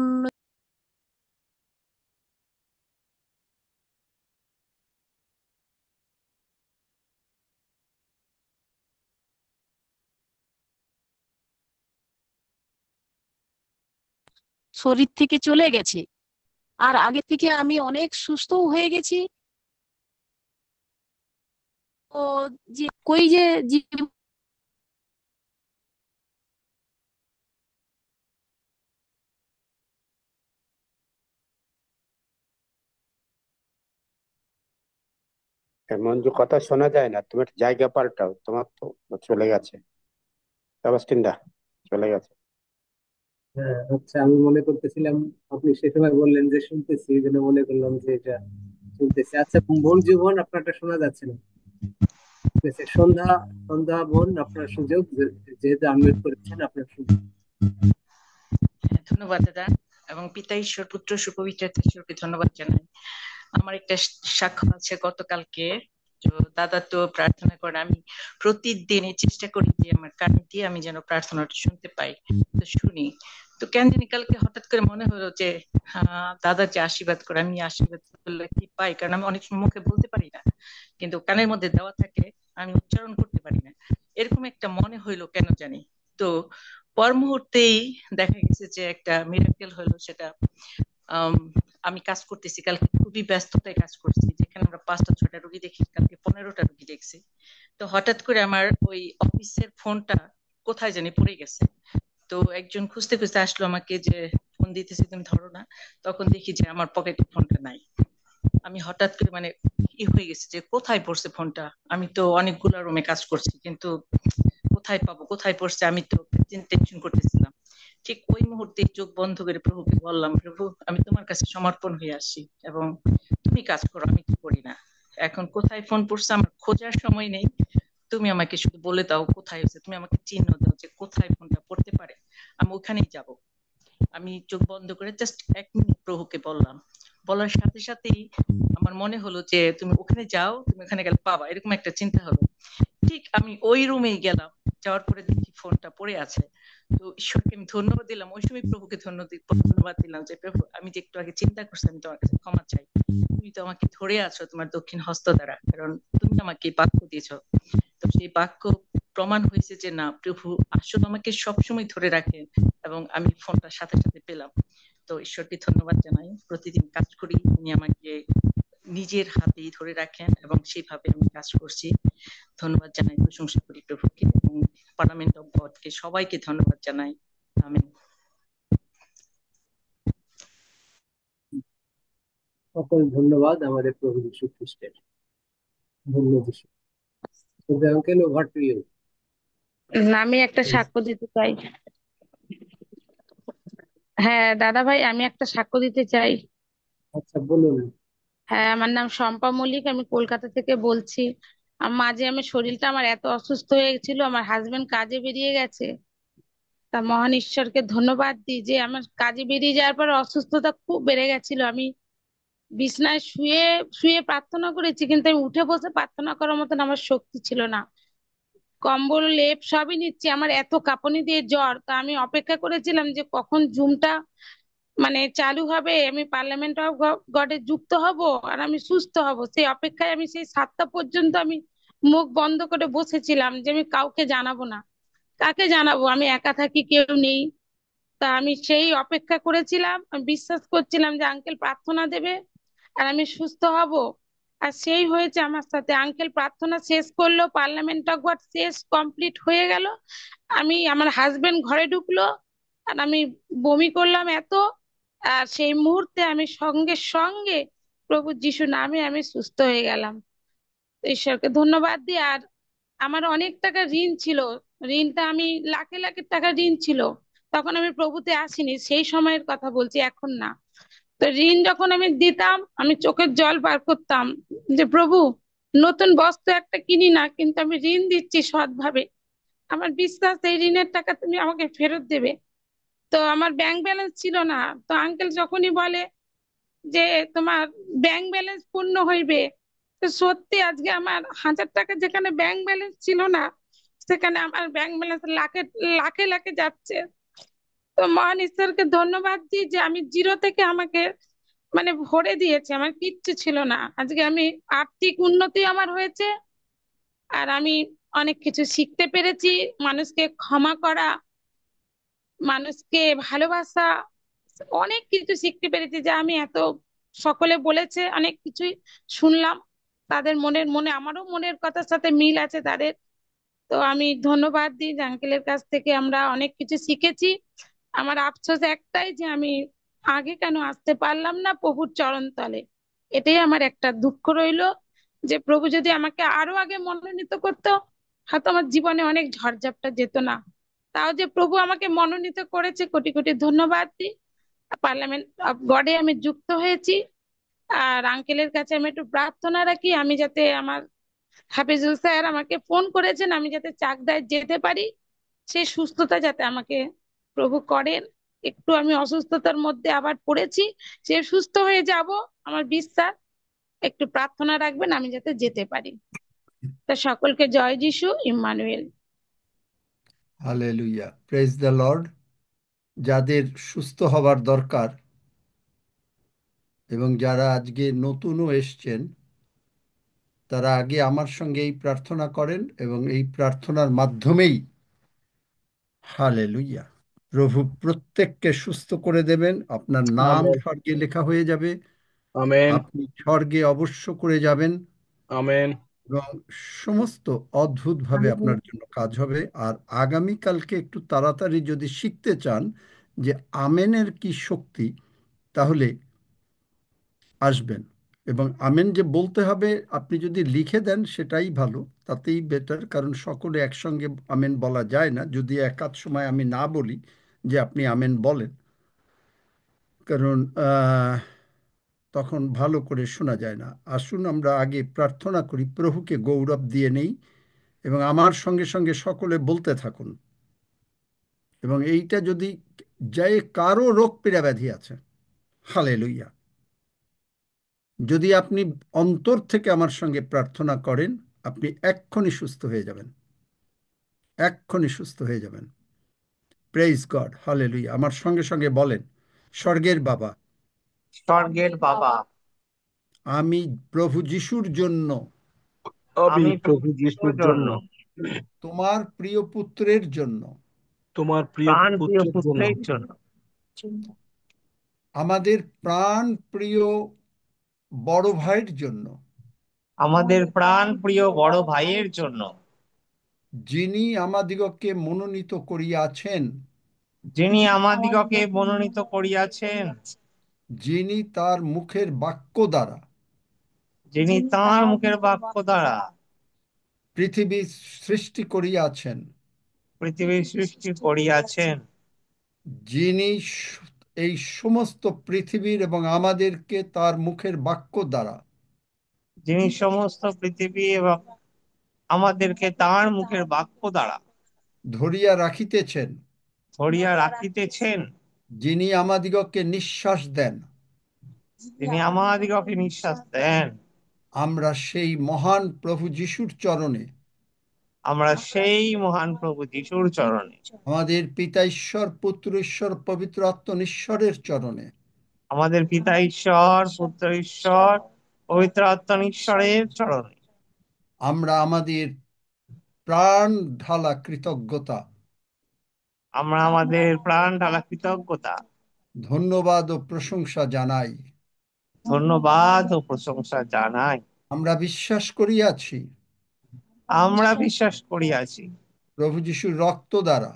শরীর থেকে চলে গেছে। আর আগে থেকে আমি অনেক সুস্থ হয়ে গেছি। তো যে কই যে মঞ্জু, কথা শোনা যায় না, তুমি একটা জায়গা পাল্টাও, তোমার তো চলে গেছে। সেবাস্টিন দা চলে গেছে। হ্যাঁ, আচ্ছা, আমি মনে করতেছিলাম আপনি সে সময় বললেন যে শুনতেছি, এই জন্য মনে করলাম যে এটা শুনতেছি। আচ্ছা বোন, জীবন আপনারটা শোনা যাচ্ছে না। ঠিক আছে, সন্ধ্যা, সন্ধ্যা বোন, আপনার সুযোগ, যেহেতু আনমিউট করেছেন, আপনার সুযোগ। ধন্যবাদ দাদা, এবং পিতা ঈশ্বর পুত্র সুপবিত্র ঈশ্বরকে ধন্যবাদ জানাই। আমার একটা সাক্ষ্য আছে গতকালকে। তো দাদা তো প্রার্থনা করে, আমি প্রতিদিনই চেষ্টা করি যে আমার কানে দিয়ে আমি যেন প্রার্থনাটা শুনতে পাই, তো শুনি। তো কেন জানি কালকে হঠাৎ করে মনে হলো যে দাদা যে আশীর্বাদ করে, আমি আশীর্বাদ করলে কি পাই, কারণ আমি অনেক সময় মুখে বলতে পারি না, কিন্তু কানের মধ্যে দেওয়া থাকে, আমি উচ্চারণ করতে পারি না। এরকম একটা মনে হইলো কেন জানি। তো পর মুহূর্তেই দেখা গেছে যে একটা মিরাকেল হলো। সেটা আমি কাজ করতেছি, কালকে খুবই ব্যস্ততায় কাজ করছি, যেখানে আমরা 5টা-6টা রোগী দেখি, কালকে 15টা রোগী দেখছি। তো হঠাৎ করে আমার ওই অফিসের ফোনটা কোথায় জানি পড়ে গেছে। তো একজন খুঁজতে খুঁজতে আসলো আমাকে, যে ফোন দিতেছি তুমি ধরো না। তখন দেখি যে আমার পকেটে ফোনটা নাই। আমি হঠাৎ করে মানে হয়ে গেছে যে কোথায় পড়ছে ফোনটা। আমি তো অনেকগুলো রুমে কাজ করছি, কিন্তু কোথায় পাবো, কোথায় পড়ছে, আমি তো টেনশন করতেছিলাম। ঠিক ওই মুহূর্তে চোখ বন্ধ করে প্রভুকে বললাম, প্রভু আমি তোমার কাছে সমর্পণ হয়ে আসি, এবং তুমি কাজ করো, আমি কি করি না। এখন কোথায় ফোন পড়ছে আমার খোঁজার সময় নেই, তুমি আমাকে শুধু বলে দাও কোথায় হয়েছে, তুমি আমাকে চিহ্ন দাও যে কোথায় ফোনটা পড়তে পারে, আমি ওখানেই যাব। আমি চোখ বন্ধ করে জাস্ট 1 মিনিট প্রভুকে বললাম। বলার সাথে সাথেই আমার মনে হলো যে তুমি ওখানে যাও, তুমি ওখানে গেলে পাবা, এরকম একটা চিন্তা হলো। ঠিক আমি ওই রুমেই গেলাম, যাওয়ার পরে দেখি ফোনটা পড়ে আছে। তো ঈশ্বরকে আমি ধন্যবাদ দিলাম, ওই সময় প্রভুকে ধন্যবাদ দিলাম যে প্রভু আমি যে একটু আগে চিন্তা করছি, আমি তোমার কাছে ক্ষমা চাই, তুমি তো আমাকে ধরে আছো তোমার দক্ষিণ হস্ত দ্বারা, কারণ তুমি আমাকে বাক্য দিয়েছো। তো সেই বাক্য প্রমাণ হয়েছে যে না, প্রভু আসলে আমাকে সবসময় ধরে রাখেন, এবং আমি ফোনটার সাথে সাথে পেলাম। তো ঈশ্বরকে ধন্যবাদ জানাই, প্রতিদিন কাজ করি, উনি আমাকে নিজের হাতেই ধরে রাখেন, এবং সেইভাবে আমি কাজ করছি। ধন্যবাদ জানাই, প্রশংসা করি প্রভুকে, এবং পার্লামেন্ট অফ গডকে সবাইকে ধন্যবাদ জানাই। আমিন। সকল ধন্যবাদ আমাদের প্রভু যীশু খ্রিস্টের। ধন্যবাদ যীশু। Uncle, over to you. আমি একটা সাক্ষ্য দিতে চাই। হ্যাঁ দাদা ভাই, আমি একটা সাক্ষ্য দিতে চাই। আচ্ছা বলুন। হ্যাঁ, আমার নাম শম্পা মল্লিক, আমি কলকাতা থেকে বলছি। মাঝে আমার শরীরটা আমার এত অসুস্থ হয়ে গেছিল, আমার হাজবেন্ড কাজে বেরিয়ে গেছে। তা মহান ঈশ্বরকে ধন্যবাদ দিই যে আমার কাজে বেরিয়ে যাওয়ার পর অসুস্থতা খুব বেড়ে গেছিল। আমি বিছনায় শুয়ে শুয়ে প্রার্থনা করেছি, কিন্তু আমি উঠে বসে প্রার্থনা করার মতন আমার শক্তি ছিল না। কম্বল লেপ সবই নিচ্ছি, আমার এত কাঁপুনি দিয়ে জ্বর। তা আমি অপেক্ষা করেছিলাম যে কখন জুমটা মানে চালু হবে, আমি পার্লামেন্ট অফ গডে যুক্ত হব আর আমি সুস্থ হব। সেই অপেক্ষায় আমি সেই 7টা পর্যন্ত আমি মুখ বন্ধ করে বসেছিলাম যে আমি কাউকে জানাবো না। কাকে জানাবো, আমি একা থাকি, কেউ নেই। তা আমি সেই অপেক্ষা করেছিলাম, আমি বিশ্বাস করছিলাম যে আঙ্কেল প্রার্থনা দেবে আর আমি সুস্থ হব। আর সেই হয়েছে আমার সাথে। আঙ্কেল প্রার্থনা শেষ করলো, পার্লামেন্ট অফ গড শেষ কমপ্লিট হয়ে গেল, আমার হাজবেন্ড ঘরে ঢুকলো, আর আমি বমি করলাম এত। আর সেই মুহূর্তে আমি সঙ্গে সঙ্গে প্রভু যিশু নামে আমি সুস্থ হয়ে গেলাম। ঈশ্বরকে ধন্যবাদ দিই। আর আমার অনেক টাকা ঋণ ছিল, ঋণটা আমি লাখে লাখের টাকা ঋণ ছিল। তখন আমি প্রভুতে আসিনি, সেই সময়ের কথা বলছি, এখন না। তো ঋণ যখন আমি দিতাম, আমি চোখের জল বার করতাম যে প্রভু নতুন বস্ত্র একটা কিনি না, কিন্তু আমি ঋণ দিচ্ছি সৎভাবে, আমার বিশ্বাস এই ঋণের টাকা তুমি আমাকে ফেরত দেবে। তো আমার ব্যাংক ব্যালেন্স ছিল না। তো আঙ্কেল যখনই বলে যে তোমার ব্যাংক ব্যালেন্স পূর্ণ হইবে, তো সত্যি আজকে আমার 1000 টাকা যেখানে ব্যাংক ব্যালেন্স ছিল না, সেখানে আমার ব্যাংক ব্যালেন্স লাখে লাখে লাখে যাচ্ছে। তো মহান ঈশ্বরকে ধন্যবাদ দিই যে আমি জিরো থেকে আমাকে মানে ভরে দিয়েছে, আমার কিচ্ছু ছিল না। আজকে আমি আর্থিক উন্নতি আমার হয়েছে, আর আমি অনেক কিছু শিখতে পেরেছি, মানুষকে ক্ষমা করা, মানুষকে ভালোবাসা, অনেক কিছু শিখতে পেরেছি। যে আমি এত সকলে বলেছে, অনেক কিছুই শুনলাম, তাদের মনে আমারও মনের কথার সাথে মিল আছে তাদের। তো আমি ধন্যবাদ দিই যে আঙ্কেলের কাছ থেকে আমরা অনেক কিছু শিখেছি। আমার আফসোস একটাই যে আমি আগে কেন আসতে পারলাম না প্রভুর চরণ তলে, এটাই আমার একটা দুঃখ রইলো। যে প্রভু যদি আমাকে আরো আগে মনোনীত করতো, হয়তো আমার জীবনে অনেক ঝড়ঝাপটা যেত না। তাও যে প্রভু আমাকে মনোনীত করেছে, কোটি কোটি ধন্যবাদ দিই। পার্লামেন্ট অফ গডে আমি যুক্ত হয়েছি। আর আঙ্কেলের কাছে আমি একটু প্রার্থনা রাখি, আমি যাতে আমার হাফিজুল স্যার আমাকে ফোন করেছেন, আমি যাতে চাকদায় যেতে পারি, সেই সুস্থতা যাতে আমাকে প্রভু করেন। একটু আমি অসুস্থতার মধ্যে আবার পড়েছি, সে সুস্থ হয়ে যাব আমার বিশ্বাস। একটু প্রার্থনা রাখবেন আমি যাতে যেতে পারি। তা সকলকে জয় যিশু, Emmanuel. Hallelujah, praise the Lord. যাদের সুস্থ হবার দরকার এবং যারা আজকে নতুনও এসছেন, তারা আগে আমার সঙ্গে এই প্রার্থনা করেন এবং এই প্রার্থনার মাধ্যমেই হালেলুয়া প্রভু প্রত্যেককে সুস্থ করে দেবেন। আপনার নাম আমেন। স্বর্গে লেখা হয়ে যাবে, আমেন। আপনি স্বর্গে অবশ্য করে যাবেন আমেন। এবং সমস্ত অদ্ভুতভাবে আপনার জন্য কাজ হবে। আর আগামীকালকে একটু তাড়াতাড়ি যদি শিখতে চান যে আমেনের কি শক্তি, তাহলে আসবেন। এবং আমেন যে বলতে হবে, আপনি যদি লিখে দেন সেটাই ভালো, তাতেই বেটার, কারণ সকলে একসঙ্গে আমেন বলা যায় না। যদি একাধ সময় আমি না বলি যে আপনি আমেন বলেন, কারণ তখন ভালো করে শোনা যায় না। আসুন আমরা আগে প্রার্থনা করি, প্রভুকে গৌরব দিয়ে নেই এবং আমার সঙ্গে সঙ্গে সকলে বলতে থাকুন। এবং এইটা যদি যে কারো রোগ পীড়া ব্যাধি আছে, হালেলুইয়া, যদি আপনি অন্তর থেকে আমার সঙ্গে প্রার্থনা করেন, আপনি এক্ষুনি সুস্থ হয়ে যাবেন, এক্ষুনি সুস্থ হয়ে যাবেন। Praise god, hallelujah. আমার সঙ্গে সঙ্গে বলেন, স্বর্গের বাবা, স্বর্গের বাবা, আমি প্রভু যিশুর জন্য, আমি আমি প্রভু যিশুর যিশুর জন্য, জন্য, তোমার প্রিয় পুত্রের জন্য, তোমার প্রিয় প্রাণ প্রিয় পুত্রের জন্য, পুত্রের জন্য, আমাদের প্রাণ প্রিয় বড় ভাইয়ের জন্য, আমাদের প্রাণ প্রিয় বড় ভাইয়ের জন্য, যিনি আমাদিগকে মনোনীত করিয়াছেন, যিনি আমাদিগকে মনোনীত করিয়াছেন, যিনি তার মুখের বাক্য দ্বারা যিনি তাঁর মুখের বাক্য দ্বারা পৃথিবী সৃষ্টি করিয়াছেন, পৃথিবীর সৃষ্টি করিয়াছেন, যিনি এই সমস্ত পৃথিবীর এবং আমাদেরকে তার মুখের বাক্য দ্বারা যিনি সমস্ত পৃথিবী এবং আমাদেরকে তাঁর মুখের বাক্য দ্বারা ধরিয়া রাখিতেছেন, ধরিয়া রাখিতেছেন, যিনি আমাদিগকে নিঃশ্বাস দেন, তিনি আমাদিগকে নিঃশ্বাস দেন। আমরা সেই মহান প্রভু যিশুর চরণে, আমরা সেই মহান প্রভু যিশুর চরণে, আমাদের পিতা ঈশ্বর, পুত্র ঈশ্বর, পবিত্র আত্মা ঈশ্বরের চরণে, আমাদের পিতা ঈশ্বর, পুত্র ঈশ্বর, পবিত্র আত্মা ঈশ্বরের চরণে আমরা আমাদের প্রাণ ঢালা কৃতজ্ঞতা, আমরা আমাদের প্রাণ ঢালা কৃতজ্ঞতা, ধন্যবাদ ও প্রশংসা জানাই। ধন্যবাদ ও প্রশংসা জানাই। আমরা বিশ্বাস করিয়াছি, আমরা বিশ্বাস করিয়াছি, প্রভু যিশুর রক্ত দ্বারা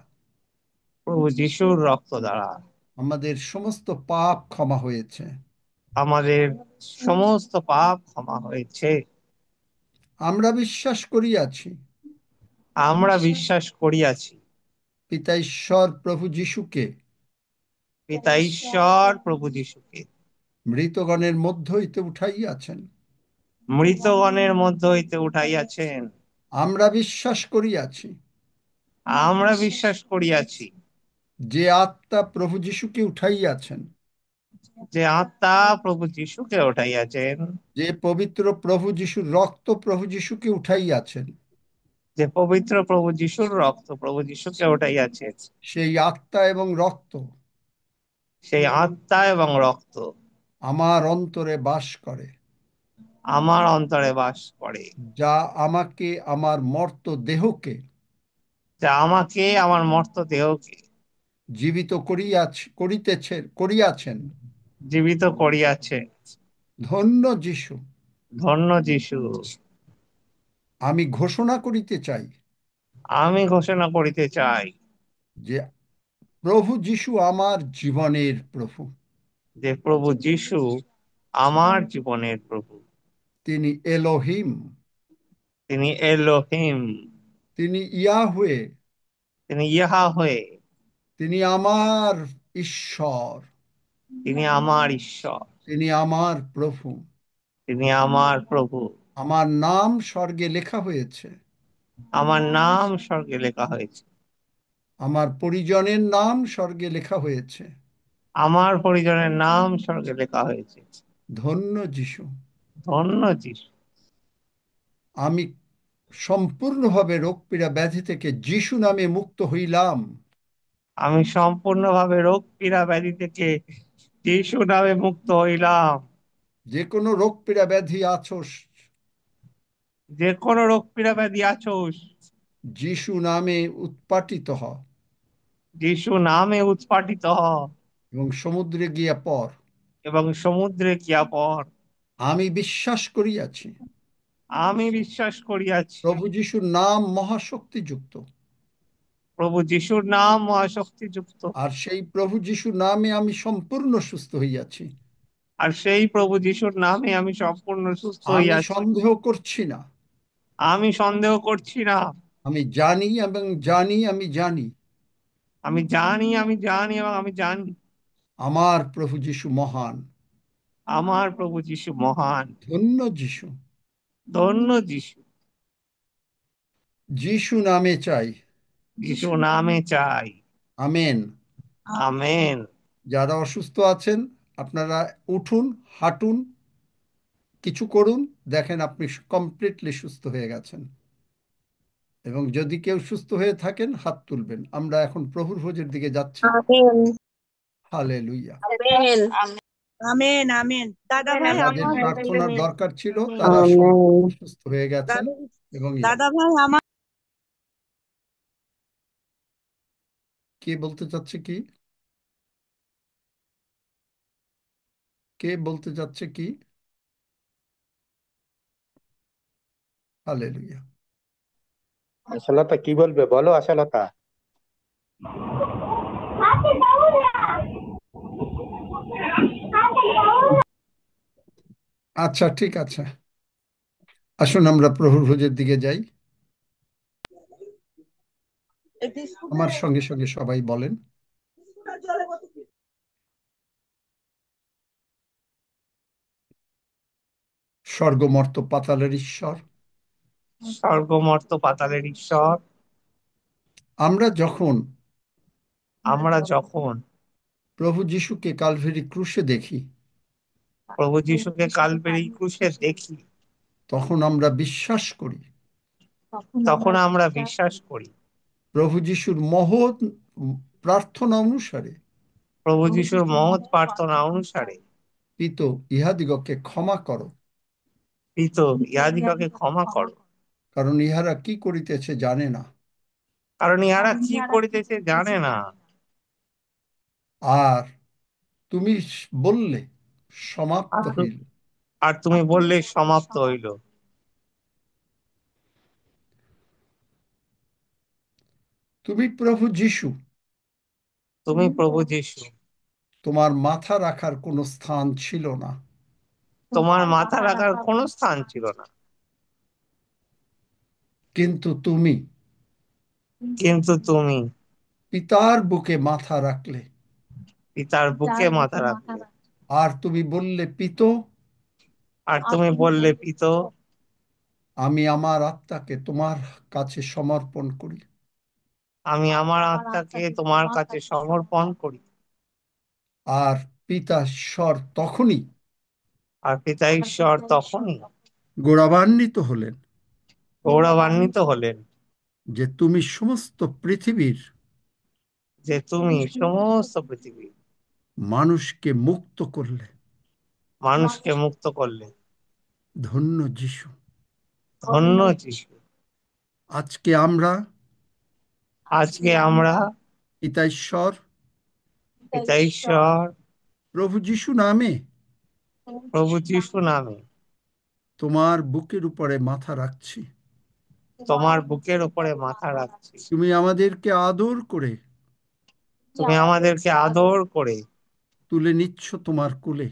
প্রভু যিশুর রক্ত দ্বারা আমাদের সমস্ত পাপ ক্ষমা হয়েছে। আমাদের সমস্ত পাপ ক্ষমা হয়েছে। আমরা বিশ্বাস করিয়াছি, আমরা বিশ্বাস করিয়াছি, পিতা ঈশ্বর প্রভু যিশুকে পিতা ঈশ্বর প্রভু যিশুকে মৃতগণের মধ্য হইতে উঠাইয়াছেন। মৃতগণের মধ্য হইতে উঠাইয়াছেন। আমরা বিশ্বাস করিয়াছি, আমরা বিশ্বাস করিয়াছি, যে আত্মা প্রভু যিশুকে উঠাইয়াছেন, যে আত্মা প্রভু যিশুকে উঠাইয়াছেন, যে পবিত্র প্রভু যিশুর রক্ত প্রভু যিশুকে উঠাইয়াছেন, যে পবিত্র প্রভু যিশুর রক্ত প্রভু যিশুকে উঠাইয়াছে, সেই আত্মা এবং রক্ত সেই আত্মা এবং রক্ত আমার অন্তরে বাস করে, আমার অন্তরে বাস করে, যা আমাকে আমার মর্ত দেহকে যা আমাকে আমার মর্ত দেহকে জীবিত করিয়াছেন। জীবিত করিয়াছে। ধন্য যিশু। ধন্য যিশু। আমি ঘোষণা করিতে চাই, আমি ঘোষণা করিতে চাই যে প্রভু যিশু আমার জীবনের প্রভু, যে প্রভু যিশু আমার জীবনের প্রভু। তিনি এলোহিম, তিনি এলোহিম, তিনি ইয়াহওয়ে, তিনি ইয়াহওয়ে, তিনি আমার ঈশ্বর, তিনি আমার ঈশ্বর, তিনি আমার প্রভু। তিনি আমার প্রভু। আমার নাম স্বর্গে লেখা হয়েছে, আমার নাম স্বর্গে লেখা হয়েছে, আমার পরিজনের নাম স্বর্গে লেখা হয়েছে। আমার পরিজনের নাম স্বর্গে লেখা হয়েছে। ধন্য যিশু। ধন্য যিশু। আমি সম্পূর্ণভাবে রোগ পীড়া ব্যাধি থেকে যিশু নামে মুক্ত হইলাম। আমি সম্পূর্ণভাবে রোগ পীড়া ব্যাধি থেকে যিশু নামে মুক্ত হইলাম। যে কোনো রোগ পীড়া ব্যাধি আছোস, যে কোনো রোগ পীড়া ব্যাধি আছোস, যিশু নামে উৎপাটিত হ যিশু নামে উৎপাটিত হ এবং সমুদ্রে গিয়া পর। এবং সমুদ্রে গিয়া পর। আমি বিশ্বাস করিয়াছি আমি বিশ্বাস করিয়াছি প্রভু যিশুর নাম মহাশক্তিযুক্ত, প্রভু যিশুর নাম মহাশক্তিযুক্ত, আর সেই প্রভু যিশুর নামে আমি সম্পূর্ণ সুস্থ হইয়াছি। আর সেই প্রভু যিশুর নামে আমি সম্পূর্ণ সুস্থ আমি হইয়াছি। সন্দেহ করছি না, আমি সন্দেহ করছি না। আমি জানি এবং জানি আমি জানি আমি জানি এবং আমি জানি আমার প্রভু যিশু মহান। আমার প্রভু যিশু মহান। ধন্য যিশু, ধন্য যিশু। যিশু নামে চাই, যিশু নামে চাই। আমেন। আমেন। যারা অসুস্থ আছেন আপনারা উঠুন, হাঁটুন, কিছু করুন, দেখেন আপনি কমপ্লিটলি সুস্থ হয়ে গেছেন। এবং যদি কেউ সুস্থ হয়ে থাকেন হাত তুলবেন। আমরা এখন প্রভুর ভোজের দিকে যাচ্ছি। হালেলুয়া। Amen amen. দাদা ভাই যাদের আমার প্রার্থনার দরকার ছিল তারা সুস্থ হয়ে গেছেন। এবং দাদা ভাই আমার কে বলতে চাচ্ছে কি? কে বলতে চাচ্ছে কি? হালেলুয়া। আশালতা কি বলবে বলো আশালতা। আচ্ছা, ঠিক আছে, আসুন আমরা প্রভুর ভোজের দিকে যাই। আমার সঙ্গে সঙ্গে সবাই বলেন, স্বর্গমর্ত পাতালের ঈশ্বর, স্বর্গমর্ত পাতালের ঈশ্বর, আমরা যখন প্রভু যিশুকে কালভেরি ক্রুশে দেখি, যিশুকে কালভারি ক্রুশে দেখি, তখন আমরা বিশ্বাস করি প্রভু যিশুর মহৎ প্রার্থনা অনুসারে প্রভু যিশুর মহৎ প্রার্থনা অনুসারে পিত ইহাদিগকে ক্ষমা করো, ইহাদিগকে ক্ষমা করো, কারণ ইহারা কি করিতেছে জানে না। আর তুমি বললে সমাপ্ত হইল। আর তুমি বললে সমাপ্ত হইল। তুমি প্রভু যিশু, তোমার মাথা রাখার কোনো স্থান ছিল না। তোমার মাথা রাখার কোনো স্থান ছিল না। কিন্তু তুমি পিতার বুকে মাথা রাখলে। আর তুমি বললে পিত, আমি আমার আত্মাকে তোমার কাছে সমর্পণ করি। আমি আমার আত্মাকে তোমার কাছে সমর্পণ করি। আর পিতা ঈশ্বর তখনই গৌরবান্বিত হলেন যে তুমি সমস্ত পৃথিবীর মানুষকে মুক্ত করলে। ধন্য যিশু, ধন্য যিশু। আজকে আমরা পিতা ঈশ্বর প্রভু যিশু নামে তোমার বুকের উপরে মাথা রাখছি। তুমি আমাদেরকে আদর করে তুলে নিচ্ছ তোমার কোলে।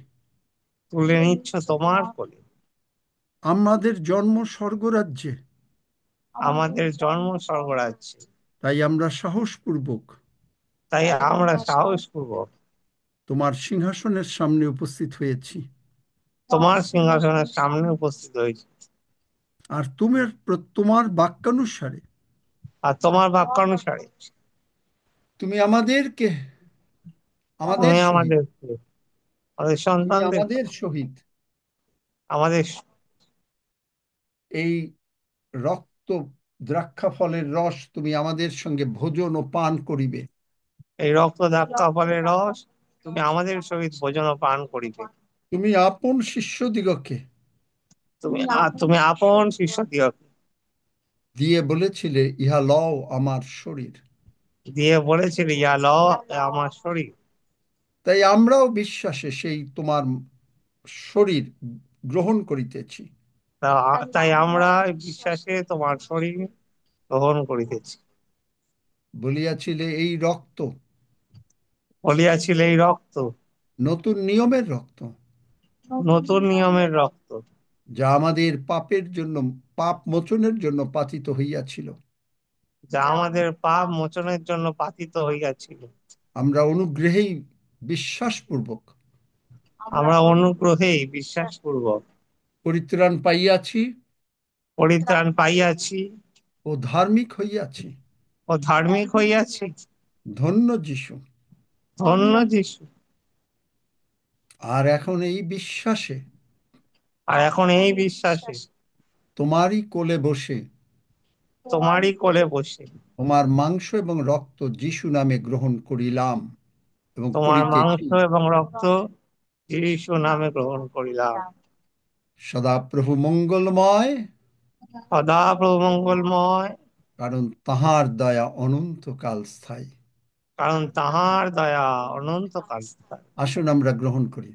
আমাদের জন্ম স্বর্গরাজ্যে, তাই আমরা সাহসপূর্বক তোমার সিংহাসনের সামনে উপস্থিত হয়েছি। আর তোমার বাক্যানুসারে তুমি আমাদেরকে আমাদের সহিত আমাদের এই রক্ত দ্রাক্ষা ফলের রস তুমি আমাদের সঙ্গে ভোজন ও পান করিবে। এই রক্ত দ্রাক্ষা ফলের রস তুমি আমাদের সহিত ভোজন ও পান করিবে। তুমি আপন শিষ্যদিগকে তুমি আপন শিষ্য দিগকে দিয়ে বলেছিলে, ইহা লও আমার শরীর। দিয়ে বলেছিলে, ইয়া লও আমার শরীর। তাই আমরাও বিশ্বাসে সেই তোমার শরীর গ্রহণ করিতেছি। তাই আমরা বিশ্বাসে তোমার শরীর গ্রহণ করিতেছি। বলিয়াছিলে এই রক্ত, বলিয়াছিলে এই রক্ত নতুন নিয়মের রক্ত, নতুন নিয়মের রক্ত, যা আমাদের পাপের জন্য, পাপ মোচনের জন্য পাতিত হইয়াছিল। যা আমাদের পাপ মোচনের জন্য পাতিত হইয়াছিল। আমরা অনুগ্রহেই বিশ্বাসপূর্বক বিশ্বাসপূর্বক পরিত্রাণ পাইয়াছি ও ধার্মিক হইয়াছি। ধন্য যিশু, ধন্য যিশু। আর এখন এই বিশ্বাসে তোমারই কোলে বসে তোমার মাংস এবং রক্ত যিশু নামে গ্রহণ করিলাম এবং তোমার মাংস এবং রক্ত যিশু নামে গ্রহণ করিলাম। সদাপ্রভু মঙ্গলময়, কারণ তাহার দয়া অনন্তকাল স্থায়ী। আসুন আমরা গ্রহণ করি।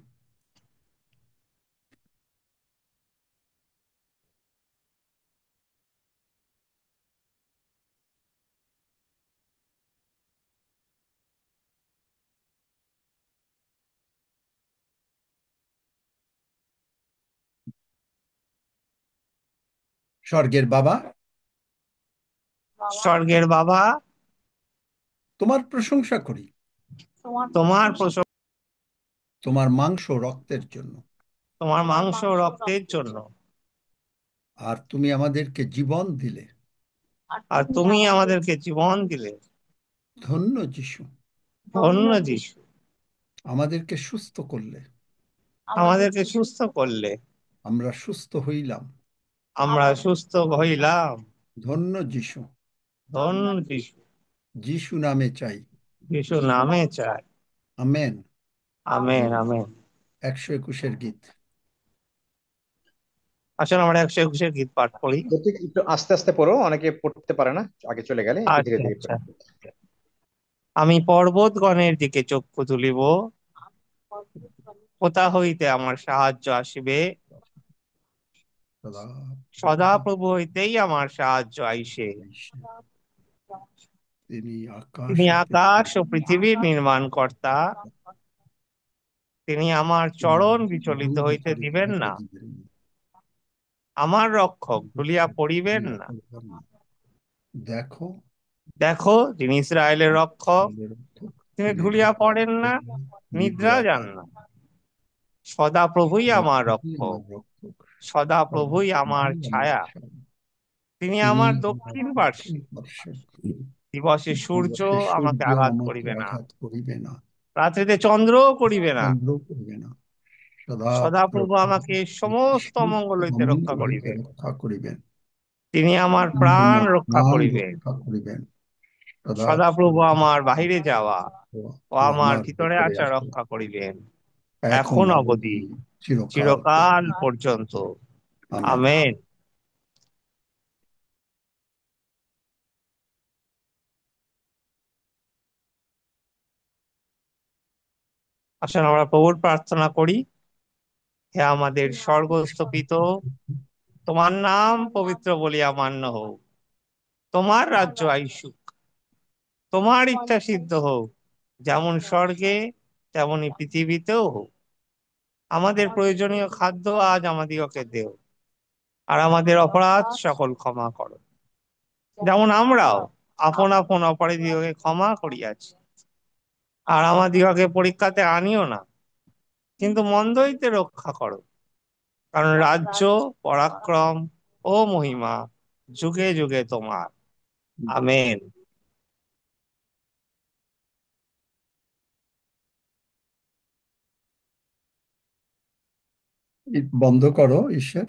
স্বর্গের বাবা, তোমার প্রশংসা করি তোমার মাংস রক্তের জন্য। আর তুমি আমাদেরকে জীবন দিলে। ধন্য যিশু, আমাদেরকে সুস্থ করলে। আমরা সুস্থ হইলাম। ধন্য যিশু, যিশু নামে চাই। আমেন। 121 গীত। আসলে আমরা 121 গীত পাঠ করি। একটু আস্তে আস্তে পড়ো, অনেকে পড়তে পারে না, আগে চলে গেলে একটু ধীরে ধীরে পড়ো। আমি পর্বতগণের দিকে চক্ষু তুলিব, কোথা হইতে আমার সাহায্য আসিবে। সদাপ্রভু হইতেই আমার সাহায্য আইসে। তিনি আকাশ ও পৃথিবীর নির্মাণ কর্তা। তিনি আমার চরণ বিচলিত হইতে দিবেন না। আমার রক্ষক ভুলিয়া পড়িবেন না। দেখো তিনি ইসরায়েলের রক্ষক, তিনি ধুলিয়া পড়েন না, নিদ্রা যান না। সদা প্রভুই আমার রক্ষক, সদা প্রভুই আমার ছায়া। তিনি আমার দক্ষিণ পার্শ্বে, দিবসে সূর্য আমাকে আঘাত করিবে না, রাত্রিতে চন্দ্রও করিবে না। সদাপ্রভু আমাকে সমস্ত অমঙ্গল হইতে রক্ষা করিবেন। তিনি আমার প্রাণ রক্ষা করিবেন। সদাপ্রভু আমার বাহিরে যাওয়া ও আমার ভিতরে আসা রক্ষা করিবেন, এখন অবধি চিরকাল পর্যন্ত। আমেন। আসলে আমরা প্রভুর প্রার্থনা করি। হে আমাদের স্বর্গস্থ পিতা, তোমার নাম পবিত্র বলিয়া মান্য হোক। তোমার রাজ্য আইসুক, তোমার ইচ্ছা সিদ্ধ হোক, যেমন স্বর্গে তেমনি পৃথিবীতেও হোক। আমাদের প্রয়োজনীয় খাদ্য আজ আমাদিগকে দেও, আর আমাদের অপরাধ সকল ক্ষমা করো, যেমন আমরাও আপন আপন অপরাধীকে ক্ষমা করিয়াছি। আর আমাদিগকে পরীক্ষাতে আনিও না, কিন্তু মন্দ হইতে রক্ষা করো। কারণ রাজ্য, পরাক্রম ও মহিমা যুগে যুগে তোমার। আমেন। বন্ধ করো ঈশ্বর।